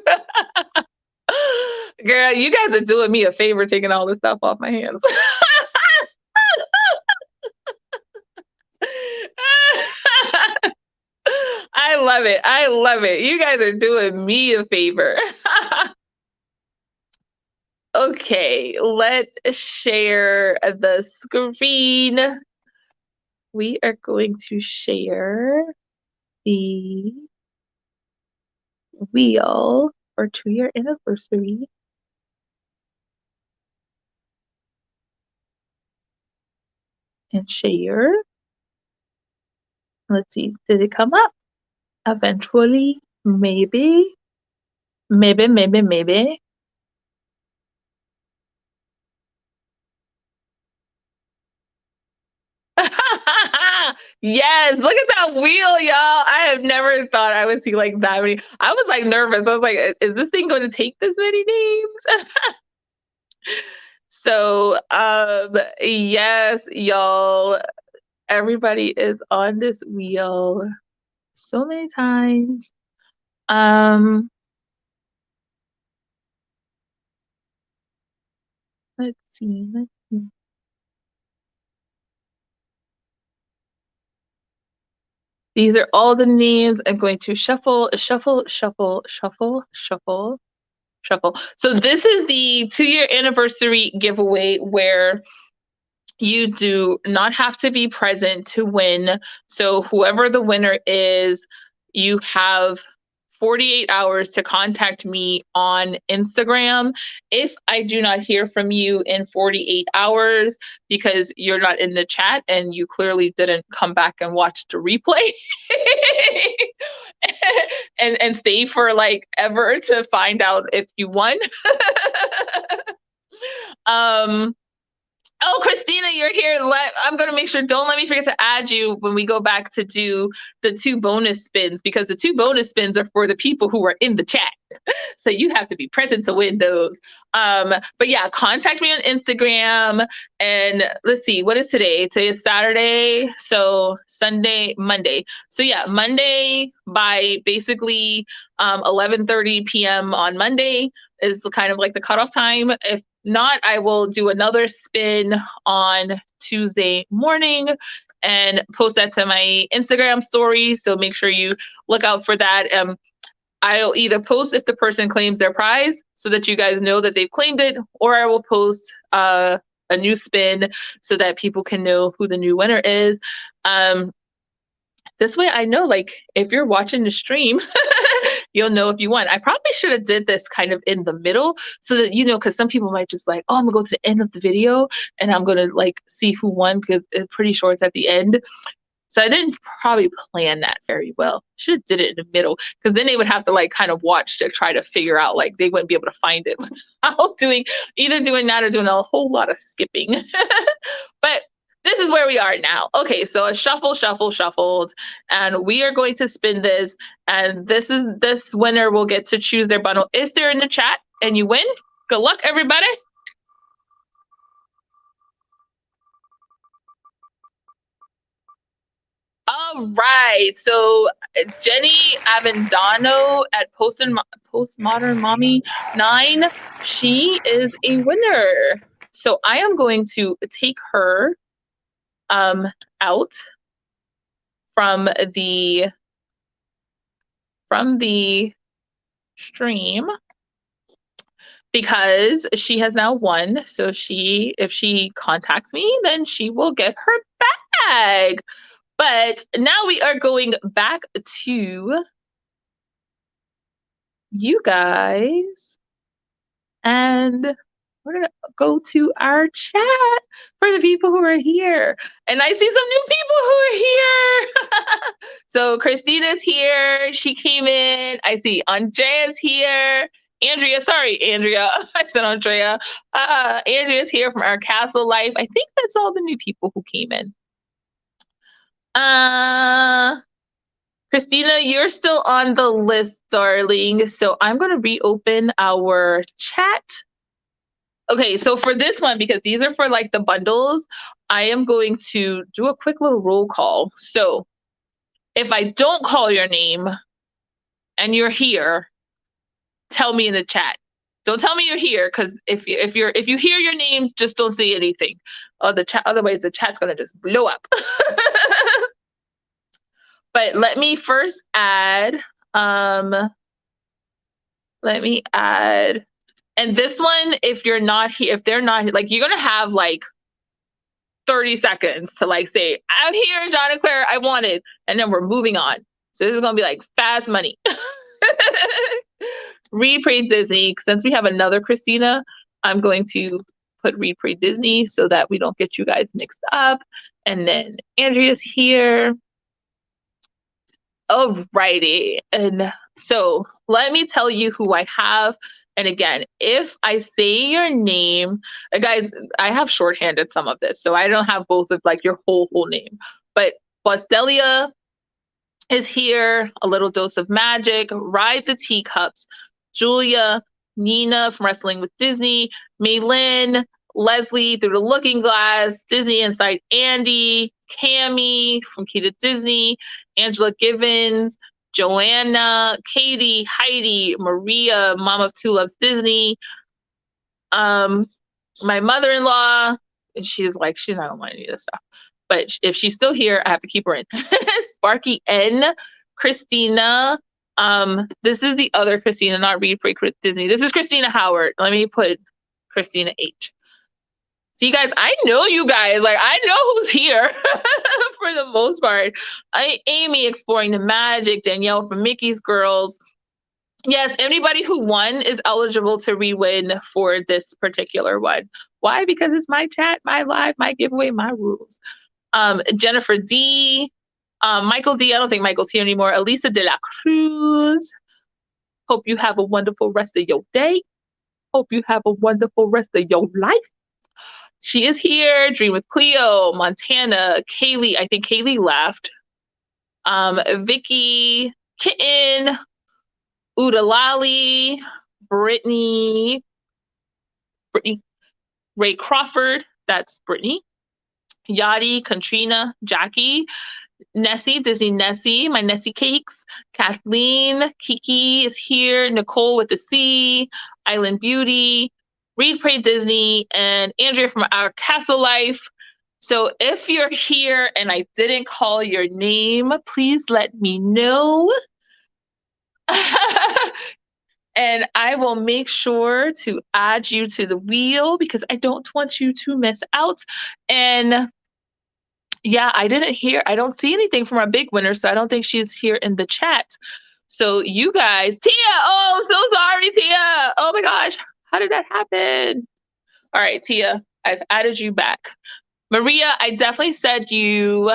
Girl, you guys are doing me a favor taking all this stuff off my hands. I love it. I love it. You guys are doing me a favor. Okay, let's share the screen. We are going to share the wheel for 2-year anniversary. and share. Let's see, did it come up? Eventually, maybe. Yes, look at that wheel, y'all. I have never thought I would see like that many. I was like nervous. I was like, is this thing going to take this many names? So, yes, y'all, everybody is on this wheel so many times. Let's see. These are all the names. I'm going to shuffle. So this is the 2-year anniversary giveaway where you do not have to be present to win. So whoever the winner is, you have 48 hours to contact me on Instagram. If I do not hear from you in 48 hours because you're not in the chat and you clearly didn't come back and watch the replay and stay for like ever to find out if you won. Oh, Christina, you're here. I'm going to make sure, don't let me forget to add you when we go back to do the 2 bonus spins, because the 2 bonus spins are for the people who are in the chat. So you have to be present to win those. But yeah, contact me on Instagram. And let's see, what is today? Today is Saturday. So Sunday, Monday. So yeah, Monday by basically 11:30 p.m. on Monday is kind of like the cutoff time. If not, I will do another spin on Tuesday morning and post that to my Instagram story. So make sure you look out for that. I'll either post if the person claims their prize so that you guys know that they've claimed it, or I will post a new spin so that people can know who the new winner is. This way I know, like, if you're watching the stream, you'll know if you won. I probably should have did this kind of in the middle so that, you know, because some people might just like, oh, I'm gonna go to the end of the video and I'm gonna like see who won because it's pretty sure it's at the end. So I didn't probably plan that very well. Should have did it in the middle, because then they would have to like kind of watch to try to figure out, like they wouldn't be able to find it without doing that or doing a whole lot of skipping. But this is where we are now. Okay, so a shuffled, and we are going to spin this, and this winner will get to choose their bundle if they're in the chat and you win. Good luck, everybody. All right, so Jenny Avendano at Postmodern Mommy 9, she is a winner. So I am going to take her out from the stream because she has now won. So if she contacts me, then she will get her bag. But now we are going back to you guys, and we're going to go to our chat for the people who are here. And I see some new people who are here. So Christina's here. She came in. I see Andrea's here. Andrea, sorry, Andrea. I said Andrea. Andrea's here from Our Castle Life. I think that's all the new people who came in. Christina, you're still on the list, darling. So I'm going to reopen our chat. Okay, so for this one, because these are for like the bundles, I am going to do a quick little roll call. So if I don't call your name and you're here, tell me in the chat. Don't tell me you're here, because if you hear your name, just don't say anything. Otherwise the chat's gonna just blow up. But let me first add. And this one, if you're not here, if they're not, like, you're gonna have like 30 seconds to like say, I'm here, John and Claire, I want it, and then we're moving on. So this is gonna be like fast money. Read Praise Disney. Since we have another Christina, I'm going to put Read Pray Disney so that we don't get you guys mixed up. And then Andrea's here. Alrighty. And so let me tell you who I have. And again, if I say your name, guys, I have shorthanded some of this, so I don't have both of like your whole name. But Bosdelia is here, A Little Dose of Magic, Ride the Teacups, Julia, Nina from Wrestling with Disney, Maylin, Leslie Through the Looking Glass, Disney Inside Andy, Cammie from Key to Disney, Angela Givens, Joanna, Katie, Heidi, Maria, Mom of Two Loves Disney, my mother-in-law, and she's like, she's not gonna want any of this stuff. But if she's still here, I have to keep her in. Sparky N, Christina. This is the other Christina, not Read Pray Disney. This is Christina Howard. Let me put Christina H. See, guys, I know you guys. Like, I know who's here for the most part. Amy Exploring the Magic, Danielle from Mickey's Girls. Yes, anybody who won is eligible to re-win for this particular one. Why? Because it's my chat, my live, my giveaway, my rules. Jennifer D, Michael D, I don't think Michael's here anymore. Elisa de la Cruz. Hope you have a wonderful rest of your day. Hope you have a wonderful rest of your life. She is here. Dream with Cleo, Montana, Kaylee. I think Kaylee left. Vicky, Kitten, Udalali, Brittany, Ray Crawford. That's Brittany. Yadi, Katrina, Jackie, Nessie, Disney Nessie, my Nessie Cakes, Kathleen, Kiki is here, Nicole with the C, Island Beauty, Read Pray Disney, and Andrea from Our Castle Life. So if you're here and I didn't call your name, please let me know. And I will make sure to add you to the wheel because I don't want you to miss out. And yeah, I don't see anything from our big winner, so I don't think she's here in the chat. So you guys, Tia, oh, so sorry, Tia. Oh my gosh, how did that happen? All right, Tia, I've added you back. Maria, I definitely said you.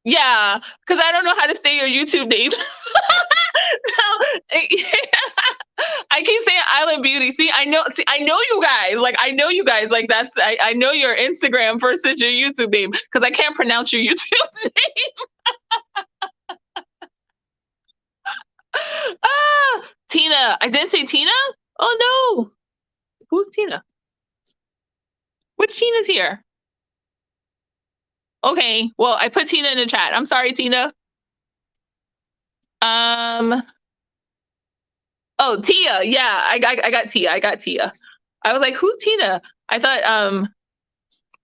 Yeah, because I don't know how to say your YouTube name. I keep saying Island Beauty. See, I know you guys. Like, I know you guys. Like, I know your Instagram versus your YouTube name because I can't pronounce your YouTube name. Tina. I didn't say Tina? Oh, no. Who's Tina? Which Tina's here? Okay, well, I put Tina in the chat. I'm sorry, Tina. Oh, Tia. Yeah, I got Tia. I got Tia. I was like, who's Tina? I thought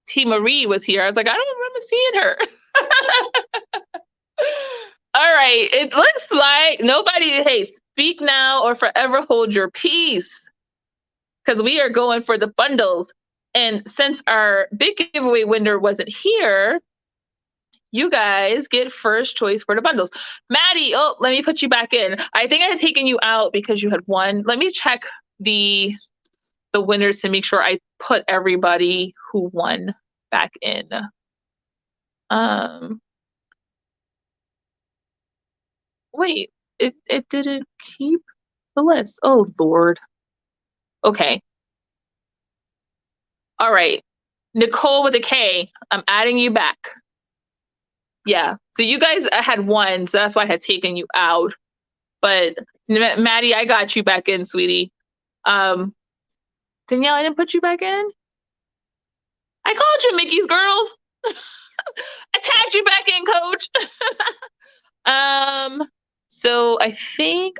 T Marie was here. I was like, I don't remember seeing her. All right. It looks like nobody, hey, speak now or forever hold your peace. Because we are going for the bundles. And since our big giveaway winner wasn't here, you guys get first choice for the bundles. Maddie, oh, let me put you back in. I think I had taken you out because you had won. Let me check the winners to make sure I put everybody who won back in. Wait, it didn't keep the list. Oh, Lord. Okay. All right. Nicole with a K, I'm adding you back. Yeah, so you guys had won, so that's why I had taken you out. But Maddie, I got you back in, sweetie. Danielle, I didn't put you back in. I called you Mickey's Girls. I tagged you back in, Coach. So I think.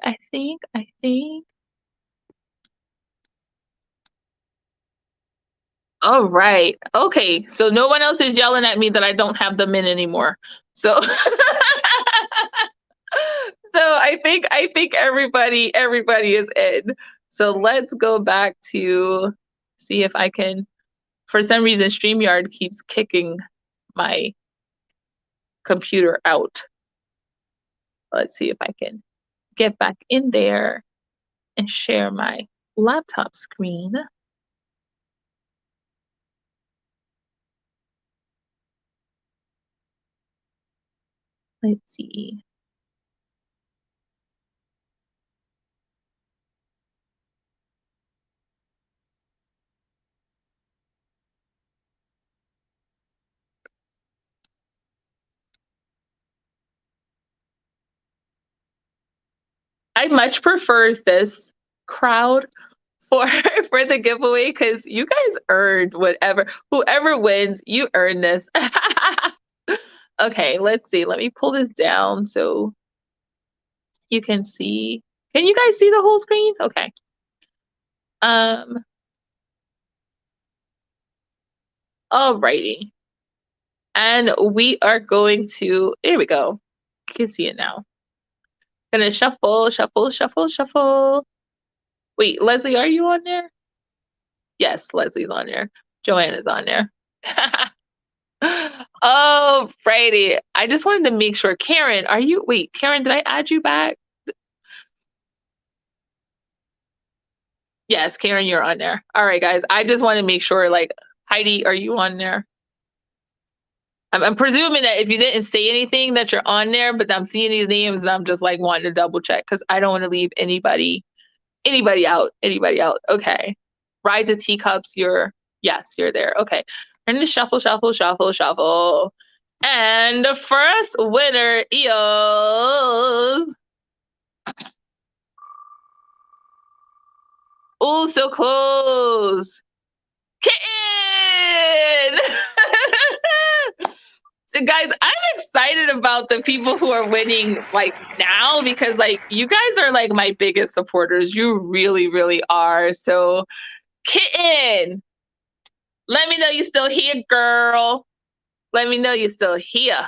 All right. Okay. So no one else is yelling at me that I don't have them in anymore. So I think everybody is in. So let's go back to see if I can. For some reason, StreamYard keeps kicking my computer out. Let's see if I can get back in there and share my laptop screen. Let's see. I much prefer this crowd for for the giveaway because you guys earned whatever. Whoever wins, you earn this. Okay, let's see. Let me pull this down so you can see. Can you guys see the whole screen? Okay. Alrighty. And we are going to, there we go. You can see it now. Gonna shuffle, shuffle, shuffle, shuffle. Wait, Leslie, are you on there? Yes, Leslie's on there. Joanna's on there. Oh, Friday. I just wanted to make sure. Karen, are you, wait, Karen, did I add you back? Yes, Karen, you're on there. All right, guys. I just want to make sure, like, Heidi, are you on there? I'm presuming that if you didn't say anything that you're on there, but I'm seeing these names and I'm just like wanting to double check because I don't want to leave anybody out. Okay. Ride the teacups, yes, you're there. Okay. I'm gonna shuffle, shuffle, shuffle, shuffle. And the first winner is, oh, so close, Kitten. So guys, I'm excited about the people who are winning like now because like you guys are like my biggest supporters. You really, really are. So Kitten, let me know you still here, girl. Let me know you still here.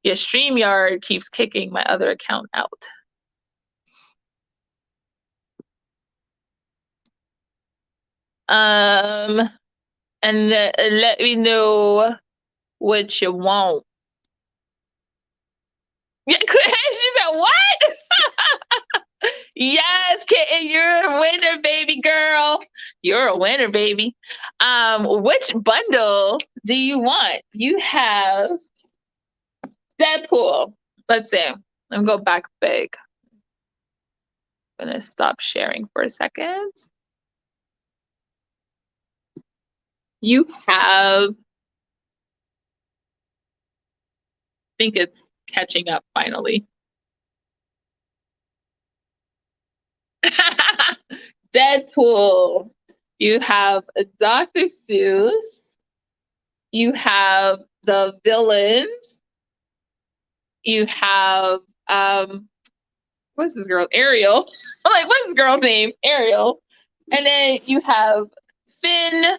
Your StreamYard keeps kicking my other account out. And let me know what you want. Yeah, she said what? Yes, Kitten, you're a winner, baby girl. You're a winner, baby. Which bundle do you want? You have Deadpool. Let's see. Let me go back big. I'm gonna stop sharing for a second. You have, I think it's catching up finally. Deadpool. You have Dr. Seuss. You have the villains. You have what's this girl? Ariel. I'm like, what's this girl's name? Ariel. And then you have Finn.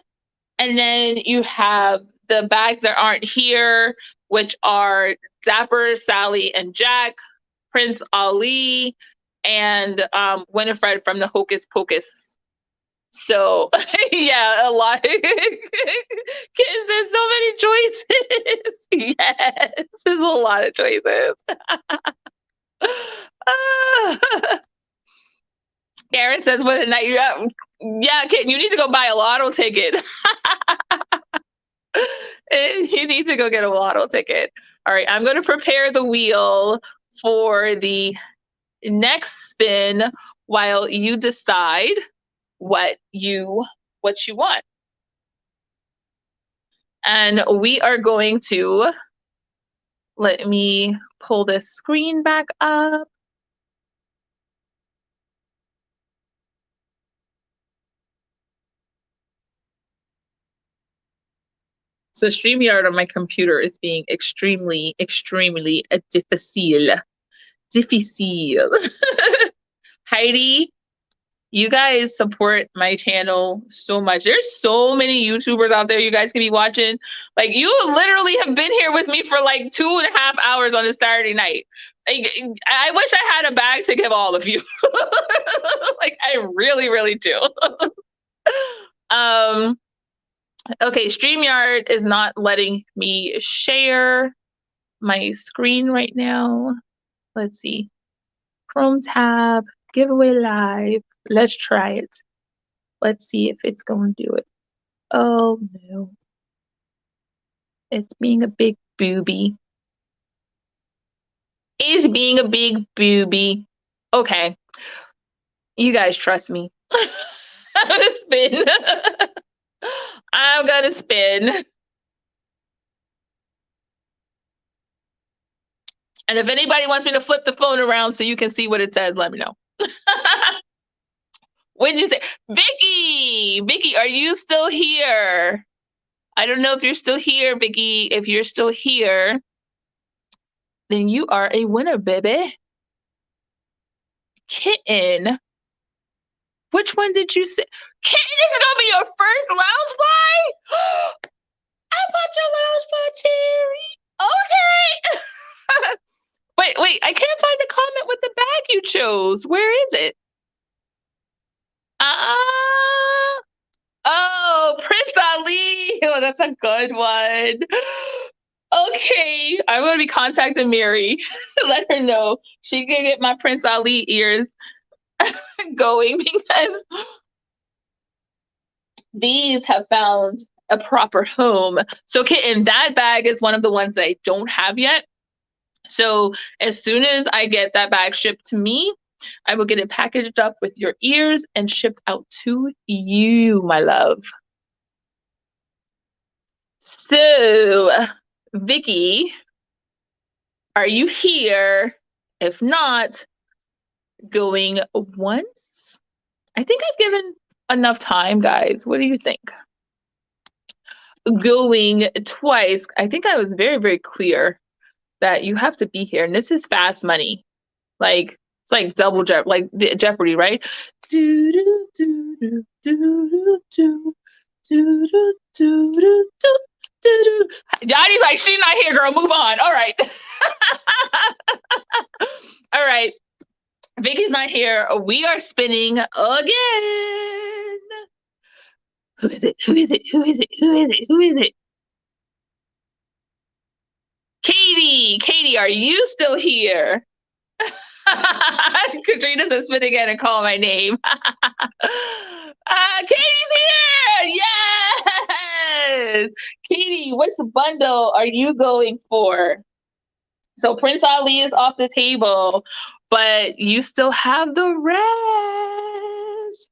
And then you have the bags that aren't here, which are Dapper, Sally, and Jack, Prince Ali, and Winifred from the Hocus Pocus. So yeah, a lot. Kids, there's so many choices. Yes, there's a lot of choices. Aaron says, "What a night you have." Yeah, kid, you need to go buy a lotto ticket. You need to go get a lotto ticket. All right, I'm going to prepare the wheel for the next spin while you decide what you want. And we are going to, let me pull this screen back up. So StreamYard on my computer is being extremely, extremely difficile. Heidi, you guys support my channel so much. There's so many YouTubers out there you guys can be watching. Like, you literally have been here with me for like 2.5 hours on a Saturday night. Like, I wish I had a bag to give all of you. Like, I really, really do. Okay, StreamYard is not letting me share my screen right now. Let's see. Chrome tab. Giveaway live. Let's try it. Let's see if it's going to do it. Oh no. It's being a big booby. Is being a big booby. Okay. You guys trust me. I'm gonna spin. I'm gonna spin. And if anybody wants me to flip the phone around so you can see what it says, let me know. What did you say? Vicky! Vicky, are you still here? I don't know if you're still here, Vicky. If you're still here, then you are a winner, baby. Kitten. Which one did you say? Kitten is gonna be your first Loungewise? I bought your Loungewise, Cherry. Okay. Wait, I can't find the comment with the bag you chose. Where is it? Oh, Prince Ali. Oh, that's a good one. Okay, I'm gonna be contacting Mary. Let her know she can get my Prince Ali ears going because these have found a proper home. So, Kitten, that bag is one of the ones that I don't have yet. So, as soon as I get that bag shipped to me, I will get it packaged up with your ears and shipped out to you, my love. So, Vicky, are you here? If not, going once? I think I've given enough time, guys. What do you think? Going twice. I think I was very, very clear that you have to be here. And this is fast money. Like, it's like double Jeopardy, right? Do do do do do do do do do do do. Johnny's like, she's not here, girl. Move on. All right. All right. Vicky's not here. We are spinning again. Who is it? Who is it? Who is it? Who is it? Who is it? Katie. Katie, are you still here? Katrina says spin again and call my name. Katie's here! Yes! Katie, which bundle are you going for? So Prince Ali is off the table, but you still have the rest.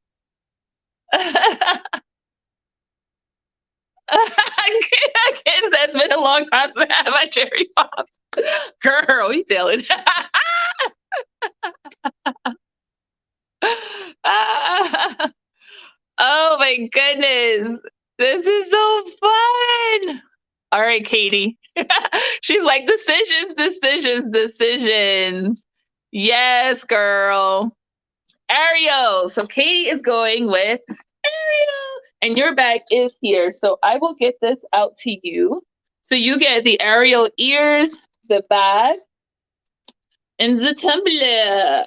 Kids, it's been a long time since I had my cherry pops. Girl, you telling. Oh my goodness. This is so fun. All right, Katie. She's like, decisions. Yes, girl. Ariel. So Katie is going with Ariel. And your bag is here. So I will get this out to you. So you get the Ariel ears, the bag, and the tumbler.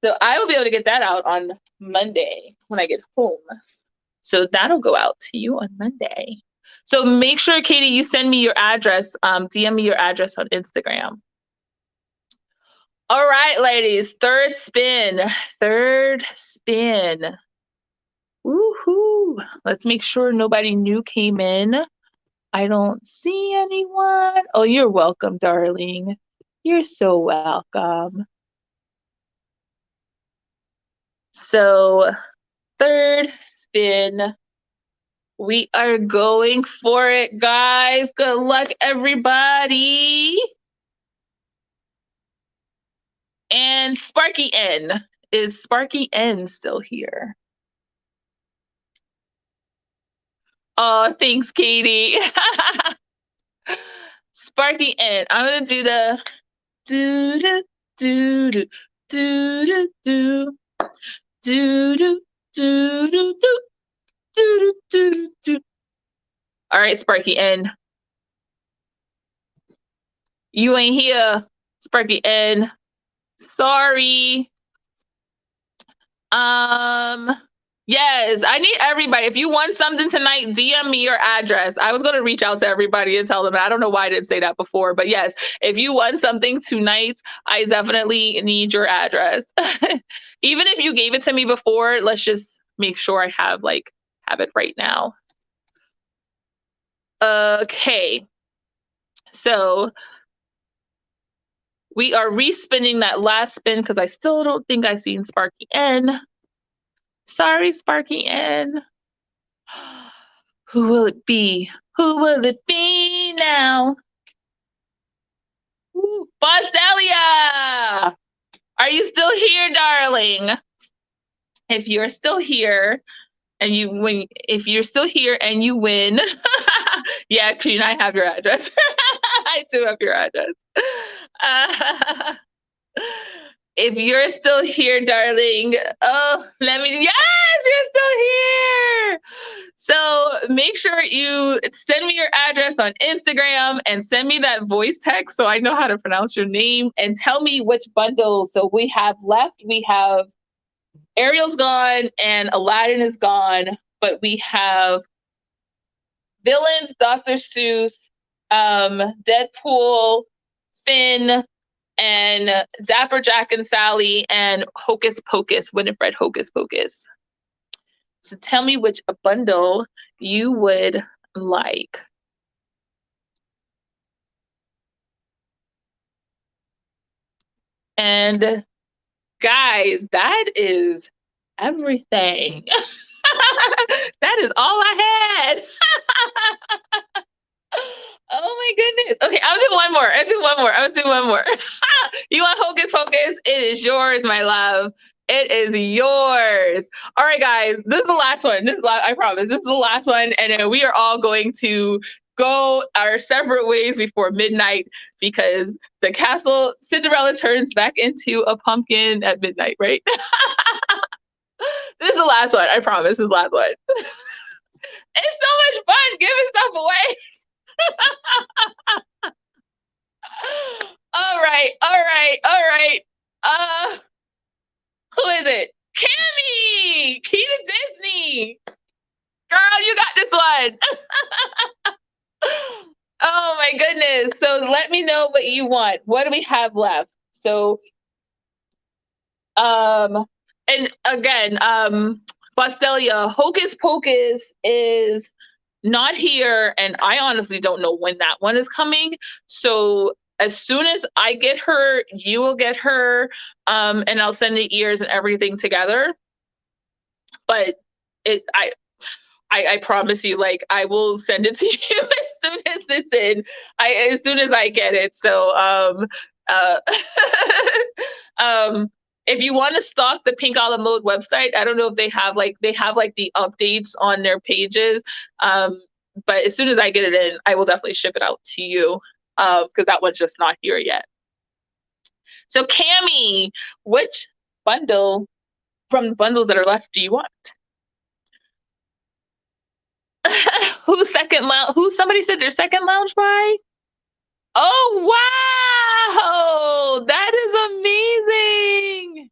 So I will be able to get that out on Monday when I get home. So that'll go out to you on Monday. So make sure, Katie, you send me your address. DM me your address on Instagram. All right, ladies. Third spin. Woohoo. Let's make sure nobody new came in. I don't see anyone. Oh, you're welcome, darling. You're so welcome. So, third spin. We are going for it, guys. Good luck, everybody. And Sparky N. Is Sparky N still here? Oh, thanks, Katie. Sparky N. I'm gonna do the do do do do do do do do do do do do do. All right, Sparky N. You ain't here, Sparky N. Sorry. Yes, I need everybody. If you want something tonight, DM me your address. I was going to reach out to everybody and tell them. I don't know why I didn't say that before, but yes, if you want something tonight, I definitely need your address. Even if you gave it to me before, let's just make sure I have it right now. Okay. So we are respinning that last spin because I still don't think I've seen Sparky N. Sorry, Sparky N. Who will it be? Who will it be now? Bosdelia! Are you still here, darling? If you're still here and if you're still here and you win, yeah, Queen, I have your address. I do have your address. If you're still here, darling, yes, you're still here. So make sure you send me your address on Instagram and send me that voice text so I know how to pronounce your name and tell me which bundle. So we have left. We have Ariel's gone and Aladdin is gone, but we have Villains, Dr. Seuss, Deadpool, Finn, and Dapper, Jack and Sally, and Hocus Pocus, Winifred Hocus Pocus. So tell me which bundle you would like. And guys, that is everything. That is all I had. Oh my goodness. Okay, I'll do one more. You want Hocus Pocus? It is yours, my love. It is yours. All right, guys, this is the last one. I promise. This is the last one. And then we are all going to go our separate ways before midnight because the castle Cinderella turns back into a pumpkin at midnight, right? This is the last one. I promise. This is the last one. It's so much fun giving stuff away. All right. Who is it? Cammy! Key to Disney! Girl, you got this one. Oh my goodness. So let me know what you want. What do we have left? So, and again, Bosdelia, Hocus Pocus is not here, and I honestly don't know when that one is coming. So as soon as I get her, you will get her, and I'll send the ears and everything together. But I promise you, I will send it to you as soon as it's in. As soon as I get it. So if you want to stalk the Pink a la Mode website, I don't know if they have the updates on their pages. But as soon as I get it in, I will definitely ship it out to you because that one's just not here yet. So Cammy, which bundle from the bundles that are left do you want? Somebody said their second lounge buy? Oh, wow! That is amazing!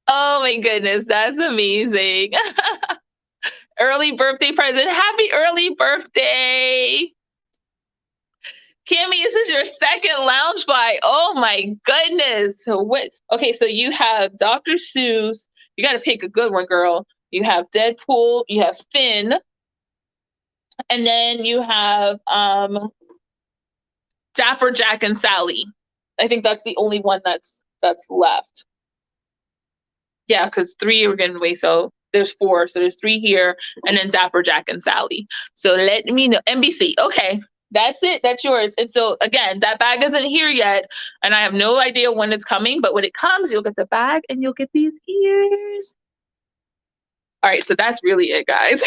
Oh my goodness, that's amazing. Early birthday present. Happy early birthday. Cammy, this is your second lounge buy. Oh my goodness. So you have Dr. Seuss. You got to pick a good one, girl. You have Deadpool, you have Finn, and then you have Dapper, Jack, and Sally. I think that's the only one that's left. Yeah, because 3 are getting away, so there's 4. So there's 3 here, and then Dapper, Jack, and Sally. So let me know. NBC. Okay, that's it. That's yours. And so again, that bag isn't here yet, and I have no idea when it's coming. But when it comes, you'll get the bag, and you'll get these ears. All right, so that's really it, guys.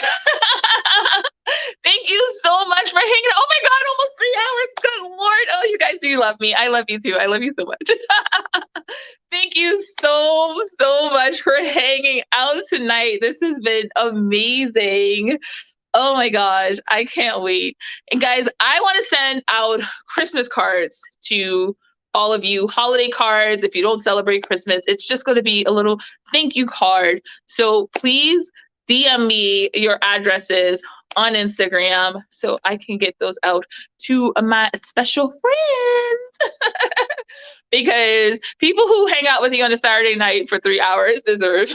Thank you so much for hanging out. Oh my God, almost 3 hours. Good Lord. Oh, you guys do love me. I love you too. I love you so much. Thank you so much for hanging out tonight. This has been amazing. Oh my gosh, I can't wait. And guys, I want to send out Christmas cards to all of you holiday cards. If you don't celebrate Christmas, it's just going to be a little thank you card. So please DM me your addresses on Instagram so I can get those out to my special friends. Because people who hang out with you on a Saturday night for 3 hours deserve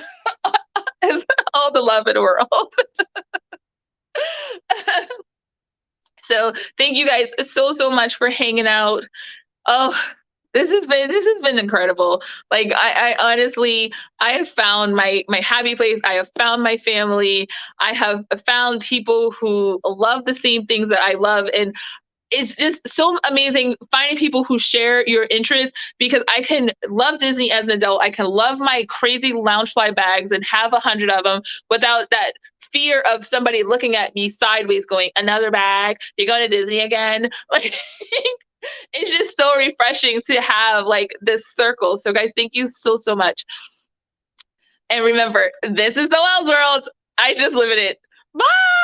all the love in the world. So thank you guys so much for hanging out. Oh, this has been incredible. Like I honestly, I have found my happy place. I have found my family. I have found people who love the same things that I love, and it's just so amazing finding people who share your interests, because I can love Disney as an adult. I can love my crazy Loungefly bags and have 100 of them without that fear of somebody looking at me sideways going, another bag, you're going to Disney again. Like, it's just so refreshing to have like this circle. So guys, thank you so much. And remember, this is Zoell's world. I just live in it. Bye.